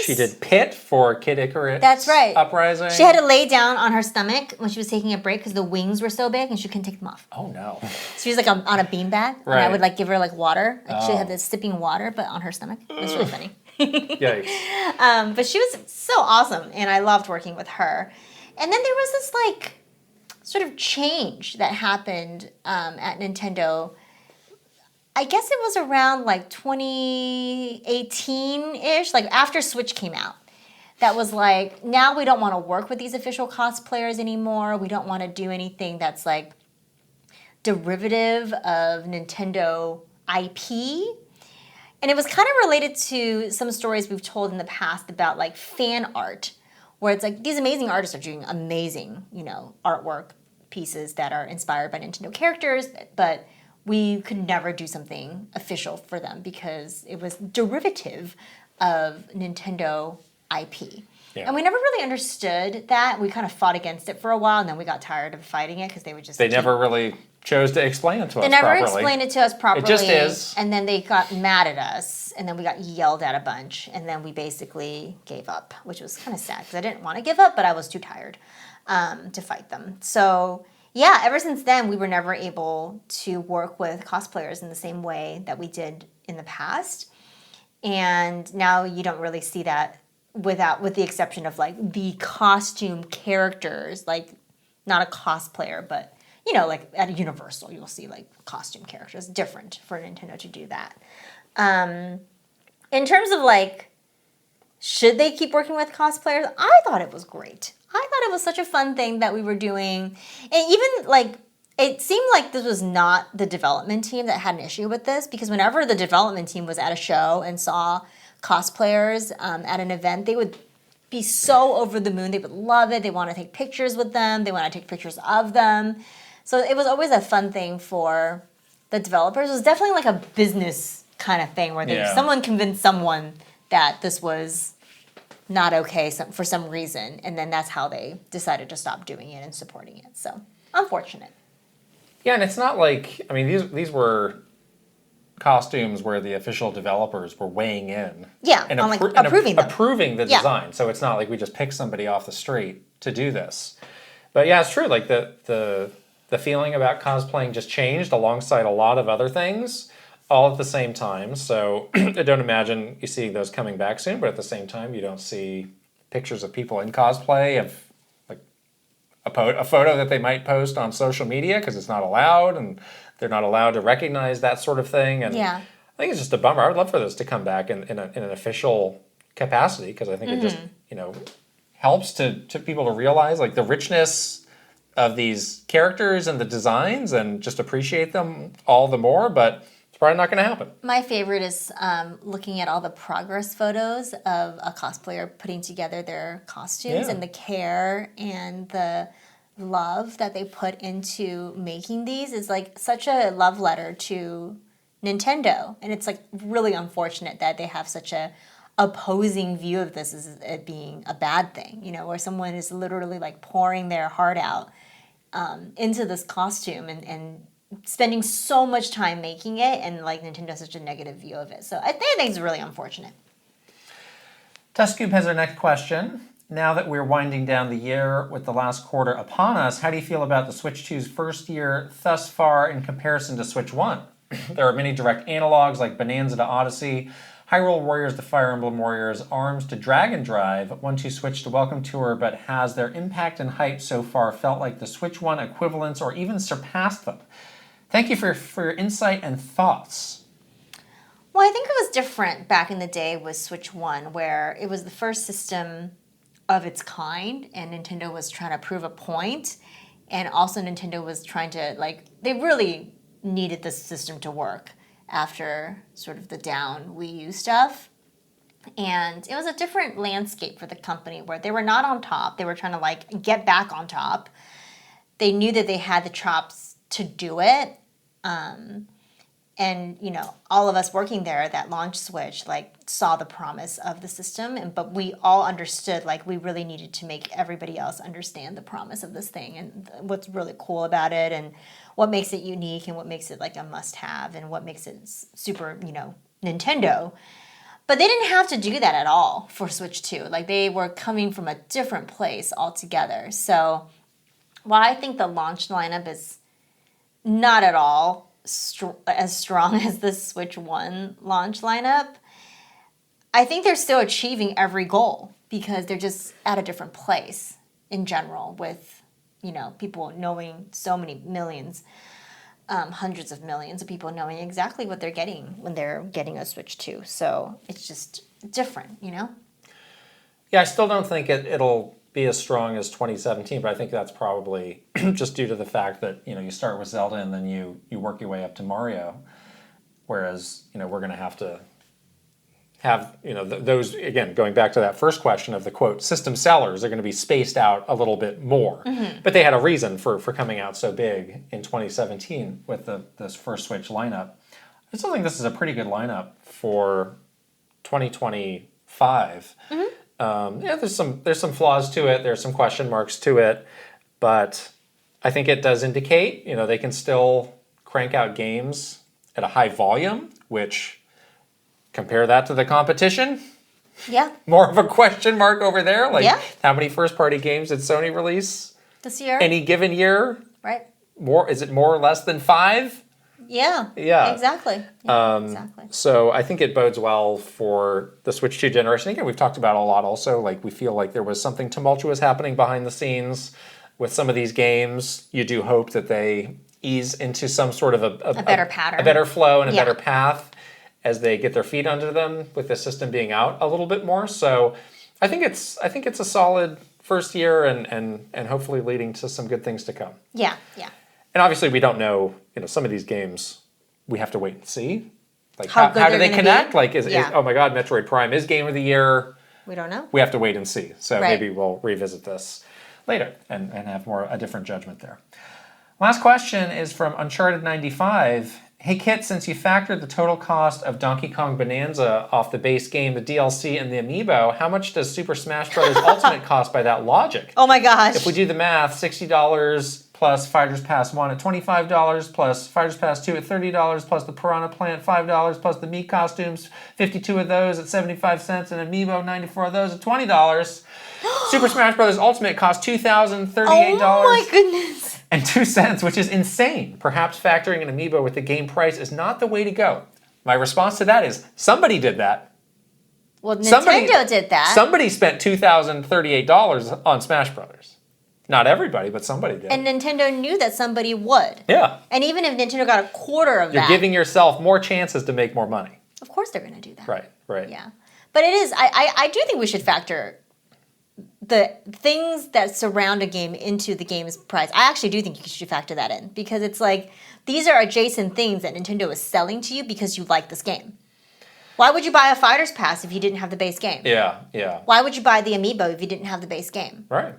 She did Pit for Kid Icarus. That's right. Uprising. She had to lay down on her stomach when she was taking a break because the wings were so big and she couldn't take them off. Oh no. So she was like on a beanbag, and I would like give her like water. Like she had this sipping water, but on her stomach. It was really funny. Yikes. But she was so awesome, and I loved working with her. And then there was this like sort of change that happened at Nintendo. I guess it was around like 2018-ish, like after Switch came out. That was like, now we don't want to work with these official cosplayers anymore. We don't want to do anything that's like derivative of Nintendo IP. And it was kind of related to some stories we've told in the past about like fan art, where it's like these amazing artists are doing amazing, artwork pieces that are inspired by Nintendo characters, but we could never do something official for them because it was derivative of Nintendo IP. Yeah. And we never really understood that. We kind of fought against it for a while, and then we got tired of fighting it because they would just... They never really chose to explain it to us properly. They never explained it to us properly. It just is. And then they got mad at us, and then we got yelled at a bunch, and then we basically gave up, which was kind of sad because I didn't want to give up, but I was too tired to fight them. So... yeah, ever since then, we were never able to work with cosplayers in the same way that we did in the past. And now you don't really see that with the exception of like the costume characters, like not a cosplayer, but like at Universal, you'll see like costume characters. Different for Nintendo to do that. In terms of like, should they keep working with cosplayers? I thought it was great. I thought it was such a fun thing that we were doing. And even like, it seemed like this was not the development team that had an issue with this, because whenever the development team was at a show and saw cosplayers at an event, they would be so over the moon. They would love it. They want to take pictures with them. They want to take pictures of them. So it was always a fun thing for the developers. It was definitely like a business kind of thing where someone convinced someone that this was not okay for some reason, and then that's how they decided to stop doing it and supporting it. So, unfortunate. Yeah, and it's not like, I mean, these were costumes where the official developers were weighing in. Yeah, and approving the design. So it's not like we just picked somebody off the street to do this. But yeah, it's true. Like the feeling about cosplaying just changed alongside a lot of other things, all at the same time. So I don't imagine you seeing those coming back soon, but at the same time, you don't see pictures of people in cosplay of like a photo that they might post on social media because it's not allowed, and they're not allowed to recognize that sort of thing. And I think it's just a bummer. I would love for this to come back in an official capacity, because I think it just helps to people to realize like the richness of these characters and the designs, and just appreciate them all the more. But it's probably not going to happen. My favorite is looking at all the progress photos of a cosplayer putting together their costumes and the care and the love that they put into making these is like such a love letter to Nintendo. And it's like really unfortunate that they have such a opposing view of this as it being a bad thing, you know, where someone is literally like pouring their heart out into this costume and spending so much time making it, and like Nintendo has such a negative view of it. So I think it's really unfortunate. Tuskube has our next question. Now that we're winding down the year with the last quarter upon us, how do you feel about the Switch 2's first year thus far in comparison to Switch 1? There are many direct analogs like Bonanza to Odyssey, Hyrule Warriors to Fire Emblem Warriors, ARMS to Dragon Drive, 1-2 Switch to Welcome Tour, but has their impact and hype so far felt like the Switch 1 equivalents or even surpassed them? Thank you for your insight and thoughts. Well, I think it was different back in the day with Switch 1, where it was the first system of its kind, and Nintendo was trying to prove a point, and also Nintendo was trying to, like, they really needed this system to work after sort of the down Wii U stuff. And it was a different landscape for the company where they were not on top. They were trying to, like, get back on top. They knew that they had the chops to do it. And, you know, all of us working there that launched Switch, like, saw the promise of the system. But we all understood, like, we really needed to make everybody else understand the promise of this thing and what's really cool about it and what makes it unique and what makes it, like, a must-have and what makes it super, you know, Nintendo. But they didn't have to do that at all for Switch 2. Like, they were coming from a different place altogether. So while I think the launch lineup is not at all as strong as the Switch 1 launch lineup, I think they're still achieving every goal because they're just at a different place in general with, you know, people knowing so many millions, hundreds of millions of people knowing exactly what they're getting when they're getting a Switch 2. So it's just different, you know? Yeah, I still don't think it'll be as strong as 2017, but I think that's probably just due to the fact that, you know, you start with Zelda and then you work your way up to Mario, whereas, you know, we're going to have, you know, those, again, going back to that first question of the quote, system sellers are going to be spaced out a little bit more. Mm-hmm. But they had a reason for coming out so big in 2017 with this first Switch lineup. I still think this is a pretty good lineup for 2025. Mm-hmm. Yeah, there's some flaws to it. There's some question marks to it, but I think it does indicate, you know, they can still crank out games at a high volume, which compare that to the competition. Yeah. More of a question mark over there. Like, yeah. How many first-party games did Sony release this year? Any given year? Right. Is it more or less than 5? Yeah. Yeah. Exactly. Yeah, exactly. So I think it bodes well for the Switch 2 generation. Again, we've talked about a lot also. Like, we feel like there was something tumultuous happening behind the scenes with some of these games. You do hope that they ease into some sort of a better pattern, a better flow and a better path as they get their feet under them with the system being out a little bit more. So I think it's a solid first year and hopefully leading to some good things to come. Yeah, yeah. And obviously we don't know, you know, some of these games we have to wait and see. Like how do they connect? Like is oh my God, Metroid Prime is Game of the Year. We don't know. We have to wait and see. So maybe we'll revisit this later and have a different judgment there. Last question is from Uncharted 95. Hey Kit, since you factored the total cost of Donkey Kong Bonanza off the base game, the DLC, and the amiibo, how much does Super Smash Bros. Ultimate cost by that logic? Oh my gosh. If we do the math, $60 plus Fighters Pass 1 at $25, plus Fighters Pass 2 at $30, plus the Piranha Plant $5, plus the Mii costumes, 52 of those at 75 cents, and amiibo 94 of those at $20. Super Smash Bros. Ultimate cost $2,038. Oh my goodness. And 2 cents, which is insane. Perhaps factoring an amiibo with the game price is not the way to go. My response to that is, somebody did that. Well, Nintendo did that. Somebody spent $2,038 on Smash Brothers. Not everybody, but somebody did. And Nintendo knew that somebody would. Yeah. And even if Nintendo got a quarter of that. You're giving yourself more chances to make more money. Of course they're going to do that. Right, right. Yeah. But it is, I do think we should factor the things that surround a game into the game's price. I actually do think you should factor that in because it's like these are adjacent things that Nintendo is selling to you because you like this game. Why would you buy a Fighter's Pass if you didn't have the base game? Yeah, yeah. Why would you buy the amiibo if you didn't have the base game? Right.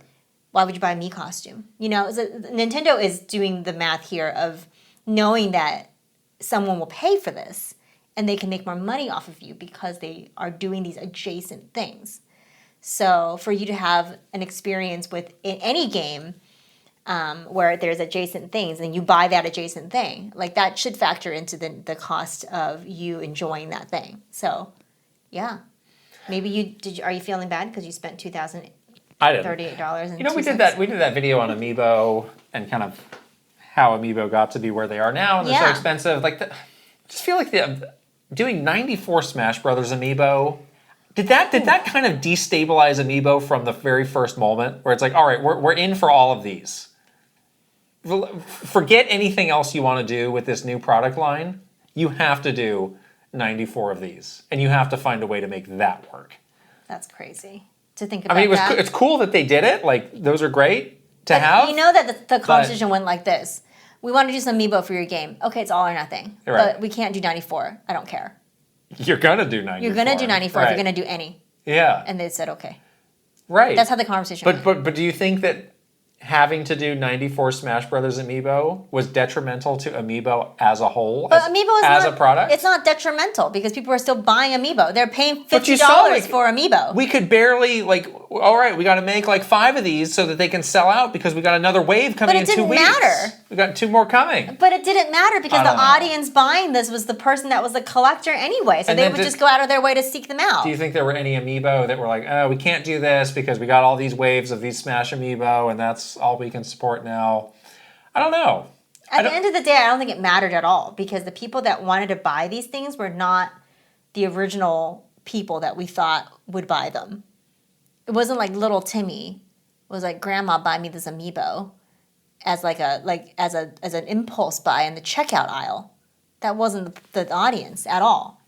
Why would you buy a Mii costume? You know, Nintendo is doing the math here of knowing that someone will pay for this and they can make more money off of you because they are doing these adjacent things. So for you to have an experience with in any game where there's adjacent things and you buy that adjacent thing, like that should factor into the cost of you enjoying that thing. So, yeah. Maybe are you feeling bad because you spent $2,038? I didn't. We did that video on Amiibo and kind of how Amiibo got to be where they are now, and they're so expensive. Like, I just feel like doing 94 Smash Brothers Amiibo. Did that kind of destabilize Amiibo from the very first moment, where it's like, all right, we're in for all of these. Forget anything else you want to do with this new product line. You have to do 94 of these, and you have to find a way to make that work. That's crazy to think about. I mean, it's cool that they did it. Like, those are great to have. You know that the conversation went like this. We want to do some Amiibo for your game. Okay, it's all or nothing. Right. But we can't do 94. I don't care. You're going to do 94. You're going to do 94 if you're going to do any. Yeah. And they said, okay. Right. That's how the conversation went. But do you think that having to do 94 Smash Brothers Amiibo was detrimental to Amiibo as a whole, but Amiibo as a product? It's not detrimental because people are still buying Amiibo. They're paying $50 for Amiibo. We could barely, all right, we got to make 5 of these so that they can sell out because we got another wave coming in 2 weeks. But it didn't matter. We got 2 more coming. But it didn't matter because the audience buying this was the person that was the collector anyway. So they would just go out of their way to seek them out. Do you think there were any Amiibo that were like, oh, we can't do this because we got all these waves of these Smash Amiibo and that's all we can support now? I don't know. At the end of the day, I don't think it mattered at all because the people that wanted to buy these things were not the original people that we thought would buy them. It wasn't like little Timmy was like, Grandma, buy me this Amiibo as as an impulse buy in the checkout aisle. That wasn't the audience at all.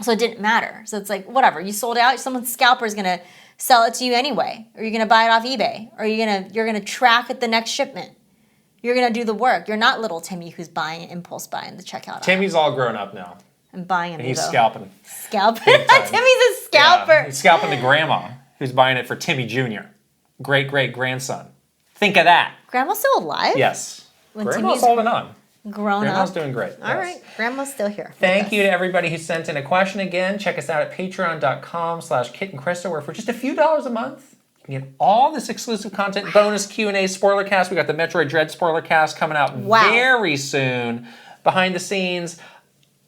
So it didn't matter. So it's like, whatever, you sold out, someone's scalper is gonna sell it to you anyway, or you're gonna buy it off eBay, or you're gonna track it the next shipment. You're gonna do the work. You're not little Timmy who's buying an impulse buy in the checkout aisle. Timmy's all grown up now. And buying Amiibo. And he's scalping. Timmy's a scalper. Yeah, he's scalping the grandma who's buying it for Timmy Jr. Great-great-grandson. Think of that. Grandma's still alive? Yes. When Grandma's holding on. Grandma's doing great. All right. Grandma's still here. Thank you to everybody who sent in a question again. Check us out at patreon.com/KitandKrysta, where for just a few dollars a month, you can get all this exclusive content, bonus Q&A, spoiler cast. We got the Metroid Dread spoiler cast coming out very soon. Behind the scenes.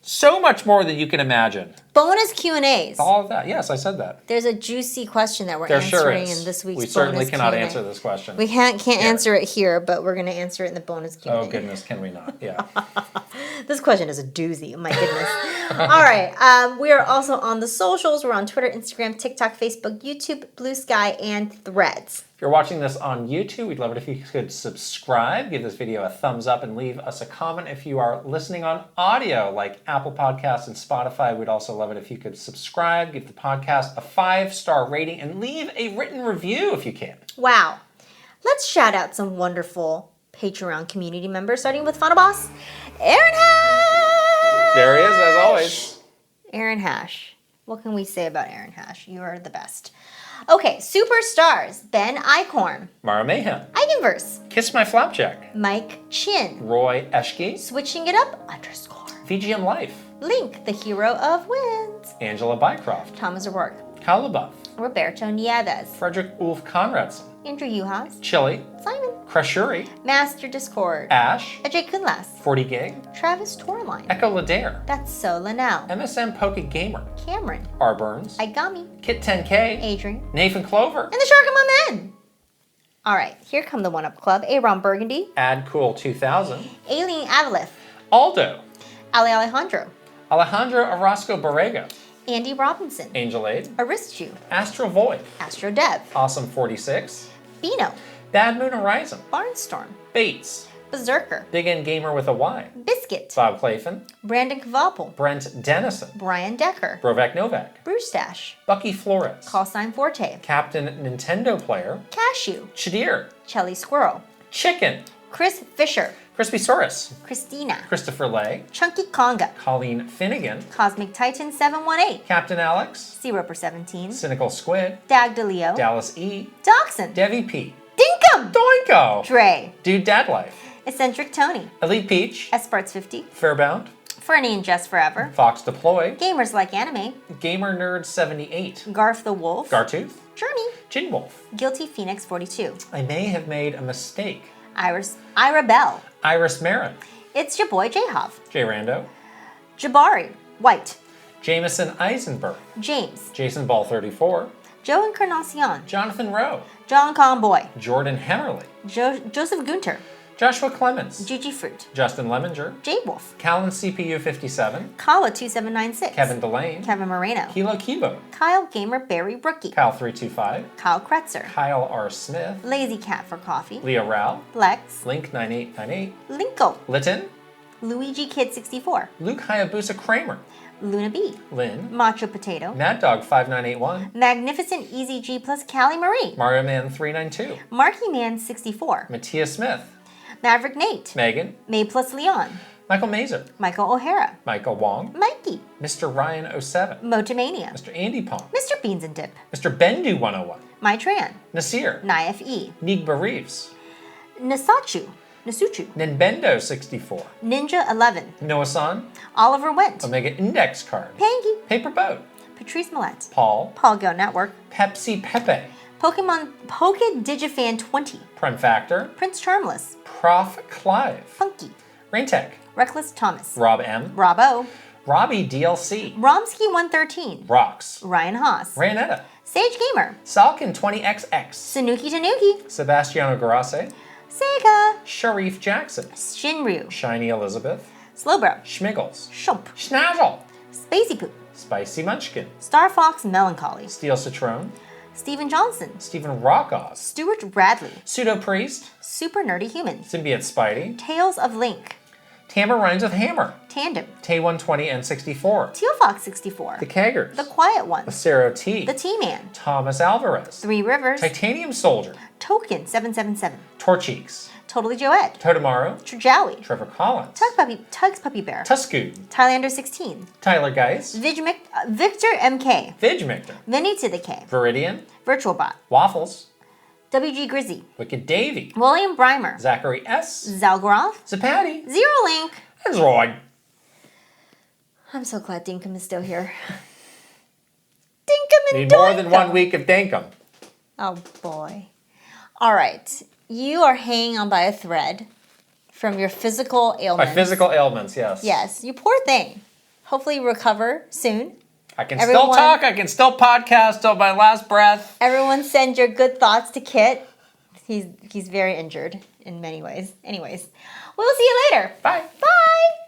So much more than you can imagine. Bonus Q&As. All of that. Yes, I said that. There's a juicy question that we're answering in this week's bonus Q&A. We certainly cannot answer this question. We can't answer it here, but we're going to answer it in the bonus Q&A. Oh, goodness, can we not? Yeah. This question is a doozy. My goodness. All right. We are also on the socials. We're on Twitter, Instagram, TikTok, Facebook, YouTube, Blue Sky, and Threads. If you're watching this on YouTube, we'd love it if you could subscribe, give this video a thumbs up, and leave us a comment. If you are listening on audio, like Apple Podcasts and Spotify, we'd also love it if you could subscribe, give the podcast a 5-star rating, and leave a written review if you can. Wow. Let's shout out some wonderful Patreon community members, starting with Funnel Boss, Aaron Hash. There he is, as always. Aaron Hash. What can we say about Aaron Hash? You are the best. Okay, superstars. Ben Eichhorn. Mara Mayhem. Eigenverse. Kiss My Flapjack. Mike Chin. Roy Eschke. Switching It Up _ VGM Life. Link, the hero of wins. Angela Bycroft. Thomas O'Rourke. Kyle LaBeouf. Roberto Nieves. Frederick Ulf Conradson. Andrew Uhas. Chili. Simon. Crashuri. Master Discord. Ash. Ajay Kunlas. 40 Gig. Travis Torline. Echo Ladare. That's So Linnell. MSM Poke Gamer. Cameron. R. Burns. Igami. Kit 10K. Adrian. Nathan Clover. And the Shark Among Men. All right, here come the One Up Club. Aaron Burgundy. Ad Cool 2000. Aileen Avalith. Aldo. Ali Alejandro. Alejandro Orozco Borrego. Andy Robinson. Angel Aid. Aristu. Astro Void. Astro Dev. Awesome 46. Bino. Bad Moon Horizon. Barnstorm. Bates. Berserker. Big N Gamer with a Y. Biscuit. Bob Clayton. Brandon Kvalpel. Brent Dennison. Brian Decker. Brovek Novak. Bruce Dash. Bucky Flores. Callsign Forte. Captain Nintendo Player. Cashew. Chadir. Chelly Squirrel. Chicken. Chris Fisher. Crispy Saurus. Christina. Christopher Lay. Chunky Conga. Colleen Finnegan. Cosmic Titan 718. Captain Alex. Roper 17. Cynical Squid. Dag DeLeo. Dallas E. Dachshund. Devi P. Dinkum. Doinko. Dre. Dude Dad Life. Eccentric Tony. Elite Peach. Esparts 50. Fairbound. Fernie and Jess Forever. Fox Deploy. Gamers Like Anime. Gamer Nerd 78. Garth the Wolf. Gartooth. Journey. Gin Wolf. Guilty Phoenix 42. I may have made a mistake. Ira Bell. Iris Marin. It's your boy Jayhov. Jay Rando. Jabari. White. Jameson Eisenberg. James. Jason Ball 34. Joe Encarnacion. Jonathan Rowe. John Conboy. Jordan Hemmerly. Joseph Gunter. Joshua Clemens. Gigi Fruit. Justin Lemminger. J Wolf. Callan CPU 57. Kala 2796. Kevin Delane. Kevin Moreno. Kilo Kibo. Kyle Gamer Barry Rookie. Kyle 325. Kyle Kretzer. Kyle R. Smith. Lazy Cat for Coffee. Leah Rao. Lex. Link 9898. Linko. Lytton. Luigi Kid 64. Luke Hayabusa Kramer. Luna B. Lynn. Macho Potato. Mad Dog 5981. Magnificent Easy G plus Callie Marie. Mario Man 392. Marky Man 64. Mattia Smith. Maverick Nate. Megan. May plus Leon. Michael Mazer. Michael O'Hara. Michael Wong. Mikey. Mr. Ryan 07. Motomania. Mr. Andy Pong. Mr. Beans and Dip. Mr. Bendu 101. My Tran. Nasir. Naif E. Nigba Reeves. Nasachu. Nasuchu. Ninbendo 64. Ninja 11. Noah-san. Oliver Went. Omega Index Card. Pangy. Paper Boat. Patrice Millette. Paul. Paul Go Network. Pepsi Pepe. Pokemon Poke Digifan 20. Prem Factor. Prince Charmless. Prof. Clive. Funky. Raintech. Reckless Thomas. Rob M. Robbo. Robbie DLC. Romsky 113. Rocks. Ryan Haas. Rayanetta. Sage Gamer. Salkin 20XX. Sanuki Tanuki. Sebastiano Garase. Sega. Sharif Jackson. Shinryu. Shiny Elizabeth. Slowbro. Schmiggles. Shump. Schnazzle. Spacey Poop. Spicy Munchkin. Star Fox Melancholy. Steel Citron. Stephen Johnson. Stephen Rockoz. Stuart Bradley. Pseudo Priest. Super Nerdy Humans. Symbiote Spidey. Tales of Link. Tamber Rhymes with Hammer. Tandem. Tay 120 and 64. Teal Fox 64. The Keggers. The Quiet One. Lacero T. The T-Man. Thomas Alvarez. Three Rivers. Titanium Soldier. Token 777. Torcheeks. Totally Joette. Totamaru. Trajowie. Trevor Collins. Tugs Puppy Bear. Tuscoon. Tylander 16. Tyler Geis. Victor MK. Vidgmictor. Vinny to the K. Viridian. Virtual Bot. Waffles. WG Grizzy. Wicked Davy. William Breimer. Zachary S. Zalgroth. Zapati. Zero Link. And Zroyd. I'm so glad Dinkum is still here. Dinkum and Need more than Doinkum. 1 week of Dankum. Oh boy. All right. You are hanging on by a thread from your physical ailments. My physical ailments, yes. Yes. You poor thing. Hopefully you recover soon. I can Everyone- still talk. I can still podcast till my last breath. Everyone send your good thoughts to Kit. He's very injured in many ways. Anyways, we'll see you later. Bye. Bye.